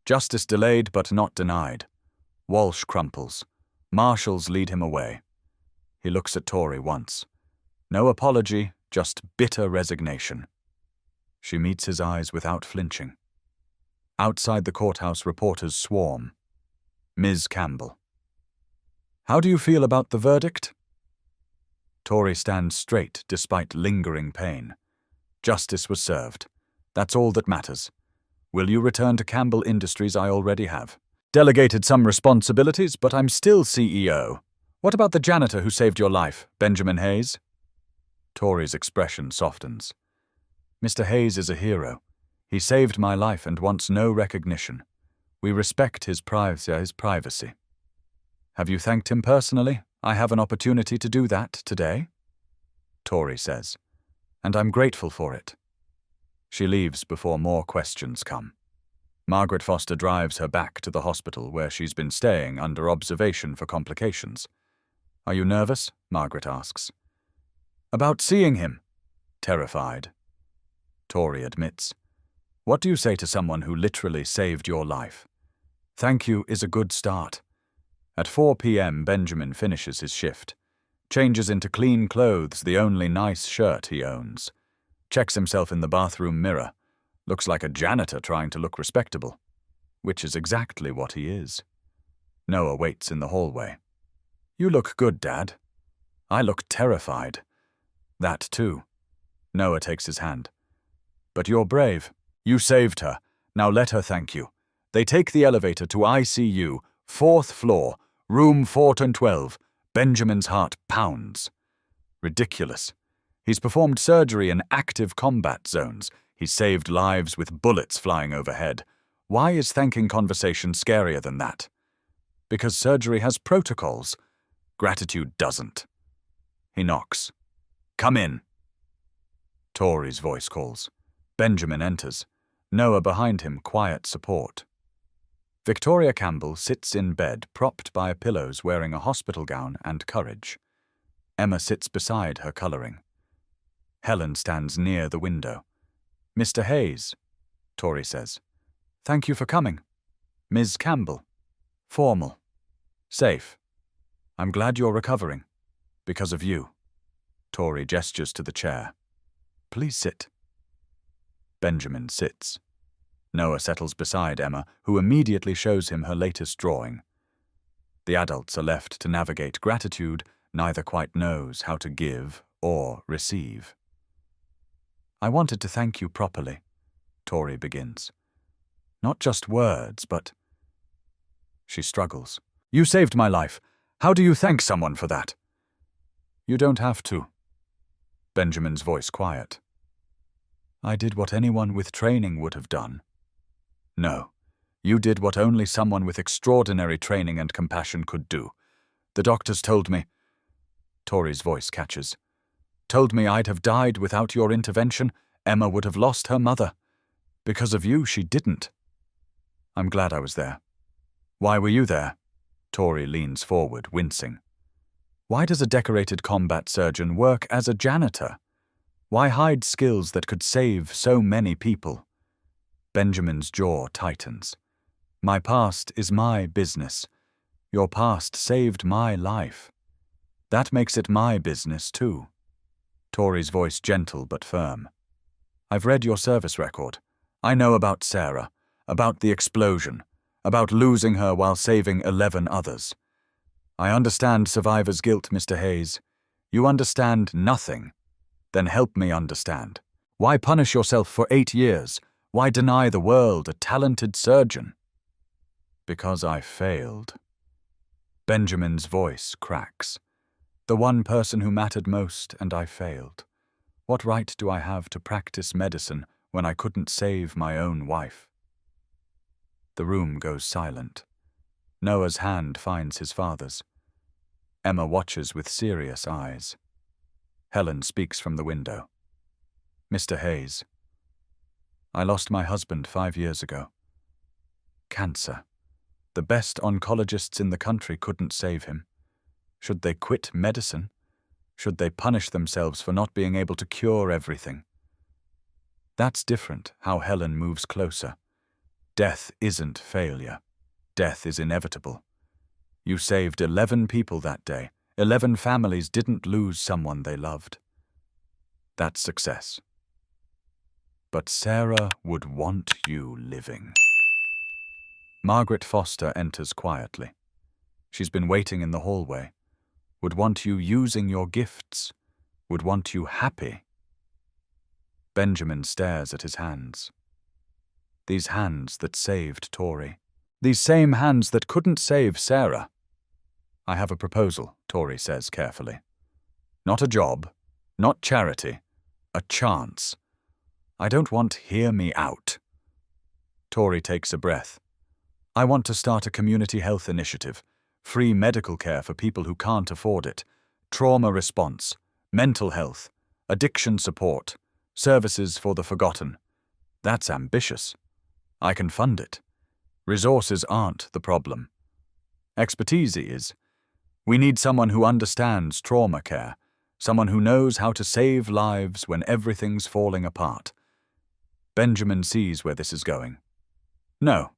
Justice delayed but not denied. Walsh crumples. Marshals lead him away. He looks at Tori once. No apology, just bitter resignation. She meets his eyes without flinching. Outside the courthouse, reporters swarm. Ms. Campbell. How do you feel about the verdict? Tori stands straight despite lingering pain. Justice was served. That's all that matters. Will you return to Campbell Industries? I already have. Delegated some responsibilities, but I'm still CEO. What about the janitor who saved your life, Benjamin Hayes? Tori's expression softens. Mr. Hayes is a hero. He saved my life and wants no recognition. We respect his privacy. Have you thanked him personally? I have an opportunity to do that today, Tori says, and I'm grateful for it. She leaves before more questions come. Margaret Foster drives her back to the hospital where she's been staying under observation for complications. Are you nervous? Margaret asks. About seeing him? Terrified. Tori admits. What do you say to someone who literally saved your life? Thank you is a good start. At 4 p.m. Benjamin finishes his shift, changes into clean clothes, the only nice shirt he owns, checks himself in the bathroom mirror, looks like a janitor trying to look respectable, which is exactly what he is. Noah waits in the hallway. You look good, Dad. I look terrified. That too. Noah takes his hand. But you're brave. You saved her. Now let her thank you. They take the elevator to ICU, 4th floor, room 412. Benjamin's heart pounds. Ridiculous. He's performed surgery in active combat zones. He's saved lives with bullets flying overhead. Why is thanking conversation scarier than that? Because surgery has protocols. Gratitude doesn't. He knocks. Come in. Tori's voice calls. Benjamin enters. Noah behind him, quiet support. Victoria Campbell sits in bed, propped by pillows, wearing a hospital gown and courage. Emma sits beside her colouring. Helen stands near the window. Mr. Hayes, Tori says. Thank you for coming. Ms. Campbell. Formal. Safe. I'm glad you're recovering. Because of you. Tori gestures to the chair. Please sit. Benjamin sits. Noah settles beside Emma, who immediately shows him her latest drawing. The adults are left to navigate gratitude, neither quite knows how to give or receive. I wanted to thank you properly, Tori begins. Not just words, but... She struggles. You saved my life. How do you thank someone for that? You don't have to. Benjamin's voice quiet. I did what anyone with training would have done. No, you did what only someone with extraordinary training and compassion could do. The doctors told me... Tori's voice catches. Told me I'd have died without your intervention. Emma would have lost her mother. Because of you, she didn't. I'm glad I was there. Why were you there? Tori leans forward, wincing. Why does a decorated combat surgeon work as a janitor? Why hide skills that could save so many people? Benjamin's jaw tightens. My past is my business. Your past saved my life. That makes it my business too. Tori's voice gentle but firm. I've read your service record. I know about Sarah, about the explosion, about losing her while saving 11 others. I understand survivor's guilt, Mr. Hayes. You understand nothing. Then help me understand. Why punish yourself for 8 years? Why deny the world a talented surgeon? Because I failed. Benjamin's voice cracks. The one person who mattered most, and I failed. What right do I have to practice medicine when I couldn't save my own wife? The room goes silent. Noah's hand finds his father's. Emma watches with serious eyes. Helen speaks from the window. Mr. Hayes. I lost my husband 5 years ago. Cancer. The best oncologists in the country couldn't save him. Should they quit medicine? Should they punish themselves for not being able to cure everything? That's different, how Helen moves closer. Death isn't failure. Death is inevitable. You saved 11 people that day. 11 families didn't lose someone they loved. That's success. But Sarah would want you living. Margaret Foster enters quietly. She's been waiting in the hallway. Would want you using your gifts. Would want you happy. Benjamin stares at his hands. These hands that saved Tori. These same hands that couldn't save Sarah. I have a proposal, Tori says carefully. Not a job, not charity, a chance. I don't want hear me out. Tori takes a breath. I want to start a community health initiative, free medical care for people who can't afford it, trauma response, mental health, addiction support, services for the forgotten. That's ambitious. I can fund it. Resources aren't the problem. Expertise is. We need someone who understands trauma care, someone who knows how to save lives when everything's falling apart. Benjamin sees where this is going. No.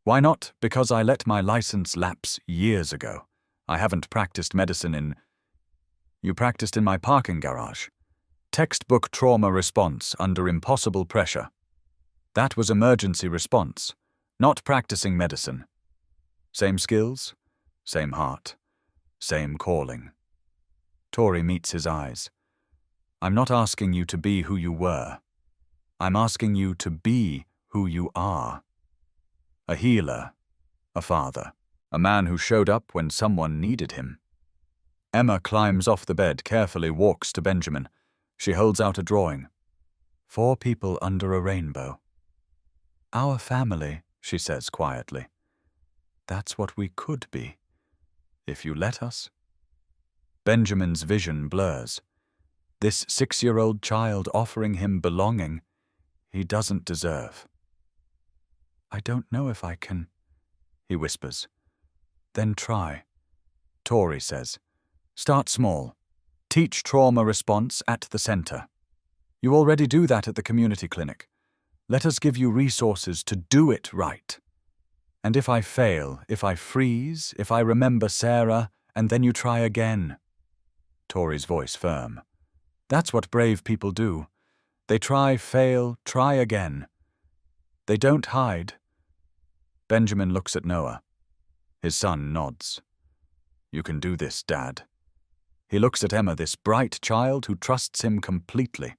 Why not? Because I let my license lapse years ago. I haven't practiced medicine in... You practiced in my parking garage. Textbook trauma response under impossible pressure. That was emergency response, not practicing medicine. Same skills, same heart, same calling. Tori meets his eyes. I'm not asking you to be who you were. I'm asking you to be who you are. A healer, a father, a man who showed up when someone needed him. Emma climbs off the bed, carefully walks to Benjamin. She holds out a drawing. 4 people under a rainbow. Our family, she says quietly. That's what we could be, if you let us. Benjamin's vision blurs. This 6-year-old child offering him belonging he doesn't deserve. I don't know if I can, he whispers. Then try. Tori says, start small. Teach trauma response at the center. You already do that at the community clinic. Let us give you resources to do it right. And if I fail, if I freeze, if I remember Sarah, and then you try again. Tori's voice firm. That's what brave people do. They try, fail, try again. They don't hide. Benjamin looks at Noah. His son nods. You can do this, Dad. He looks at Emma, this bright child who trusts him completely.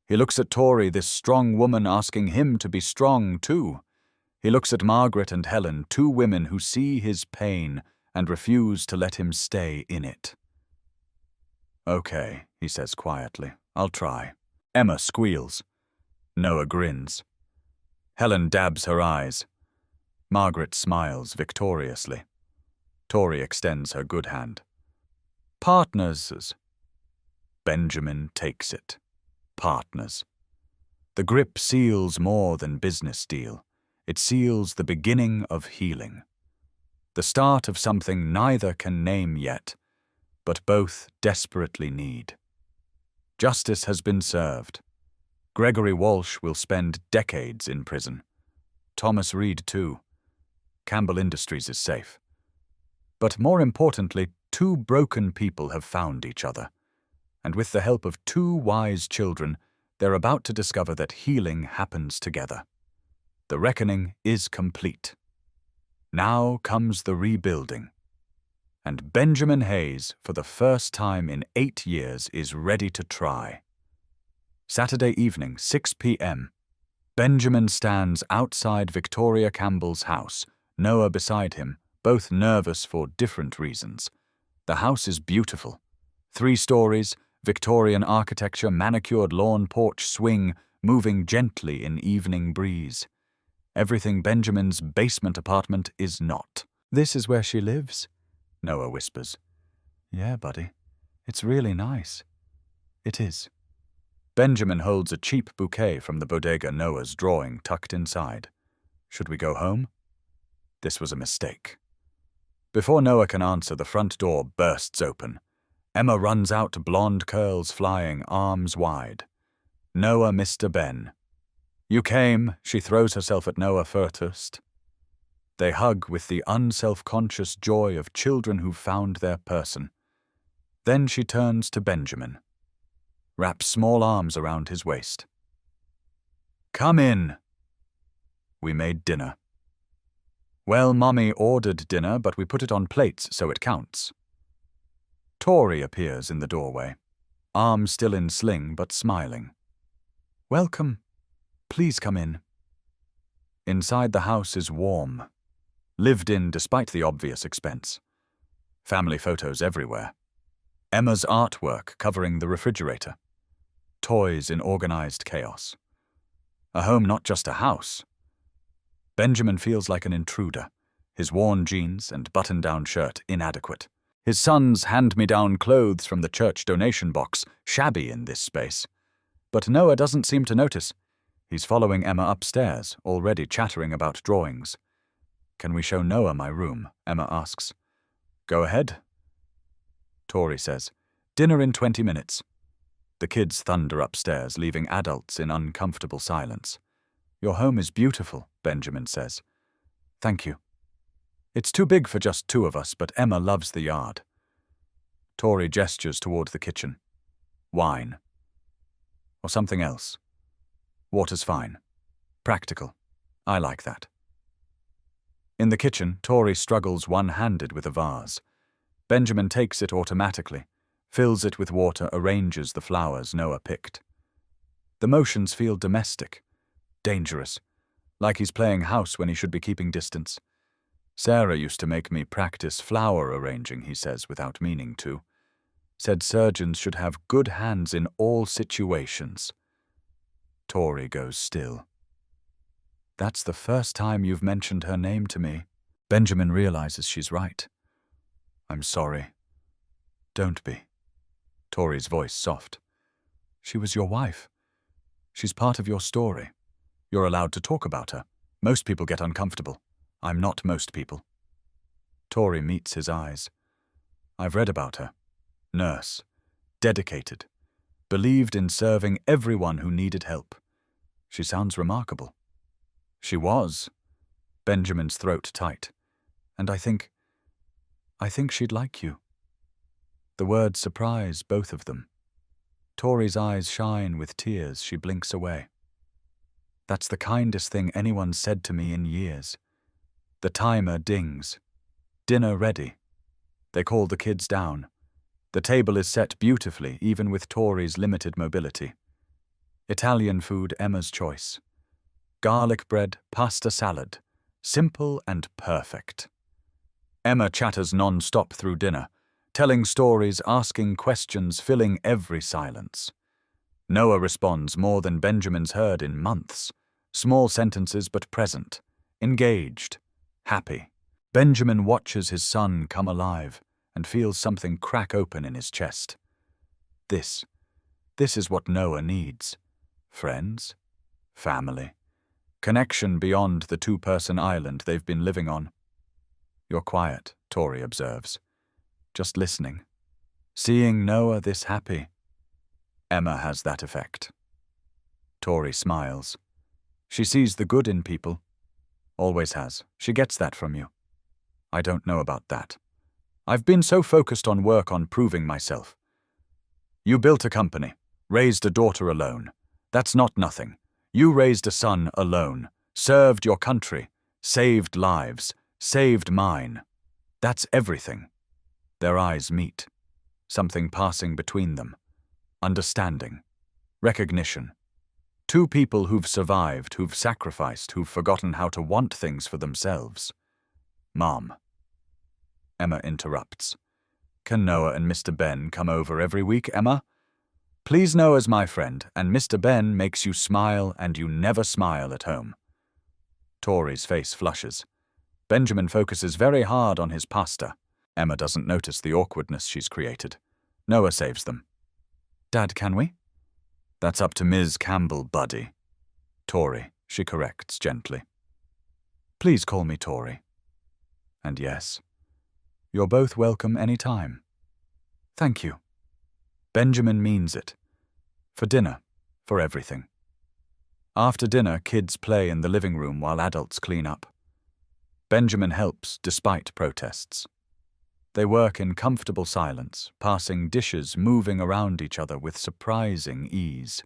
He looks at Tori, this strong woman asking him to be strong too. He looks at Margaret and Helen, 2 women who see his pain and refuse to let him stay in it. Okay, he says quietly. I'll try. Emma squeals. Noah grins. Helen dabs her eyes. Margaret smiles victoriously. Tori extends her good hand. Partners. Benjamin takes it. Partners. The grip seals more than business deal. It seals the beginning of healing. The start of something neither can name yet, but both desperately need. Justice has been served. Gregory Walsh will spend decades in prison. Thomas Reed too. Campbell Industries is safe. But more importantly, 2 broken people have found each other. And with the help of 2 wise children, they're about to discover that healing happens together. The reckoning is complete. Now comes the rebuilding. And Benjamin Hayes, for the first time in 8 years, is ready to try. Saturday evening, 6 p.m. Benjamin stands outside Victoria Campbell's house, Noah beside him, both nervous for different reasons. The house is beautiful. 3 stories, Victorian architecture, manicured lawn porch swing, moving gently in evening breeze. Everything Benjamin's basement apartment is not. This is where she lives? Noah whispers. Yeah, buddy. It's really nice. It is. Benjamin holds a cheap bouquet from the bodega Noah's drawing tucked inside. Should we go home? This was a mistake. Before Noah can answer, the front door bursts open. Emma runs out, blonde curls flying, arms wide. Noah, Mr. Ben. You came, she throws herself at Noah first. They hug with the unself-conscious joy of children who've found their person. Then she turns to Benjamin, wraps small arms around his waist. Come in. We made dinner. Well, Mommy ordered dinner, but we put it on plates so it counts. Tori appears in the doorway, arm still in sling but smiling. Welcome. Please come in. Inside the house is warm, lived in despite the obvious expense. Family photos everywhere. Emma's artwork covering the refrigerator. Toys in organized chaos. A home, not just a house. Benjamin feels like an intruder, his worn jeans and button-down shirt inadequate. His son's hand-me-down clothes from the church donation box, shabby in this space. But Noah doesn't seem to notice. He's following Emma upstairs, already chattering about drawings. Can we show Noah my room? Emma asks. Go ahead. Tori says, dinner in 20 minutes. The kids thunder upstairs, leaving adults in uncomfortable silence. Your home is beautiful, Benjamin says. Thank you. It's too big for just two of us, but Emma loves the yard. Tori gestures toward the kitchen. Wine. Or something else. Water's fine. Practical. I like that. In the kitchen, Tori struggles one-handed with a vase. Benjamin takes it automatically, fills it with water, arranges the flowers Noah picked. The motions feel domestic, dangerous, like he's playing house when he should be keeping distance. Sarah used to make me practice flower arranging, he says without meaning to. Said surgeons should have good hands in all situations. Tori goes still. That's the first time you've mentioned her name to me. Benjamin realizes she's right. I'm sorry. Don't be. Tori's voice soft. She was your wife. She's part of your story. You're allowed to talk about her. Most people get uncomfortable. I'm not most people. Tori meets his eyes. I've read about her. Nurse. Dedicated. Believed in serving everyone who needed help. She sounds remarkable. She was. Benjamin's throat tight. And I think she'd like you. The words surprise both of them. Tori's eyes shine with tears. She blinks away. That's the kindest thing anyone's said to me in years. The timer dings. Dinner ready. They call the kids down. The table is set beautifully, even with Tori's limited mobility. Italian food, Emma's choice. Garlic bread, pasta salad. Simple and perfect. Emma chatters non-stop through dinner, telling stories, asking questions, filling every silence. Noah responds more than Benjamin's heard in months. Small sentences but present, engaged, happy. Benjamin watches his son come alive and feels something crack open in his chest. This is what Noah needs. Friends, family, connection beyond the two-person island they've been living on. You're quiet, Tori observes. Just listening. Seeing Noah this happy. Emma has that effect. Tori smiles. She sees the good in people. Always has. She gets that from you. I don't know about that. I've been so focused on work on proving myself. You built a company, raised a daughter alone. That's not nothing. You raised a son alone, served your country, saved lives, saved mine. That's everything. Their eyes meet. Something passing between them. Understanding. Recognition. Two people who've survived, who've sacrificed, who've forgotten how to want things for themselves. Mom. Emma interrupts. Can Noah and Mr. Ben come over every week, Emma? Please, Noah's my friend, and Mr. Ben makes you smile and you never smile at home. Tori's face flushes. Benjamin focuses very hard on his pasta. Emma doesn't notice the awkwardness she's created. Noah saves them. Dad, can we? That's up to Ms. Campbell, buddy. Tori, she corrects gently. Please call me Tori. And yes, you're both welcome any time. Thank you. Benjamin means it. For dinner, for everything. After dinner, kids play in the living room while adults clean up. Benjamin helps despite protests. They work in comfortable silence, passing dishes, moving around each other with surprising ease.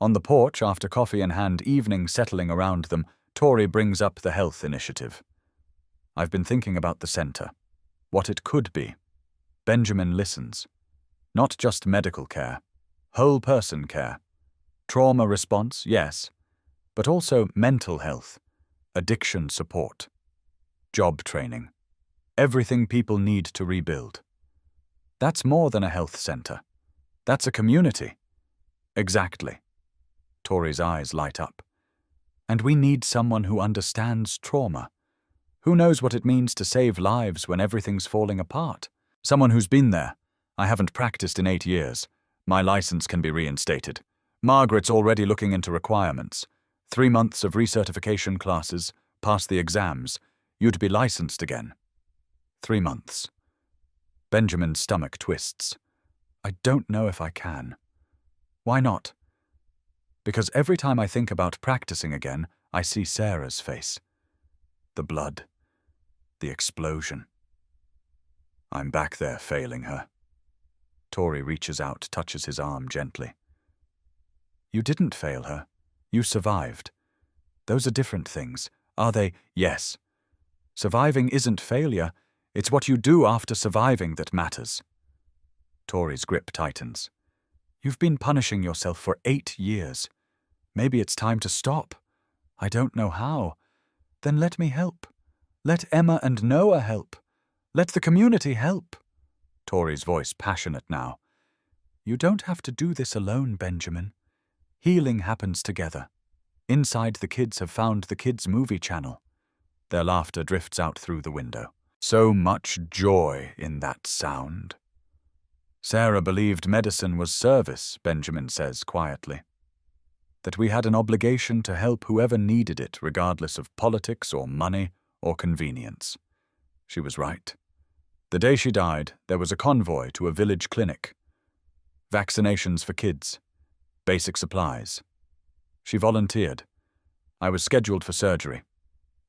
On the porch, after coffee in hand, evening settling around them, Tori brings up the health initiative. I've been thinking about the center. What it could be. Benjamin listens. Not just medical care. Whole person care. Trauma response, yes, but also mental health, addiction support, job training, everything people need to rebuild. That's more than a health center. That's a community. Exactly. Tori's eyes light up. And we need someone who understands trauma, who knows what it means to save lives when everything's falling apart. Someone who's been there. I haven't practiced in 8 years. My license can be reinstated. Margaret's already looking into requirements. 3 months of recertification classes, pass the exams. You'd be licensed again. 3 months. Benjamin's stomach twists. I don't know if I can. Why not? Because every time I think about practicing again, I see Sarah's face. The blood. The explosion. I'm back there failing her. Tori reaches out, touches his arm gently. You didn't fail her. You survived. Those are different things. Are they? Yes. Surviving isn't failure. It's what you do after surviving that matters. Tori's grip tightens. You've been punishing yourself for 8 years. Maybe it's time to stop. I don't know how. Then let me help. Let Emma and Noah help. Let the community help. Tori's voice passionate now. You don't have to do this alone, Benjamin. Healing happens together. Inside, the kids have found the kids' movie channel. Their laughter drifts out through the window. So much joy in that sound. Sarah believed medicine was service, Benjamin says quietly. That we had an obligation to help whoever needed it, regardless of politics or money or convenience. She was right. The day she died, there was a convoy to a village clinic. Vaccinations for kids. Basic supplies. She volunteered. I was scheduled for surgery.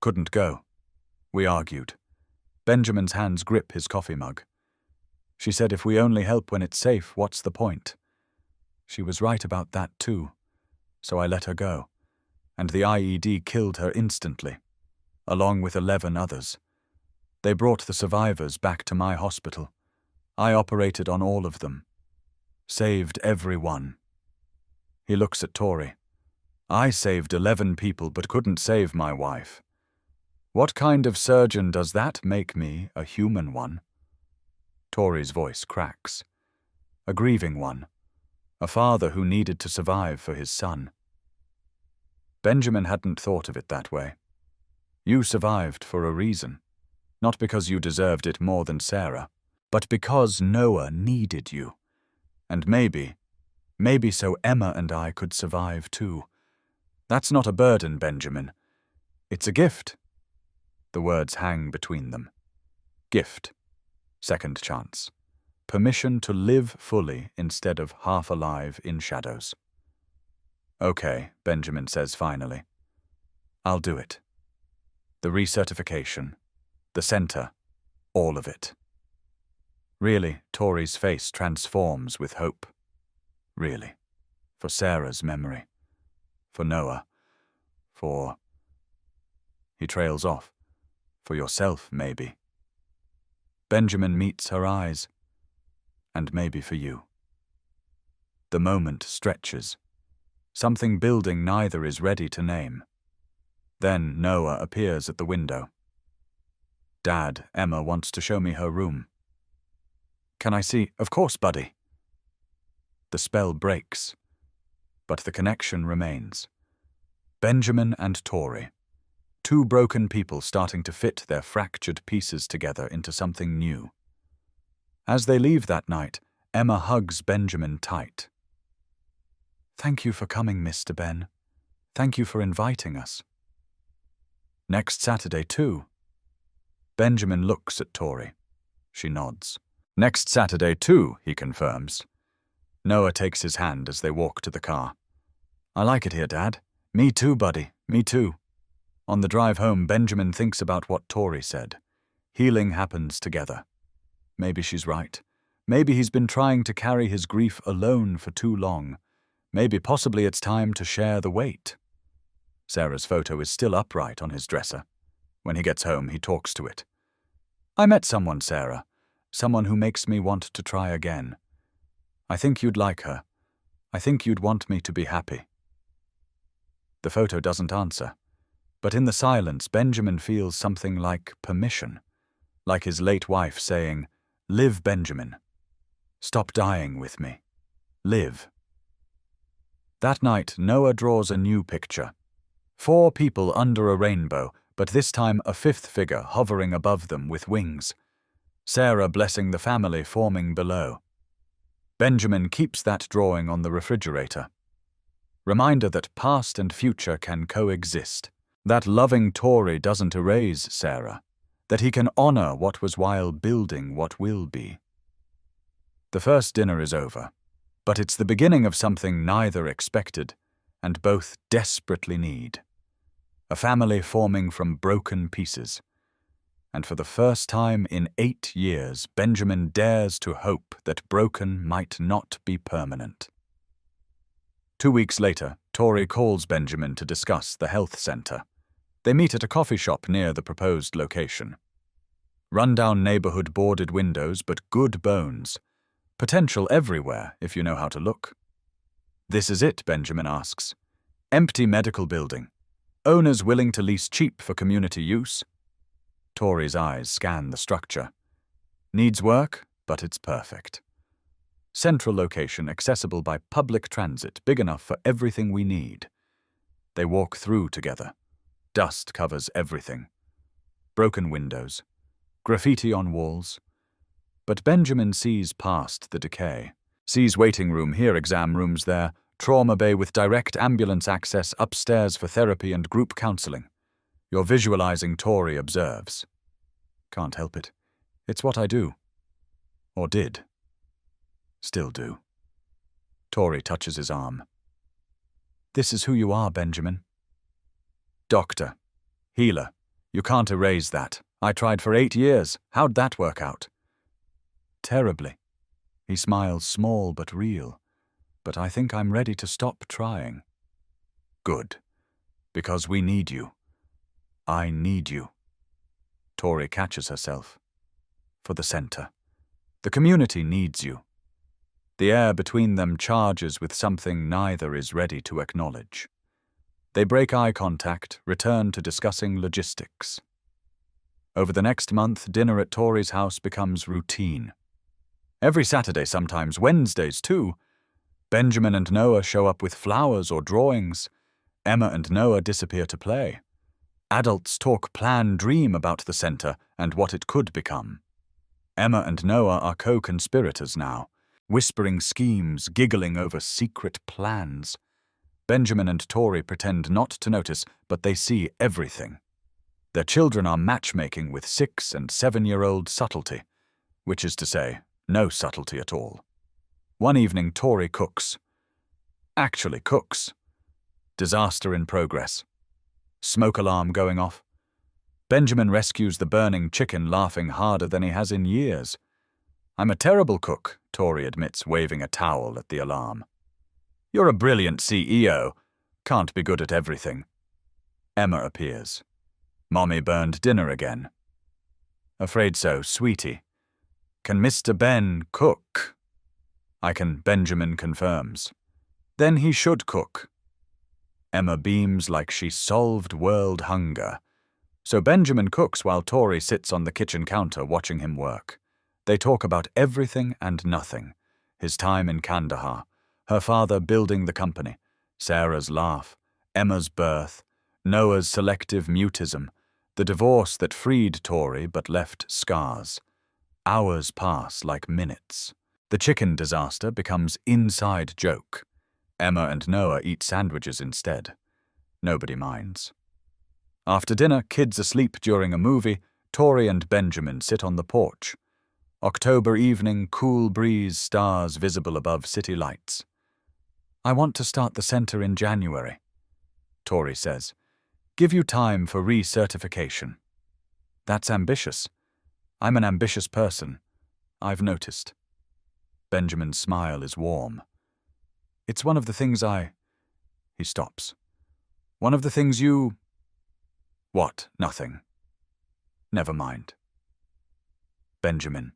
Couldn't go. We argued. Benjamin's hands grip his coffee mug. She said if we only help when it's safe, what's the point? She was right about that too. So I let her go. And the IED killed her instantly, along with 11 others. They brought the survivors back to my hospital. I operated on all of them. Saved every one. He looks at Tori. I saved 11 people but couldn't save my wife. What kind of surgeon does that make me, a human one? Tori's voice cracks. A grieving one. A father who needed to survive for his son. Benjamin hadn't thought of it that way. You survived for a reason. Not because you deserved it more than Sarah, but because Noah needed you. And maybe so Emma and I could survive too. That's not a burden, Benjamin. It's a gift. The words hang between them. Gift. Second chance. Permission to live fully instead of half alive in shadows. Okay, Benjamin says finally. I'll do it. The recertification. The center. All of it. Really, Tori's face transforms with hope. Really. For Sarah's memory. For Noah. For... He trails off. For yourself, maybe. Benjamin meets her eyes. And maybe for you. The moment stretches. Something building neither is ready to name. Then Noah appears at the window. Dad, Emma wants to show me her room. Can I see? Of course, buddy. The spell breaks, but the connection remains. Benjamin and Tori. 2 broken people starting to fit their fractured pieces together into something new. As they leave that night, Emma hugs Benjamin tight. Thank you for coming, Mr. Ben. Thank you for inviting us. Next Saturday, too. Benjamin looks at Tori. She nods. Next Saturday, too, he confirms. Noah takes his hand as they walk to the car. I like it here, Dad. Me too, buddy. Me too. On the drive home, Benjamin thinks about what Tori said. Healing happens together. Maybe she's right. Maybe he's been trying to carry his grief alone for too long. Maybe possibly it's time to share the weight. Sarah's photo is still upright on his dresser. When he gets home, he talks to it. I met someone, Sarah. Someone who makes me want to try again. I think you'd like her. I think you'd want me to be happy. The photo doesn't answer. But in the silence, Benjamin feels something like permission, like his late wife saying, "Live, Benjamin. Stop dying with me. Live." That night, Noah draws a new picture. 4 people under a rainbow, but this time a 5th figure hovering above them with wings. Sarah blessing the family forming below. Benjamin keeps that drawing on the refrigerator. Reminder that past and future can coexist. That loving Tory doesn't erase Sarah. That he can honor what was while building what will be. The first dinner is over, but it's the beginning of something neither expected and both desperately need. A family forming from broken pieces. And for the first time in 8 years, Benjamin dares to hope that broken might not be permanent. 2 weeks later, Tory calls Benjamin to discuss the health center. They meet at a coffee shop near the proposed location. Rundown neighborhood boarded windows, but good bones. Potential everywhere if you know how to look. "This is it," Benjamin asks. "Empty medical building. Owners willing to lease cheap for community use." Tory's eyes scan the structure. Needs work, but it's perfect. Central location, accessible by public transit, big enough for everything we need. They walk through together. Dust covers everything. Broken windows. Graffiti on walls. But Benjamin sees past the decay. Sees waiting room here, exam rooms there, trauma bay with direct ambulance access upstairs for therapy and group counseling. You're visualizing, Tory observes. Can't help it. It's what I do. Or did. Still do. Tory touches his arm. "This is who you are, Benjamin." "Doctor. Healer. You can't erase that. I tried for 8 years. How'd that work out?" "Terribly." He smiles, small but real. "But I think I'm ready to stop trying." "Good. Because we need you. I need you." Tory catches herself. "For the center. The community needs you." The air between them charges with something neither is ready to acknowledge. They break eye contact, return to discussing logistics. Over the next month, dinner at Tory's house becomes routine. Every Saturday, sometimes Wednesdays too. Benjamin and Noah show up with flowers or drawings. Emma and Noah disappear to play. Adults talk plan dream about the center and what it could become. Emma and Noah are co-conspirators now, whispering schemes, giggling over secret plans. Benjamin and Tory pretend not to notice, but they see everything. Their children are matchmaking with 6- and 7-year-old subtlety, which is to say, no subtlety at all. One evening, Tory cooks. Actually cooks. Disaster in progress. Smoke alarm going off. Benjamin rescues the burning chicken, laughing harder than he has in years. "I'm a terrible cook," Tory admits, waving a towel at the alarm. "You're a brilliant CEO. Can't be good at everything." Emma appears. "Mommy burned dinner again." "Afraid so, sweetie." "Can Mr. Ben cook?" "I can," Benjamin confirms. "Then he should cook." Emma beams like she solved world hunger. So Benjamin cooks while Tory sits on the kitchen counter watching him work. They talk about everything and nothing. His time in Kandahar, her father building the company, Sarah's laugh, Emma's birth, Noah's selective mutism, the divorce that freed Tory but left scars. Hours pass like minutes. The chicken disaster becomes inside joke. Emma and Noah eat sandwiches instead. Nobody minds. After dinner, kids asleep during a movie, Tory and Benjamin sit on the porch. October evening, cool breeze, stars visible above city lights. "I want to start the center in January," Tory says. "Give you time for recertification." "That's ambitious. I'm an ambitious person. I've noticed." Benjamin's smile is warm. "It's one of the things He stops. "One of the things you—" "What? Nothing." "Never mind." "Benjamin."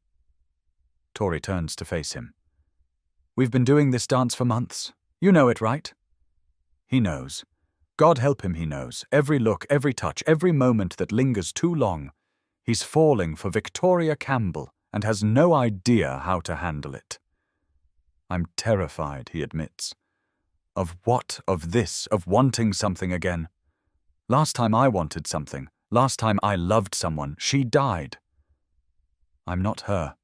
Tory turns to face him. "We've been doing this dance for months. You know it, right?" He knows. God help him, he knows. Every look, every touch, every moment that lingers too long. He's falling for Victoria Campbell and has no idea how to handle it. I'm terrified, he admits. Of what? Of this? Of wanting something again? Last time I wanted something, last time I loved someone, she died. I'm not her.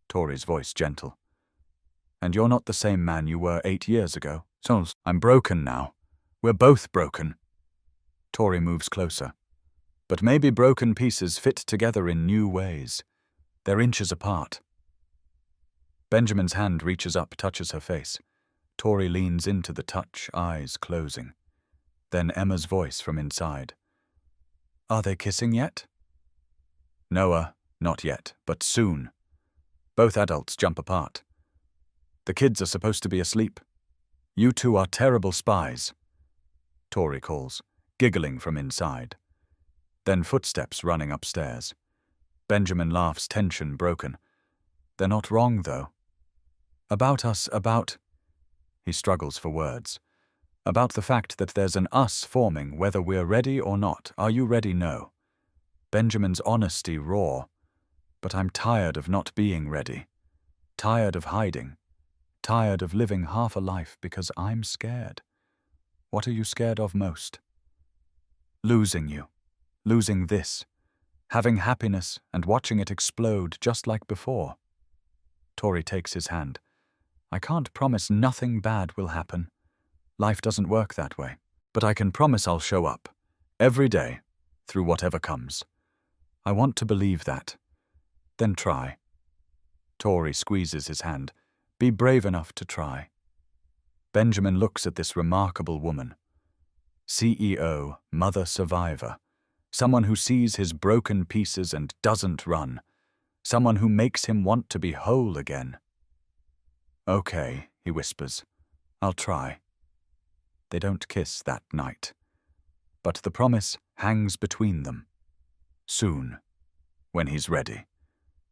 Tori's voice gentle. And you're not the same man you were 8 years ago. So I'm broken now. We're both broken. Tori moves closer. But maybe broken pieces fit together in new ways. They're inches apart. Benjamin's hand reaches up, touches her face. Tori leans into the touch, eyes closing. Then Emma's voice from inside. Are they kissing yet? Noah, not yet, but soon. Both adults jump apart. The kids are supposed to be asleep. You two are terrible spies. Tori calls, giggling from inside. Then footsteps running upstairs. Benjamin laughs, tension broken. They're not wrong, though. About us, about... He struggles for words. About the fact that there's an us forming whether we're ready or not. Are you ready? No. Benjamin's honesty raw. But I'm tired of not being ready. Tired of hiding. Tired of living half a life because I'm scared. What are you scared of most? Losing you. Losing this. Having happiness and watching it explode just like before. Tori takes his hand. I can't promise nothing bad will happen. Life doesn't work that way. But I can promise I'll show up. Every day. Through whatever comes. I want to believe that. Then try. Tori squeezes his hand. Be brave enough to try. Benjamin looks at this remarkable woman. CEO, mother survivor. Someone who sees his broken pieces and doesn't run. Someone who makes him want to be whole again. Okay, he whispers. I'll try. They don't kiss that night. But the promise hangs between them. Soon. When he's ready.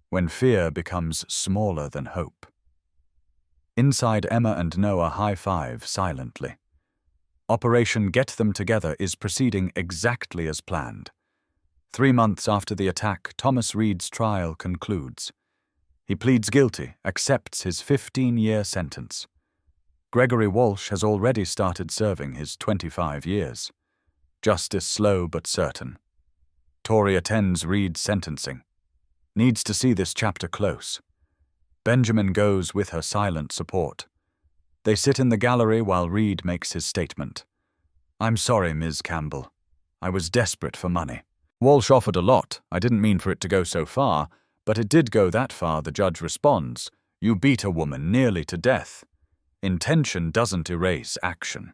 When fear becomes smaller than hope. Inside, Emma and Noah high-five silently. Operation Get Them Together is proceeding exactly as planned. 3 months after the attack, Thomas Reed's trial concludes. He pleads guilty, accepts his 15-year sentence. Gregory Walsh has already started serving his 25 years. Justice slow but certain. Tori attends Reed's sentencing. Needs to see this chapter close. Benjamin goes with her silent support. They sit in the gallery while Reed makes his statement. I'm sorry, Ms. Campbell. I was desperate for money. Walsh offered a lot. I didn't mean for it to go so far, but it did go that far, the judge responds. You beat a woman nearly to death. Intention doesn't erase action.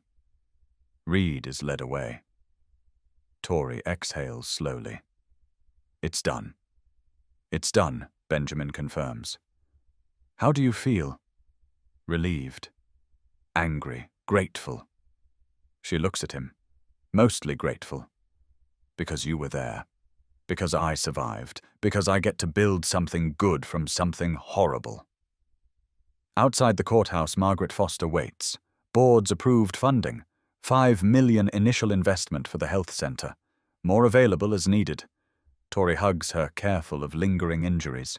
Reed is led away. Tori exhales slowly. It's done. It's done, Benjamin confirms. How do you feel? Relieved. Angry. Grateful. She looks at him. Mostly grateful. Because you were there. Because I survived. Because I get to build something good from something horrible. Outside the courthouse, Margaret Foster waits. Board's approved funding. $5 million initial investment for the health center. More available as needed. Tori hugs her, careful of lingering injuries.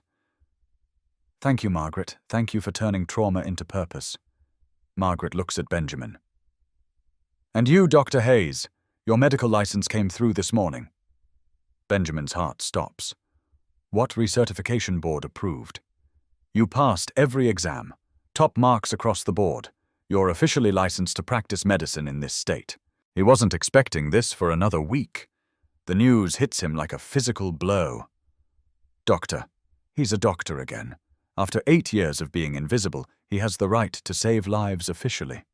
Thank you, Margaret. Thank you for turning trauma into purpose. Margaret looks at Benjamin. And you, Dr. Hayes, your medical license came through this morning. Benjamin's heart stops. What recertification board approved? You passed every exam. Top marks across the board. You're officially licensed to practice medicine in this state. He wasn't expecting this for another week. The news hits him like a physical blow. Doctor. He's a doctor again. After 8 years of being invisible, he has the right to save lives officially.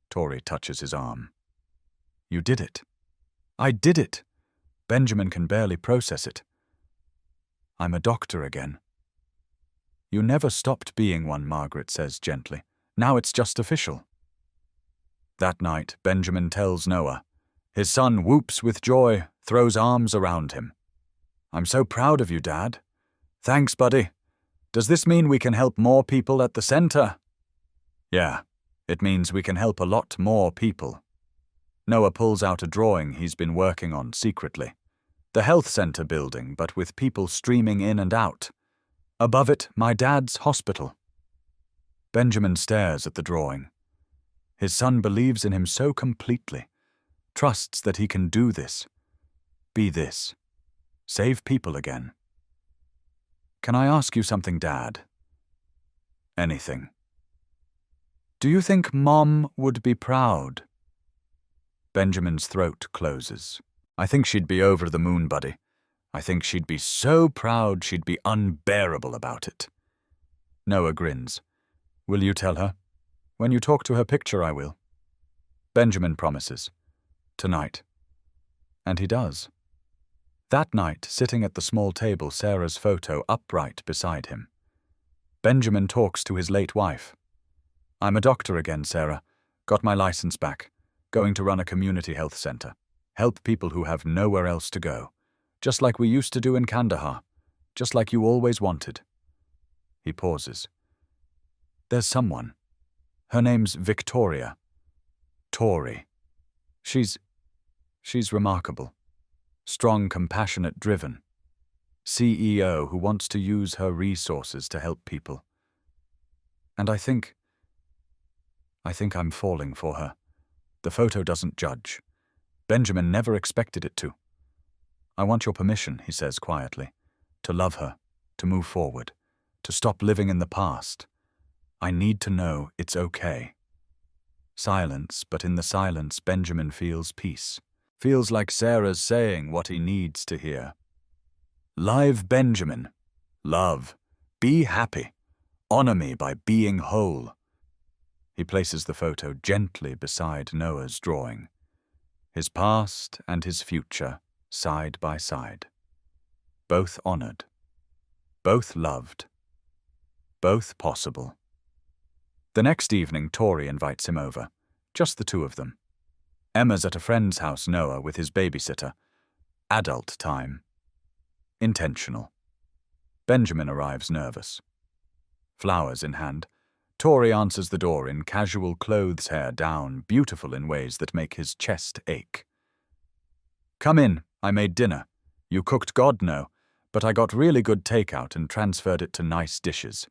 Tori touches his arm. You did it. I did it. Benjamin can barely process it. I'm a doctor again. You never stopped being one, Margaret says gently. Now it's just official. That night, Benjamin tells Noah. His son whoops with joy, throws arms around him. I'm so proud of you, Dad. Thanks, buddy. Does this mean we can help more people at the center? Yeah, it means we can help a lot more people. Noah pulls out a drawing he's been working on secretly. The health center building, but with people streaming in and out. Above it, my dad's hospital. Benjamin stares at the drawing. His son believes in him so completely, trusts that he can do this, be this, save people again. Can I ask you something, Dad? Anything. Do you think Mom would be proud? Benjamin's throat closes. I think she'd be over the moon, buddy. I think she'd be so proud she'd be unbearable about it. Noah grins. Will you tell her? When you talk to her picture, I will. Benjamin promises. Tonight. And he does. That night, sitting at the small table, Sarah's photo upright beside him. Benjamin talks to his late wife. I'm a doctor again, Sarah. Got my license back. Going to run a community health center. Help people who have nowhere else to go. Just like we used to do in Kandahar. Just like you always wanted. He pauses. There's someone. Her name's Victoria. Tori. She's remarkable. Strong, compassionate, driven. CEO who wants to use her resources to help people. And I think I'm falling for her. The photo doesn't judge. Benjamin never expected it to. I want your permission, he says quietly, to love her, to move forward, to stop living in the past. I need to know it's okay. Silence, but in the silence Benjamin feels peace. Feels like Sarah's saying what he needs to hear. Live Benjamin. Love. Be happy. Honor me by being whole. He places the photo gently beside Noah's drawing. His past and his future side by side. Both honored. Both loved. Both possible. The next evening, Tori invites him over. Just the two of them. Emma's at a friend's house, Noah with his babysitter. Adult time. Intentional. Benjamin arrives nervous. Flowers in hand. Tori answers the door in casual clothes, hair down, beautiful in ways that make his chest ache. Come in, I made dinner. You cooked, God no, but I got really good takeout and transferred it to nice dishes.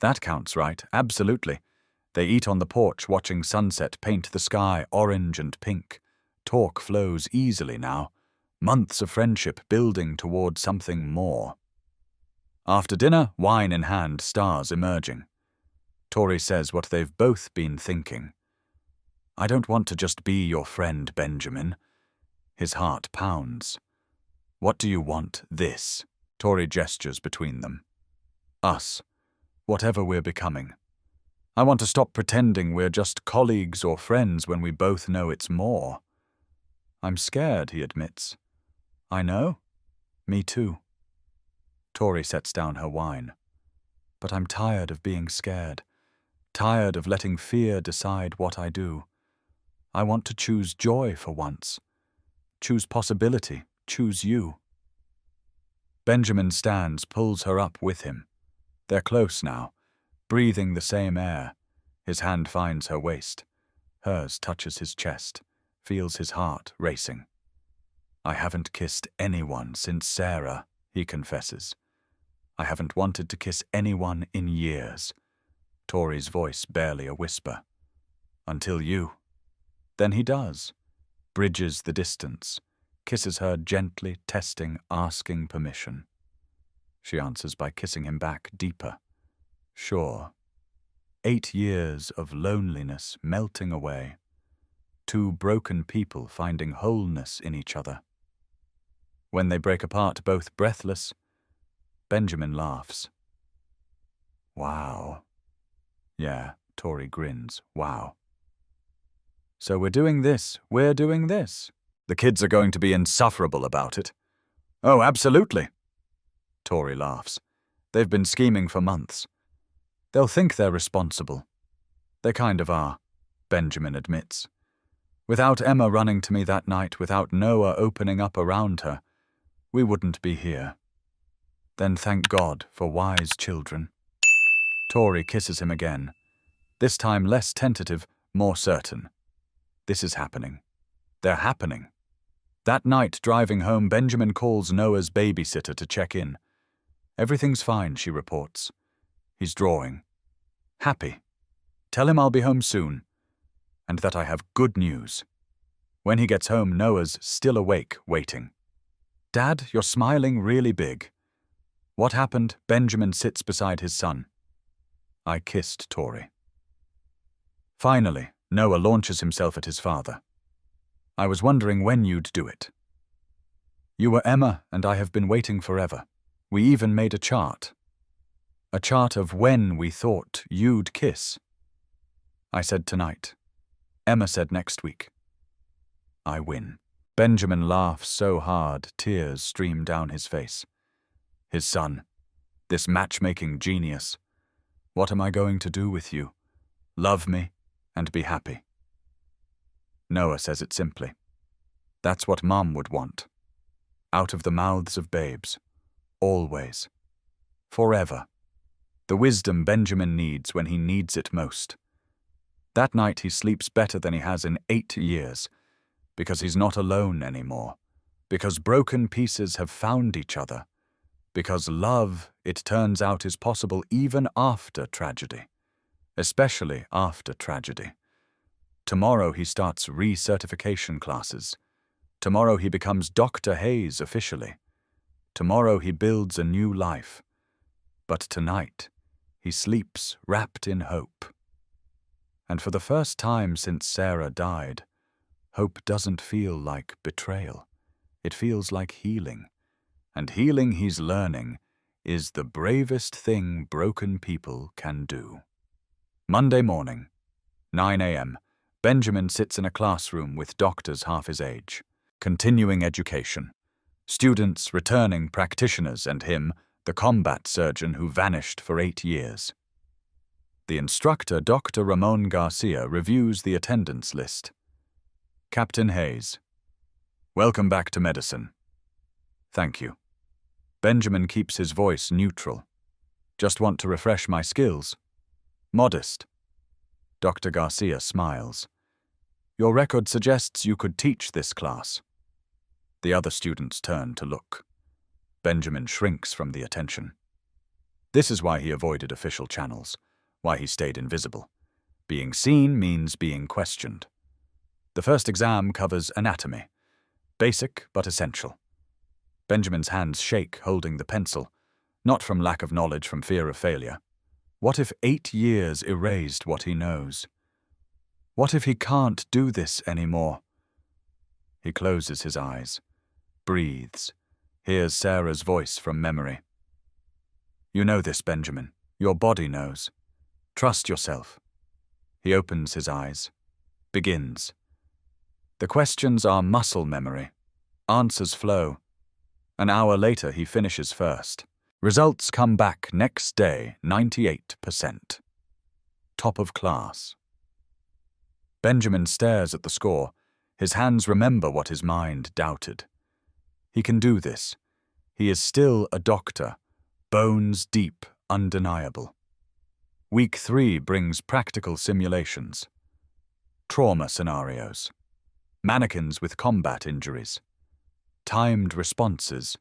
That counts, right? Absolutely. They eat on the porch, watching sunset paint the sky orange and pink. Talk flows easily now. Months of friendship building toward something more. After dinner, wine in hand, stars emerging. Tori says what they've both been thinking. I don't want to just be your friend, Benjamin. His heart pounds. What do you want, this? Tori gestures between them. Us. Whatever we're becoming. I want to stop pretending we're just colleagues or friends when we both know it's more. I'm scared, he admits. I know. Me too. Tori sets down her wine. But I'm tired of being scared. Tired of letting fear decide what I do. I want to choose joy for once. Choose possibility. Choose you. Benjamin stands, pulls her up with him. They're close now, breathing the same air. His hand finds her waist. Hers touches his chest, feels his heart racing. I haven't kissed anyone since Sarah, he confesses. I haven't wanted to kiss anyone in years. Tori's voice barely a whisper. Until you. Then he does. Bridges the distance. Kisses her gently, testing, asking permission. She answers by kissing him back deeper. Sure. 8 years of loneliness melting away. 2 broken people finding wholeness in each other. When they break apart, both breathless, Benjamin laughs. Wow. Yeah, Tori grins. Wow. So we're doing this. The kids are going to be insufferable about it. Oh, absolutely. Tori laughs. They've been scheming for months. They'll think they're responsible. They kind of are, Benjamin admits. Without Emma running to me that night, without Noah opening up around her, we wouldn't be here. Then thank God for wise children. Tori kisses him again, this time less tentative, more certain. This is happening. They're happening. That night, driving home, Benjamin calls Noah's babysitter to check in. Everything's fine, she reports. He's drawing. Happy. Tell him I'll be home soon, and that I have good news. When he gets home, Noah's still awake, waiting. Dad, you're smiling really big. What happened? Benjamin sits beside his son. I kissed Tori. Finally, Noah launches himself at his father. I was wondering when you'd do it. You were Emma, and I have been waiting forever. We even made a chart. A chart of when we thought you'd kiss. I said tonight. Emma said next week. I win. Benjamin laughs so hard, tears stream down his face. His son, this matchmaking genius. What am I going to do with you? Love me and be happy. Noah says it simply. That's what Mom would want. Out of the mouths of babes. Always. Forever. The wisdom Benjamin needs when he needs it most. That night he sleeps better than he has in 8 years, because he's not alone anymore, because broken pieces have found each other, because love, it turns out, is possible even after tragedy, especially after tragedy. Tomorrow he starts recertification classes. Tomorrow he becomes Dr. Hayes officially. Tomorrow he builds a new life. But tonight he sleeps wrapped in hope. And for the first time since Sarah died, hope doesn't feel like betrayal. It feels like healing. And healing, he's learning, is the bravest thing broken people can do. Monday morning, 9 a.m., Benjamin sits in a classroom with doctors half his age. Continuing education. Students, returning practitioners, and him, the combat surgeon who vanished for 8 years. The instructor, Dr. Ramon Garcia, reviews the attendance list. Captain Hayes. Welcome back to medicine. Thank you. Benjamin keeps his voice neutral. Just want to refresh my skills. Modest. Dr. Garcia smiles. Your record suggests you could teach this class. The other students turn to look. Benjamin shrinks from the attention. This is why he avoided official channels, why he stayed invisible. Being seen means being questioned. The first exam covers anatomy. Basic but essential. Benjamin's hands shake, holding the pencil, not from lack of knowledge, from fear of failure. What if 8 years erased what he knows? What if he can't do this anymore? He closes his eyes, breathes, hears Sarah's voice from memory. You know this, Benjamin. Your body knows. Trust yourself. He opens his eyes, begins. The questions are muscle memory. Answers flow. An hour later, he finishes first. Results come back next day, 98%. Top of class. Benjamin stares at the score. His hands remember what his mind doubted. He can do this. He is still a doctor. Bones deep, undeniable. Week 3 brings practical simulations. Trauma scenarios. Mannequins with combat injuries. Timed responses.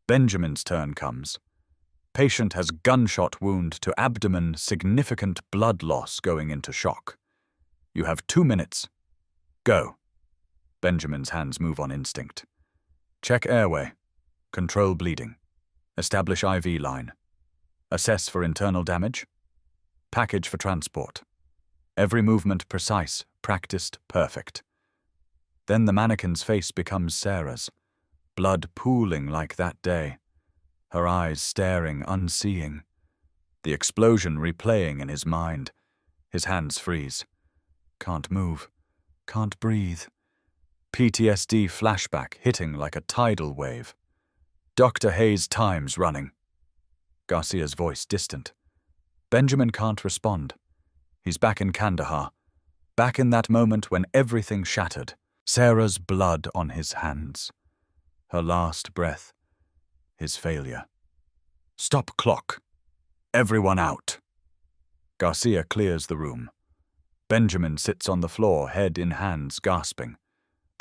Benjamin's turn comes. Patient has gunshot wound to abdomen, significant blood loss going into shock. You have 2 minutes. Go. Benjamin's hands move on instinct. Check airway. Control bleeding. Establish IV line. Assess for internal damage. Package for transport. Every movement precise, practiced, perfect. Then the mannequin's face becomes Sarah's. Blood pooling like that day. Her eyes staring, unseeing. The explosion replaying in his mind. His hands freeze. Can't move. Can't breathe. PTSD flashback hitting like a tidal wave. Dr. Hayes' time's running. Garcia's voice distant. Benjamin can't respond. He's back in Kandahar. Back in that moment when everything shattered. Sarah's blood on his hands. Her last breath. His failure. Stop clock. Everyone out. Garcia clears the room. Benjamin sits on the floor, head in hands, gasping.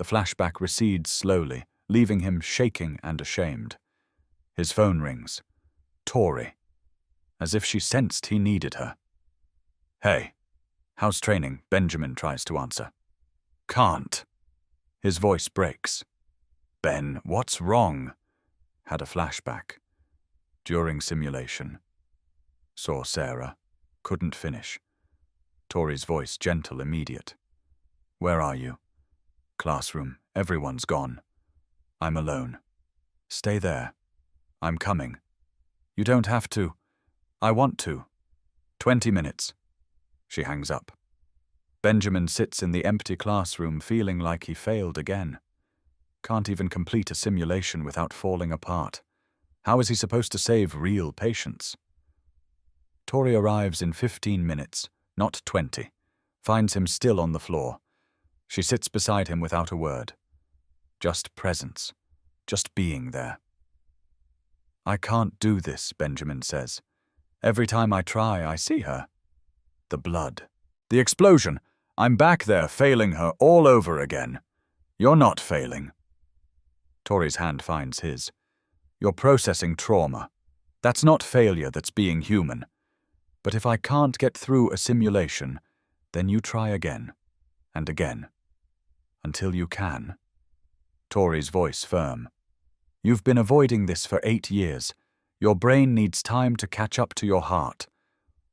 The flashback recedes slowly, leaving him shaking and ashamed. His phone rings. Tori. As if she sensed he needed her. "Hey, how's training?" Benjamin tries to answer. "Can't." His voice breaks. "Ben, what's wrong?" Had a flashback. During simulation. Saw Sarah. Couldn't finish. Tori's voice gentle, immediate. "Where are you?" "Classroom. Everyone's gone. I'm alone." "Stay there. I'm coming." "You don't have to." "I want to." 20 minutes. She hangs up. Benjamin sits in the empty classroom feeling like he failed again. Can't even complete a simulation without falling apart. How is he supposed to save real patients? Tori arrives in 15 minutes, not 20, finds him still on the floor. She sits beside him without a word. Just presence, just being there. "I can't do this," Benjamin says. "Every time I try, I see her. The blood. The explosion. I'm back there failing her all over again." "You're not failing." Tori's hand finds his. "You're processing trauma. That's not failure, that's being human. But if I can't get through a simulation, then you try again, and again. Until you can." Tori's voice firm. "You've been avoiding this for 8 years. Your brain needs time to catch up to your heart.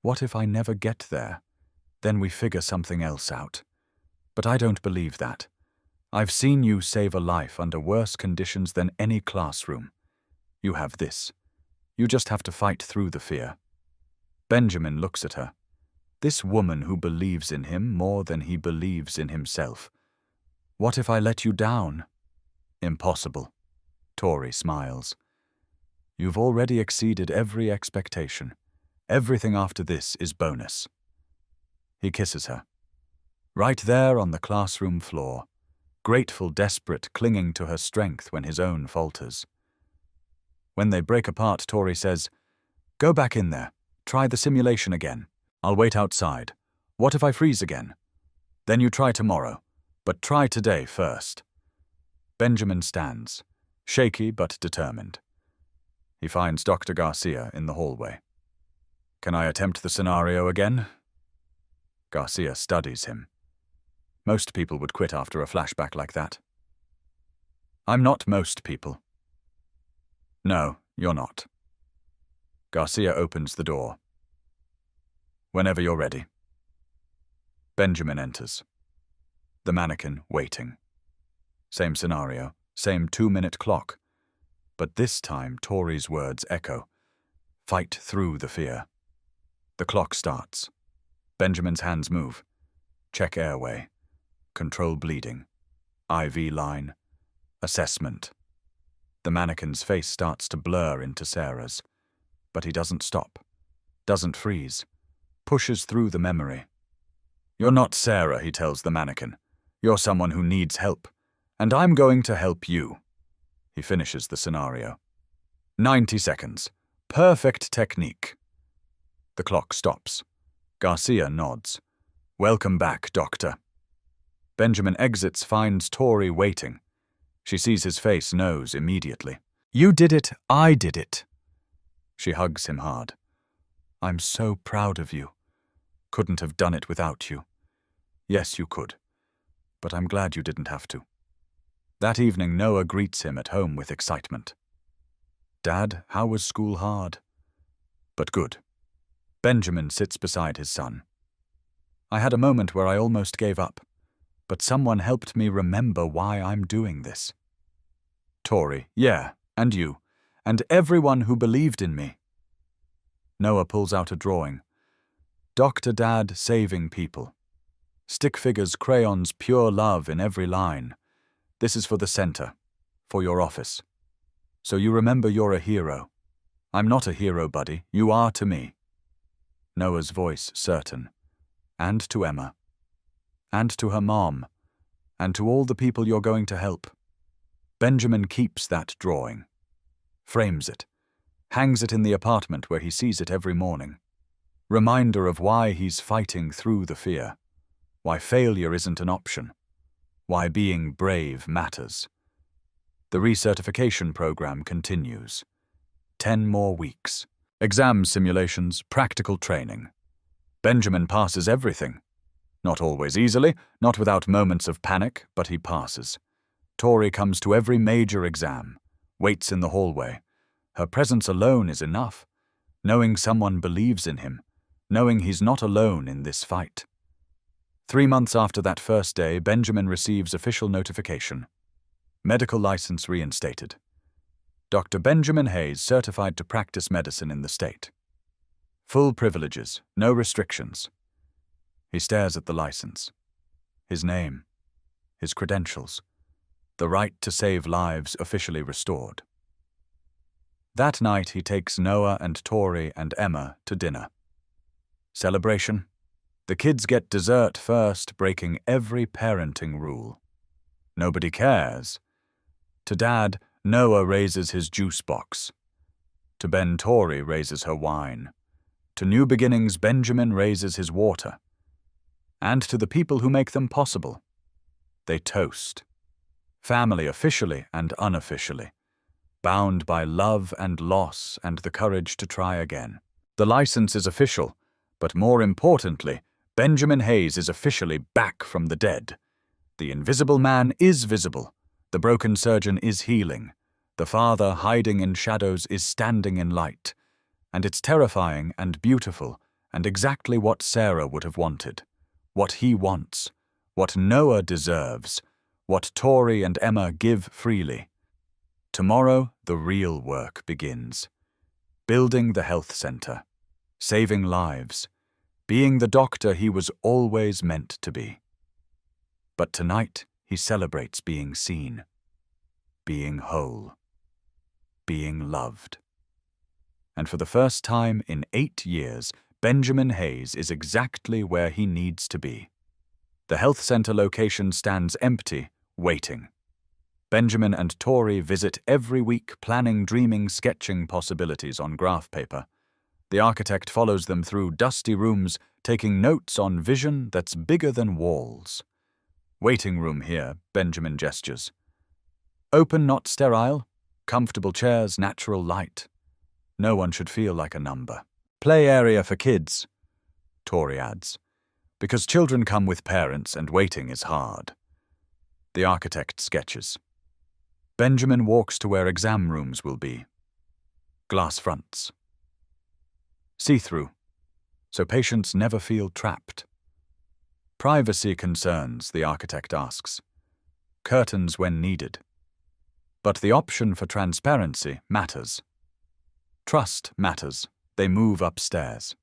What if I never get there? Then we figure something else out. But I don't believe that. I've seen you save a life under worse conditions than any classroom. You have this. You just have to fight through the fear." Benjamin looks at her. This woman who believes in him more than he believes in himself. "What if I let you down?" "Impossible." Tori smiles. "You've already exceeded every expectation. Everything after this is bonus." He kisses her. Right there on the classroom floor, grateful, desperate, clinging to her strength when his own falters. When they break apart, Tori says, "Go back in there. Try the simulation again. I'll wait outside. What if I freeze again? Then you try tomorrow, but try today first." Benjamin stands, shaky but determined. He finds Dr. Garcia in the hallway. "Can I attempt the scenario again?" Garcia studies him. Most people would quit after a flashback like that. "I'm not most people." "No, you're not." Garcia opens the door. "Whenever you're ready." Benjamin enters. The mannequin waiting. Same scenario, same 2-minute clock. But this time Tori's words echo. Fight through the fear. The clock starts. Benjamin's hands move. Check airway. Control bleeding. IV line. Assessment. The mannequin's face starts to blur into Sarah's. But he doesn't stop. Doesn't freeze. Pushes through the memory. "You're not Sarah," he tells the mannequin. "You're someone who needs help. And I'm going to help you." He finishes the scenario. 90 seconds. Perfect technique. The clock stops. Garcia nods. "Welcome back, Doctor." Benjamin exits, finds Tori waiting. She sees his face, knows immediately. "You did it, I did it." She hugs him hard. "I'm so proud of you. Couldn't have done it without you." "Yes, you could. But I'm glad you didn't have to." That evening, Noah greets him at home with excitement. "Dad, how was school hard?" "But good." Benjamin sits beside his son. "I had a moment where I almost gave up, but someone helped me remember why I'm doing this." Tori, "Yeah, and you, and everyone who believed in me." Noah pulls out a drawing. Dr. Dad saving people. Stick figures, crayons, pure love in every line. This is for the center, for your office. So you remember you're a hero. I'm not a hero, buddy. You are to me. Noah's voice certain. And to Emma. And to her mom. And to all the people you're going to help. Benjamin keeps that drawing. Frames it. Hangs it in the apartment where he sees it every morning. Reminder of why he's fighting through the fear. Why failure isn't an option. why being brave matters. The recertification program continues. 10 more weeks. Exam simulations, practical training. Benjamin passes everything. Not always easily, not without moments of panic, but he passes. Tori comes to every major exam, waits in the hallway. Her presence alone is enough. Knowing someone believes in him, knowing he's not alone in this fight. 3 months after that first day, Benjamin receives official notification. Medical license reinstated. Dr. Benjamin Hayes certified to practice medicine in the state. Full privileges, no restrictions. He stares at the license. His name, his credentials, the right to save lives officially restored. That night he takes Noah and Tori and Emma to dinner. Celebration. The kids get dessert first, breaking every parenting rule. Nobody cares. To Dad, Noah raises his juice box. To Ben, Tori raises her wine. To New Beginnings, Benjamin raises his water. And to the people who make them possible. They toast. Family officially and unofficially. Bound by love and loss and the courage to try again. The license is official, but more importantly, Benjamin Hayes is officially back from the dead. The invisible man is visible. The broken surgeon is healing. The father hiding in shadows is standing in light. And it's terrifying and beautiful and exactly what Sarah would have wanted. What he wants. What Noah deserves. What Tori and Emma give freely. Tomorrow, the real work begins. Building the health center. Saving lives. Being the doctor he was always meant to be. But tonight, he celebrates being seen. Being whole. Being loved. And for the first time in 8 years, Benjamin Hayes is exactly where he needs to be. The health center location stands empty, waiting. Benjamin and Tori visit every week, planning, dreaming, sketching possibilities on graph paper. The architect follows them through dusty rooms, taking notes on vision that's bigger than walls. Waiting room here, Benjamin gestures. Open, not sterile. Comfortable chairs, natural light. No one should feel like a number. Play area for kids, Tori adds, because children come with parents and waiting is hard. The architect sketches. Benjamin walks to where exam rooms will be. Glass fronts. See-through, so patients never feel trapped. Privacy concerns, the architect asks. Curtains when needed. But the option for transparency matters. Trust matters. They move upstairs.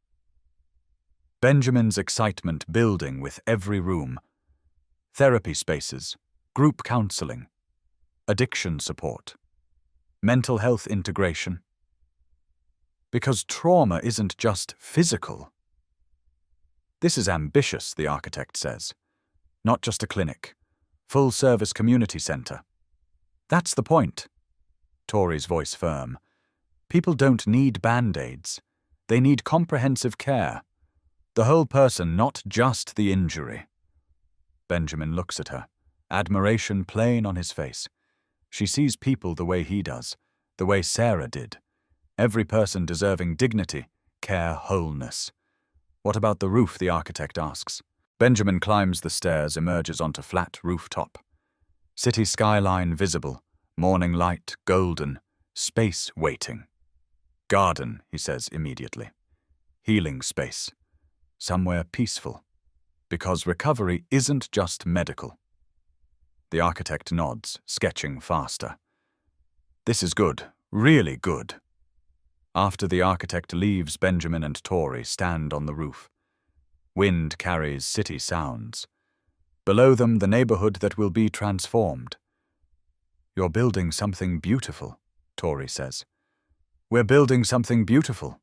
Benjamin's excitement building with every room. Therapy spaces, group counseling, addiction support, mental health integration. Because trauma isn't just physical. This is ambitious, the architect says. Not just a clinic. Full-service community center. That's the point. Tori's voice firm. People don't need band-aids. They need comprehensive care. The whole person, not just the injury. Benjamin looks at her, admiration plain on his face. She sees people the way he does, the way Sarah did. Every person deserving dignity, care, wholeness. What about the roof, the architect asks. Benjamin climbs the stairs, emerges onto flat rooftop. City skyline visible, morning light, golden, space waiting. Garden, he says immediately. Healing space. Somewhere peaceful. Because recovery isn't just medical. The architect nods, sketching faster. This is good, really good. After the architect leaves, Benjamin and Tori stand on the roof. Wind carries city sounds. Below them, the neighborhood that will be transformed. You're building something beautiful, Tori says. We're building something beautiful.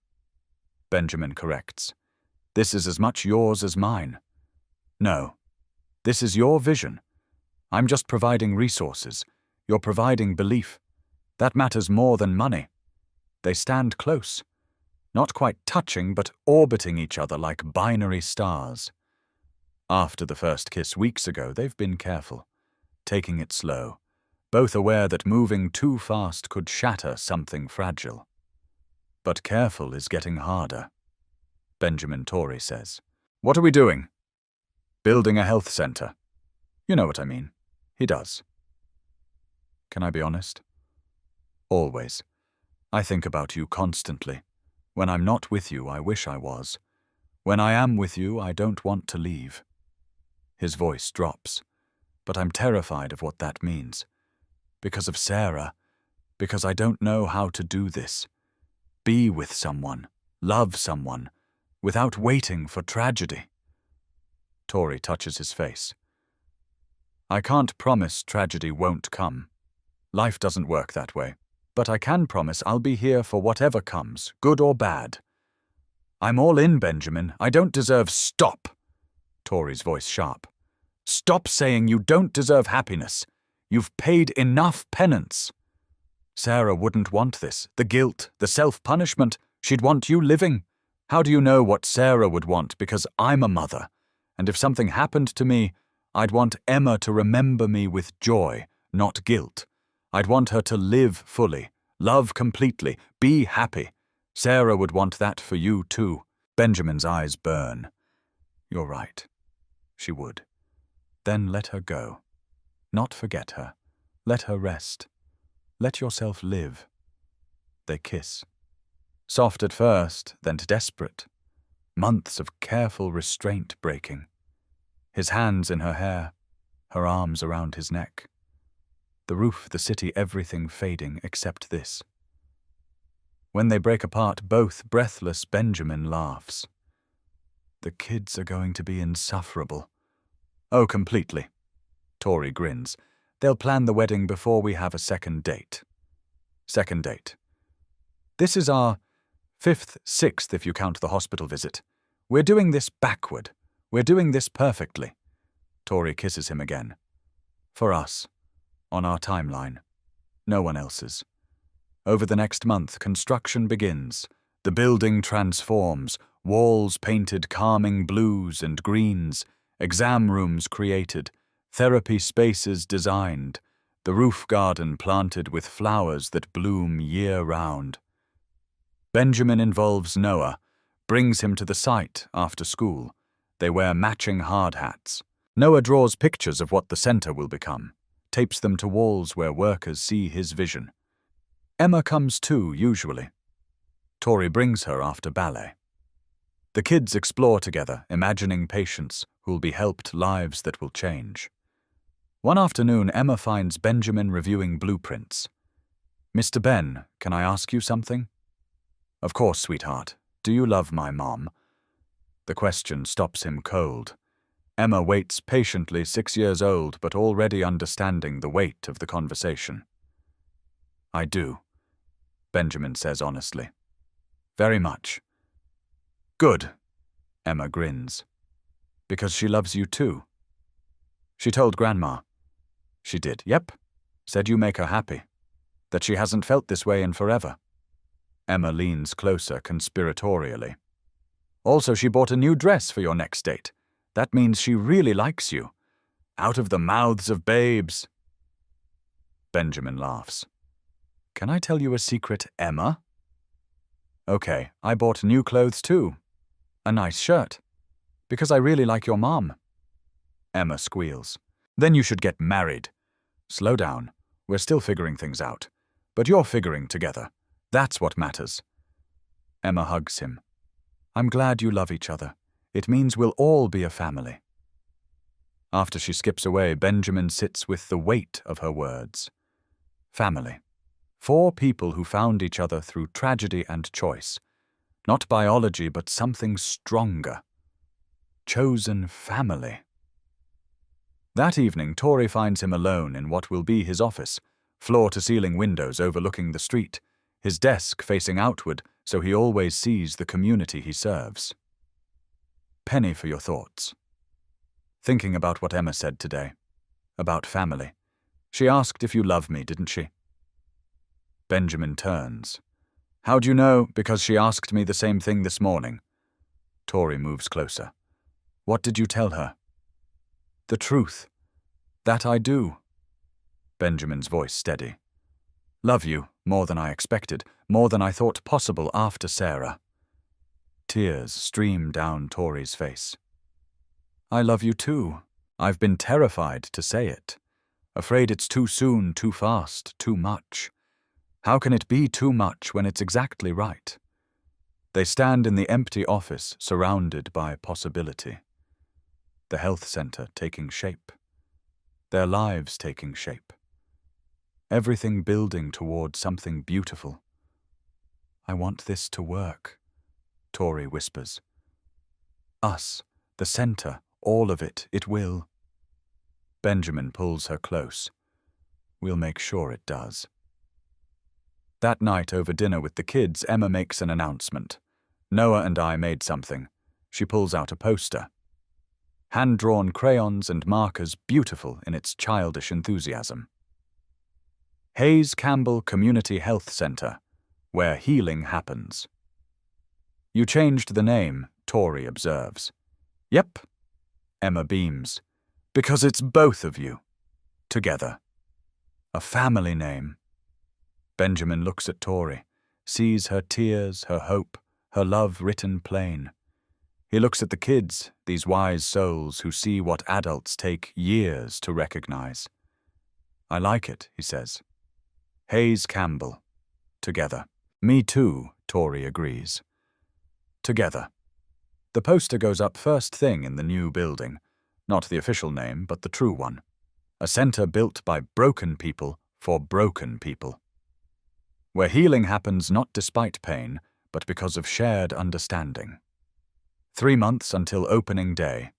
Benjamin corrects. This is as much yours as mine. No, this is your vision. I'm just providing resources. You're providing belief. That matters more than money. They stand close. Not quite touching, but orbiting each other like binary stars. After the first kiss weeks ago, they've been careful. taking it slow, both aware that moving too fast could shatter something fragile. But careful is getting harder, Benjamin Torrey says. What are we doing? Building a health center. You know what I mean. He does. Can I be honest? Always. I think about you constantly. When I'm not with you, I wish I was. When I am with you, I don't want to leave. His voice drops, but I'm terrified of what that means. Because of Sarah, because I don't know how to do this. Be with someone, love someone, without waiting for tragedy. Torrey touches his face. I can't promise tragedy won't come. Life doesn't work that way. But I can promise I'll be here for whatever comes, good or bad. I'm all in, Benjamin. I don't deserve— Stop! Torrey's voice sharp. Stop saying you don't deserve happiness. You've paid enough penance. Sarah wouldn't want this. The guilt, the self-punishment. She'd want you living. How do you know what Sarah would want? Because I'm a mother. And if something happened to me, I'd want Emma to remember me with joy, not guilt. I'd want her to live fully, love completely, be happy. Sarah would want that for you too. Benjamin's eyes burn. You're right. She would. Then let her go. Not forget her. Let her rest. Let yourself live. They kiss. Soft at first, then desperate. Months of careful restraint breaking. His hands in her hair, her arms around his neck. The roof, the city, everything fading except this. When they break apart, both breathless, Benjamin laughs. The kids are going to be insufferable. Oh, completely. Torrey grins. They'll plan the wedding before we have a second date. Second date. This is our 5th, 6th if you count the hospital visit. We're doing this backward. We're doing this perfectly. Torrey kisses him again. For us. On our timeline. No one else's. Over the next month, construction begins. The building transforms, walls painted calming blues and greens, exam rooms created, therapy spaces designed, the roof garden planted with flowers that bloom year-round. Benjamin involves Noah, brings him to the site after school. They wear matching hard hats. Noah draws pictures of what the center will become. Tapes them to walls where workers see his vision. Emma comes too, usually. Torrey brings her after ballet. The kids explore together, imagining patients who'll be helped, lives that will change. One afternoon, Emma finds Benjamin reviewing blueprints. Mr. Ben, can I ask you something? Of course, sweetheart. Do you love my mom? The question stops him cold. Emma waits patiently, 6 years old, but already understanding the weight of the conversation. I do, Benjamin says honestly. Very much. Good, Emma grins. Because she loves you too. She told Grandma. She did, yep. Said you make her happy. That she hasn't felt this way in forever. Emma leans closer conspiratorially. Also, she bought a new dress for your next date. That means she really likes you. Out of the mouths of babes. Benjamin laughs. Can I tell you a secret, Emma? Okay, I bought new clothes too. A nice shirt. Because I really like your mom. Emma squeals. Then you should get married. Slow down. We're still figuring things out. But you're figuring together. That's what matters. Emma hugs him. I'm glad you love each other. It means we'll all be a family. After she skips away, Benjamin sits with the weight of her words. Family. 4 people who found each other through tragedy and choice. Not biology, but something stronger. Chosen family. That evening, Torrey finds him alone in what will be his office, floor-to-ceiling windows overlooking the street, his desk facing outward so he always sees the community he serves. Penny for your thoughts. Thinking about what Emma said today. About family. She asked if you love me, didn't she? Benjamin turns. How do you know? Because she asked me the same thing this morning. Torrey moves closer. What did you tell her? The truth. That I do. Benjamin's voice steady. Love you, more than I expected, more than I thought possible after Sarah. Tears stream down Tori's face. I love you too. I've been terrified to say it. Afraid it's too soon, too fast, too much. How can it be too much when it's exactly right? They stand in the empty office, surrounded by possibility. The health center taking shape. Their lives taking shape. Everything building toward something beautiful. I want this to work, Tori whispers. Us, the center, all of it, it will. Benjamin pulls her close. We'll make sure it does. That night over dinner with the kids, Emma makes an announcement. Noah and I made something. She pulls out a poster. Hand-drawn crayons and markers, beautiful in its childish enthusiasm. Hayes Campbell Community Health Center, where healing happens. You changed the name, Tori observes. Yep. Emma beams. Because it's both of you. Together. A family name. Benjamin looks at Tori, sees her tears, her hope, her love written plain. He looks at the kids, these wise souls who see what adults take years to recognize. I like it, he says. Hayes Campbell. Together. Me too, Tori agrees. Together. The poster goes up first thing in the new building. Not the official name, but the true one. A center built by broken people for broken people. Where healing happens not despite pain, but because of shared understanding. 3 months until opening day.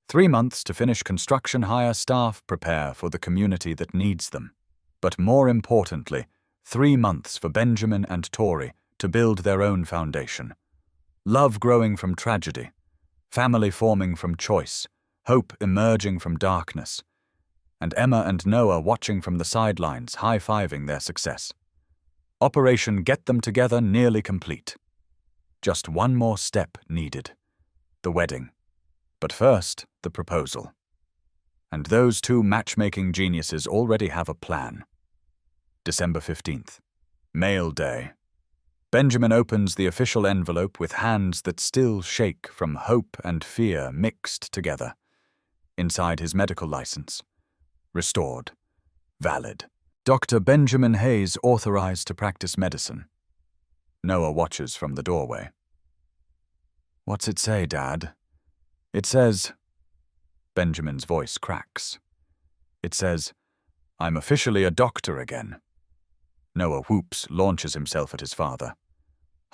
3 months to finish construction, hire staff, prepare for the community that needs them. But more importantly, 3 months for Benjamin and Tori to build their own foundation. Love growing from tragedy, family forming from choice, hope emerging from darkness, and Emma and Noah watching from the sidelines, high-fiving their success. Operation Get Them Together nearly complete. Just one more step needed. The wedding. But first, the proposal. And those two matchmaking geniuses already have a plan. December 15th. Mail day. Benjamin opens the official envelope with hands that still shake from hope and fear mixed together. Inside his medical license. Restored. Valid. Dr. Benjamin Hayes authorized to practice medicine. Noah watches from the doorway. What's it say, Dad? It says... Benjamin's voice cracks. It says, I'm officially a doctor again. Noah whoops, launches himself at his father.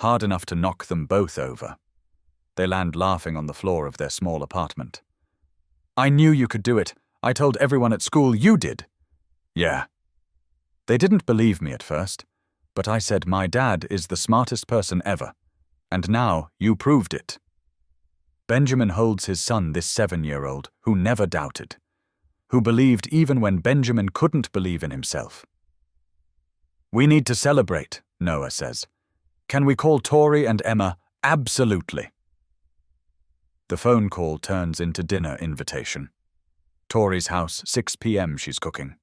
Hard enough to knock them both over. They land laughing on the floor of their small apartment. I knew you could do it. I told everyone at school you did. Yeah. They didn't believe me at first, but I said my dad is the smartest person ever, and now you proved it. Benjamin holds his son, this 7-year-old, who never doubted, who believed even when Benjamin couldn't believe in himself. We need to celebrate, Noah says. Can we call Tori and Emma? Absolutely. The phone call turns into dinner invitation. Tori's house, 6 p.m. she's cooking.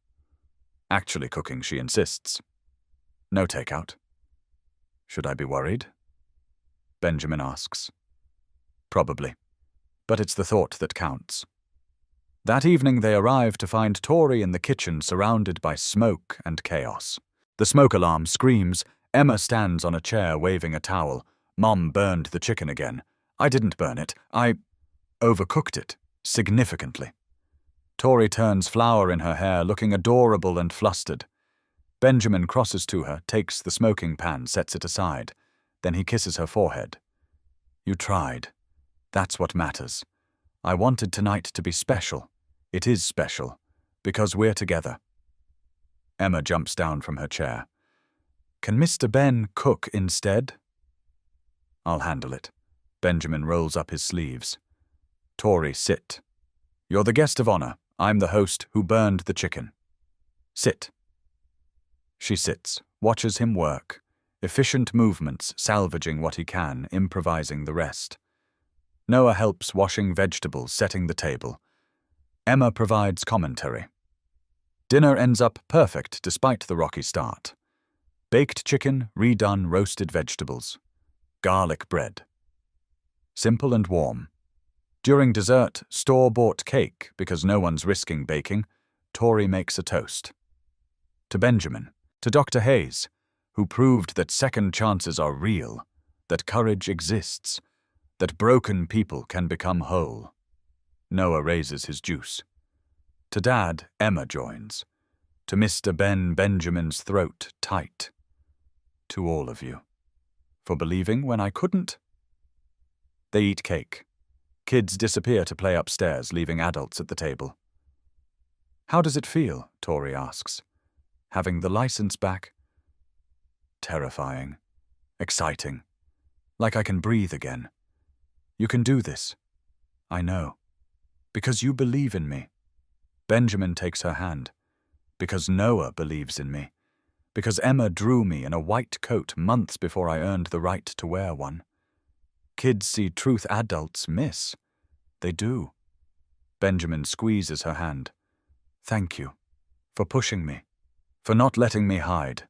Actually cooking, she insists. No takeout. Should I be worried? Benjamin asks. Probably. But it's the thought that counts. That evening they arrive to find Tori in the kitchen surrounded by smoke and chaos. The smoke alarm screams. Emma stands on a chair waving a towel. Mom burned the chicken again. I didn't burn it. I overcooked it. Significantly. Tori turns flour in her hair, looking adorable and flustered. Benjamin crosses to her, takes the smoking pan, sets it aside. Then he kisses her forehead. You tried. That's what matters. I wanted tonight to be special. It is special, because we're together. Emma jumps down from her chair. Can Mr. Ben cook instead? I'll handle it. Benjamin rolls up his sleeves. Tori, sit. You're the guest of honor. I'm the host who burned the chicken. Sit. She sits, watches him work. Efficient movements, salvaging what he can, improvising the rest. Noah helps washing vegetables, setting the table. Emma provides commentary. Dinner ends up perfect despite the rocky start. Baked chicken, redone roasted vegetables. Garlic bread. Simple and warm. During dessert, store-bought cake because no one's risking baking. Tori makes a toast. To Benjamin, to Dr. Hayes, who proved that second chances are real, that courage exists, that broken people can become whole. Noah raises his juice. To Dad, Emma joins. To Mr. Benjamin's throat tight. To all of you. For believing when I couldn't. They eat cake. Kids disappear to play upstairs, leaving adults at the table. How does it feel? Tori asks. Having the license back? Terrifying. Exciting. Like I can breathe again. You can do this. I know. Because you believe in me. Benjamin takes her hand. Because Noah believes in me. Because Emma drew me in a white coat months before I earned the right to wear one. Kids see truth adults miss. They do. Benjamin squeezes her hand. Thank you. For pushing me. For not letting me hide.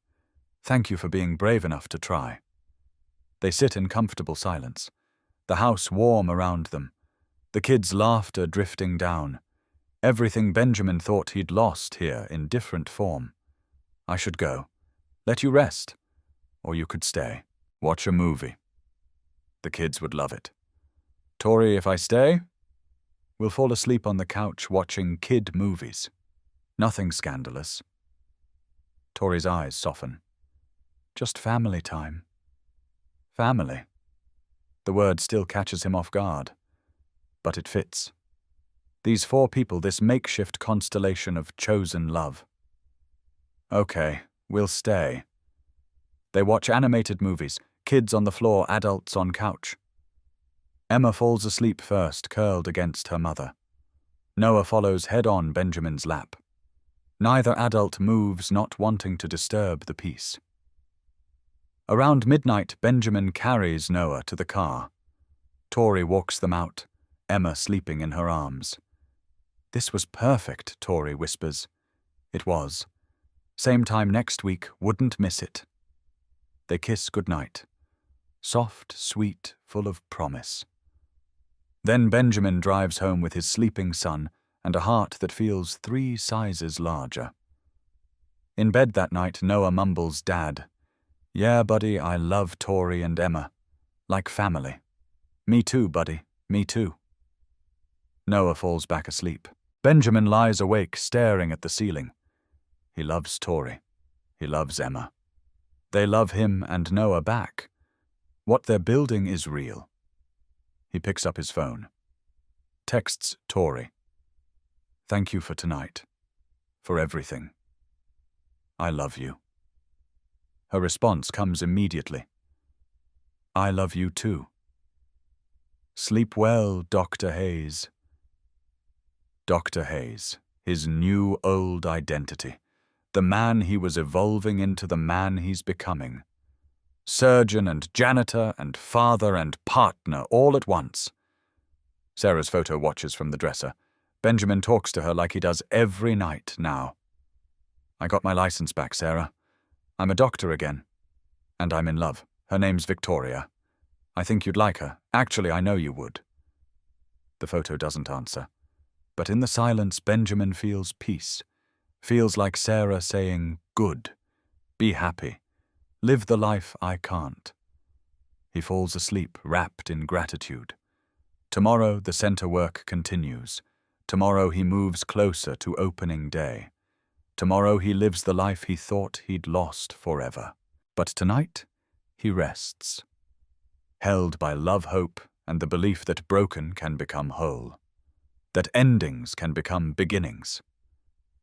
Thank you for being brave enough to try. They sit in comfortable silence. The house warm around them. The kids' laughter drifting down. Everything Benjamin thought he'd lost here in different form. I should go. Let you rest. Or you could stay. Watch a movie. The kids would love it. Tori, if I stay, we'll fall asleep on the couch watching kid movies. Nothing scandalous. Tori's eyes soften. Just family time. Family. The word still catches him off guard. But it fits. These 4 people, this makeshift constellation of chosen love. Okay, we'll stay. They watch animated movies, kids on the floor, adults on couch. Emma falls asleep first, curled against her mother. Noah follows head-on Benjamin's lap. Neither adult moves, not wanting to disturb the peace. Around midnight, Benjamin carries Noah to the car. Tori walks them out, Emma sleeping in her arms. This was perfect, Tori whispers. It was. Same time next week, wouldn't miss it. They kiss goodnight. Soft, sweet, full of promise. Then Benjamin drives home with his sleeping son and a heart that feels 3 sizes larger. In bed that night, Noah mumbles, Dad. Yeah, buddy, I love Tori and Emma. Like family. Me too, buddy. Me too. Noah falls back asleep. Benjamin lies awake, staring at the ceiling. He loves Tori. He loves Emma. They love him and Noah back. What they're building is real. He picks up his phone. Texts Tori. Thank you for tonight. For everything. I love you. Her response comes immediately. I love you too. Sleep well, Dr. Hayes. Dr. Hayes, his new old identity. The man he was evolving into the man he's becoming. Surgeon and janitor and father and partner all at once. Sarah's photo watches from the dresser. Benjamin talks to her like he does every night now. I got my license back, Sarah. I'm a doctor again. And I'm in love. Her name's Victoria. I think you'd like her. Actually, I know you would. The photo doesn't answer. But in the silence, Benjamin feels peace. Feels like Sarah saying, good. Be happy. Live the life I can't. He falls asleep, wrapped in gratitude. Tomorrow, the center work continues. Tomorrow, he moves closer to opening day. Tomorrow, he lives the life he thought he'd lost forever. But tonight, he rests. Held by love, hope, and the belief that broken can become whole. That endings can become beginnings.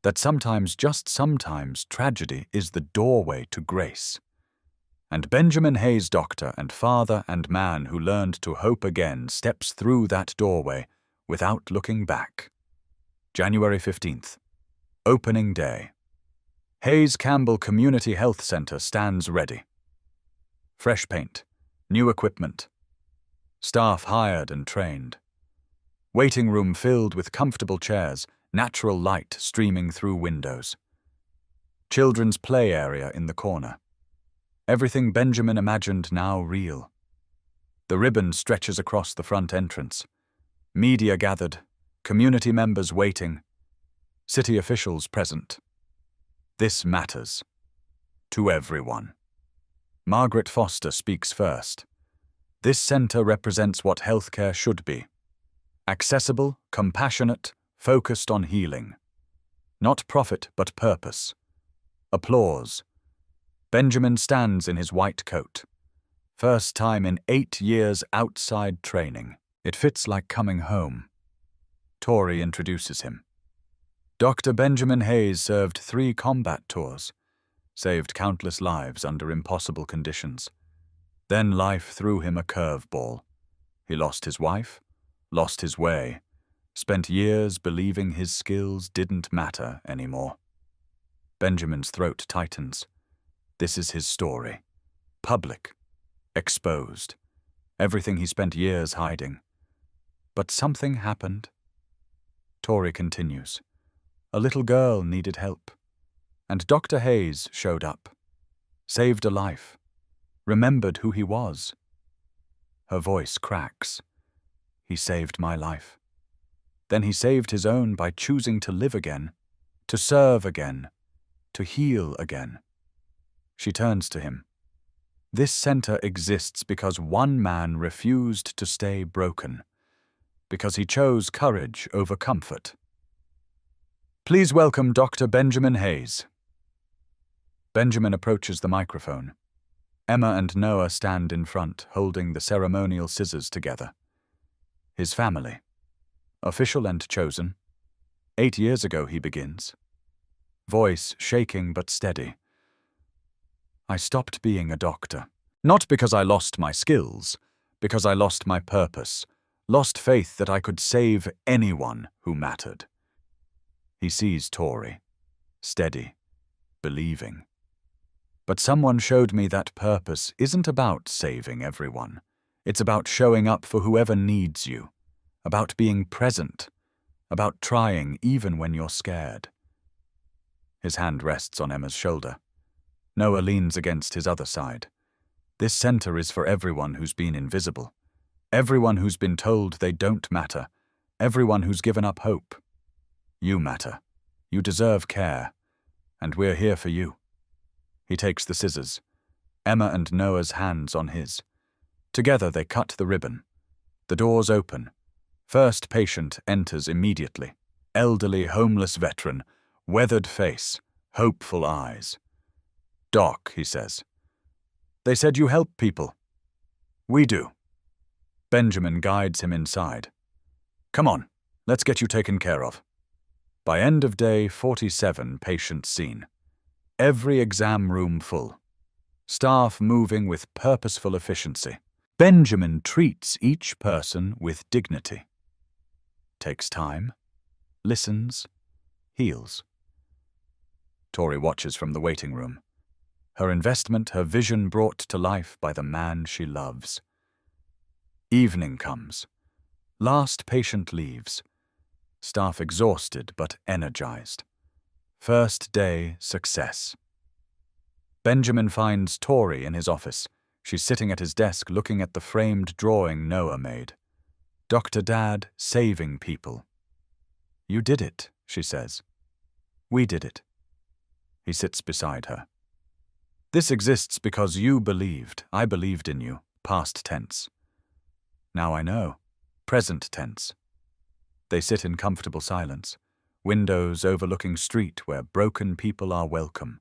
That sometimes, just sometimes, tragedy is the doorway to grace. And Benjamin Hayes, doctor and father and man who learned to hope again, steps through that doorway without looking back. January 15th. Opening day. Hayes Campbell Community Health Center stands ready. Fresh paint. New equipment. Staff hired and trained. Waiting room filled with comfortable chairs, natural light streaming through windows. Children's play area in the corner. Everything Benjamin imagined now real. The ribbon stretches across the front entrance. Media gathered, community members waiting, city officials present. This matters. To everyone. Margaret Foster speaks first. This center represents what healthcare should be. Accessible, compassionate, focused on healing. Not profit, but purpose. Applause. Benjamin stands in his white coat. First time in 8 years outside training. It fits like coming home. Tori introduces him. Dr. Benjamin Hayes served 3 combat tours, saved countless lives under impossible conditions. Then life threw him a curveball. He lost his wife, lost his way, spent years believing his skills didn't matter anymore. Benjamin's throat tightens. This is his story. Public. Exposed. Everything he spent years hiding. But something happened. Tori continues. A little girl needed help. And Dr. Hayes showed up. Saved a life. Remembered who he was. Her voice cracks. He saved my life. Then he saved his own by choosing to live again, to serve again, to heal again. She turns to him. This center exists because one man refused to stay broken, because he chose courage over comfort. Please welcome Dr. Benjamin Hayes. Benjamin approaches the microphone. Emma and Noah stand in front, holding the ceremonial scissors together. His family. Official and chosen. 8 years ago, he begins. Voice shaking but steady. I stopped being a doctor. Not because I lost my skills, because I lost my purpose, lost faith that I could save anyone who mattered. He sees Tori. Steady. Believing. But someone showed me that purpose isn't about saving everyone. It's about showing up for whoever needs you. About being present. About trying even when you're scared. His hand rests on Emma's shoulder. Noah leans against his other side. This center is for everyone who's been invisible. Everyone who's been told they don't matter. Everyone who's given up hope. You matter. You deserve care. And we're here for you. He takes the scissors. Emma and Noah's hands on his. Together they cut the ribbon. The doors open. First patient enters immediately. Elderly, homeless veteran. Weathered face. Hopeful eyes. Doc, he says. They said you help people. We do. Benjamin guides him inside. Come on, let's get you taken care of. By end of day, 47 patients seen. Every exam room full. Staff moving with purposeful efficiency. Benjamin treats each person with dignity. Takes time. Listens. Heals. Tori watches from the waiting room. Her investment, her vision brought to life by the man she loves. Evening comes. Last patient leaves. Staff exhausted but energized. First day success. Benjamin finds Tori in his office. She's sitting at his desk looking at the framed drawing Noah made. Dr. Dad saving people. You did it, she says. We did it. He sits beside her. This exists because you believed. I believed in you. Past tense. Now I know. Present tense. They sit in comfortable silence. Windows overlooking street where broken people are welcome.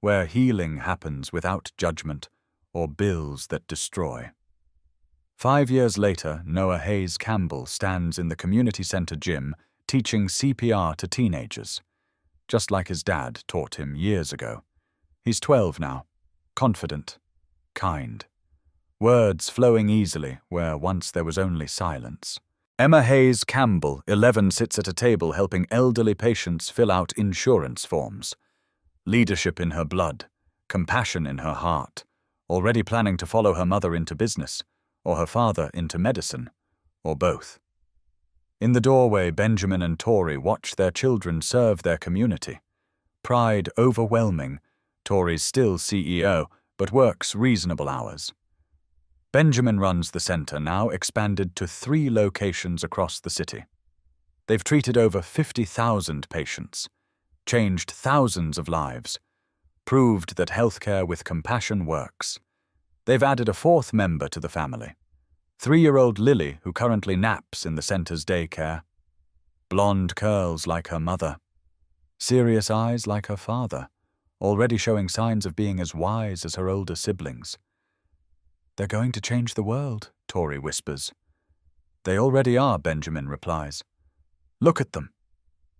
Where healing happens without judgment or bills that destroy. 5 years later, Noah Hayes Campbell stands in the community center gym teaching CPR to teenagers. Just like his dad taught him years ago. He's 12 now, confident, kind. Words flowing easily where once there was only silence. Emma Hayes Campbell, 11, sits at a table helping elderly patients fill out insurance forms. Leadership in her blood, compassion in her heart, already planning to follow her mother into business, or her father into medicine, or both. In the doorway, Benjamin and Tori watch their children serve their community. pride overwhelming, Tori's still CEO, but works reasonable hours. Benjamin runs the center, now expanded to 3 locations across the city. They've treated over 50,000 patients, changed thousands of lives, proved that healthcare with compassion works. They've added a 4th member to the family, 3-year-old Lily, who currently naps in the center's daycare. Blonde curls like her mother, serious eyes like her father, already showing signs of being as wise as her older siblings. "They're going to change the world," Tori whispers. "They already are," Benjamin replies. "Look at them."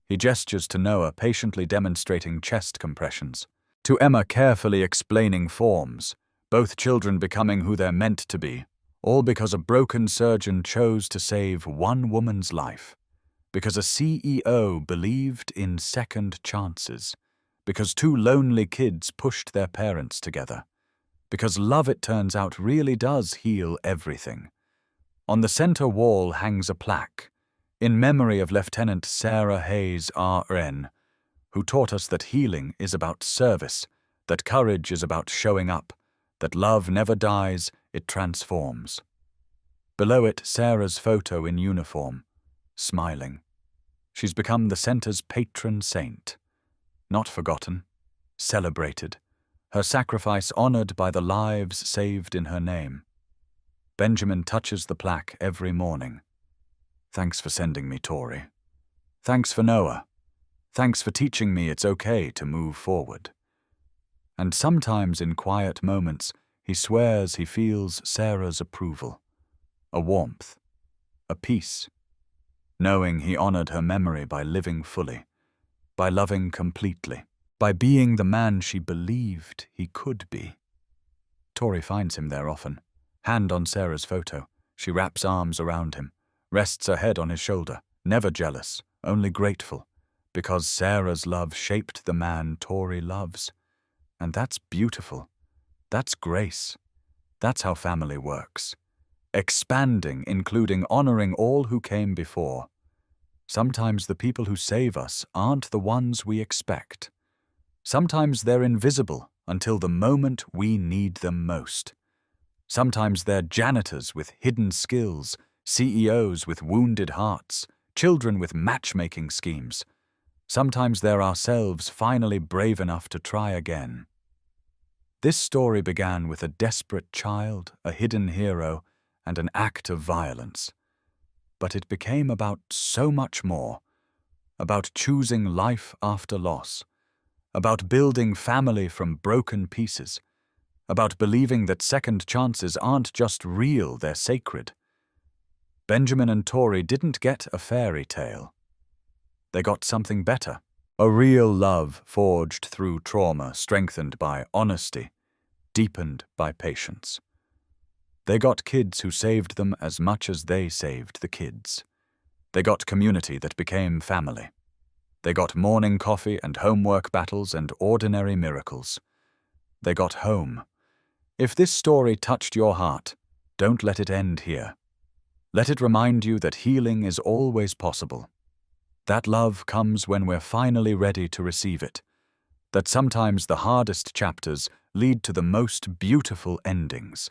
He gestures to Noah, patiently demonstrating chest compressions, to Emma carefully explaining forms, both children becoming who they're meant to be, all because a broken surgeon chose to save one woman's life, because a CEO believed in second chances, because 2 lonely kids pushed their parents together, because love, it turns out, really does heal everything. On the center wall hangs a plaque, in memory of Lieutenant Sarah Hayes, RN, who taught us that healing is about service, that courage is about showing up, that love never dies, it transforms. Below it, Sarah's photo in uniform, smiling. She's become the center's patron saint. Not forgotten, celebrated, her sacrifice honored by the lives saved in her name. Benjamin touches the plaque every morning. "Thanks for sending me, Tori. Thanks for Noah. Thanks for teaching me it's okay to move forward." And sometimes in quiet moments, he swears he feels Sarah's approval, a warmth, a peace, knowing he honored her memory by living fully, by loving completely, by being the man she believed he could be. Tori finds him there often, hand on Sarah's photo. She wraps arms around him, rests her head on his shoulder, never jealous, only grateful, because Sarah's love shaped the man Tori loves. And that's beautiful. That's grace. That's how family works. Expanding, including honoring all who came before. Sometimes the people who save us aren't the ones we expect. Sometimes they're invisible until the moment we need them most. Sometimes they're janitors with hidden skills, CEOs with wounded hearts, children with matchmaking schemes. Sometimes they're ourselves finally brave enough to try again. This story began with a desperate child, a hidden hero, and an act of violence. But it became about so much more, about choosing life after loss, about building family from broken pieces, about believing that second chances aren't just real, they're sacred. Benjamin and Tori didn't get a fairy tale. They got something better, a real love forged through trauma, strengthened by honesty, deepened by patience. They got kids who saved them as much as they saved the kids. They got community that became family. They got morning coffee and homework battles and ordinary miracles. They got home. If this story touched your heart, don't let it end here. Let it remind you that healing is always possible. That love comes when we're finally ready to receive it. That sometimes the hardest chapters lead to the most beautiful endings.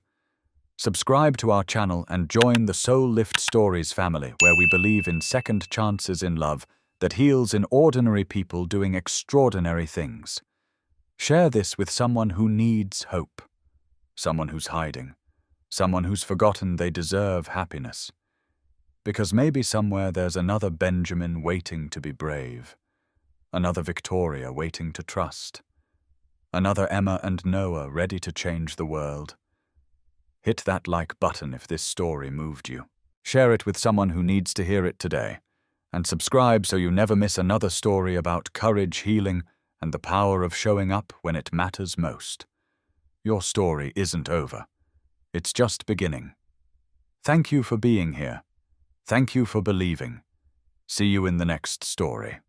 Subscribe to our channel and join the Soul Lift Stories family, where we believe in second chances in love that heals in ordinary people doing extraordinary things. Share this with someone who needs hope, someone who's hiding, someone who's forgotten they deserve happiness. Because maybe somewhere there's another Benjamin waiting to be brave, another Victoria waiting to trust, another Emma and Noah ready to change the world. Hit that like button if this story moved you. Share it with someone who needs to hear it today. And subscribe so you never miss another story about courage, healing, and the power of showing up when it matters most. Your story isn't over. It's just beginning. Thank you for being here. Thank you for believing. See you in the next story.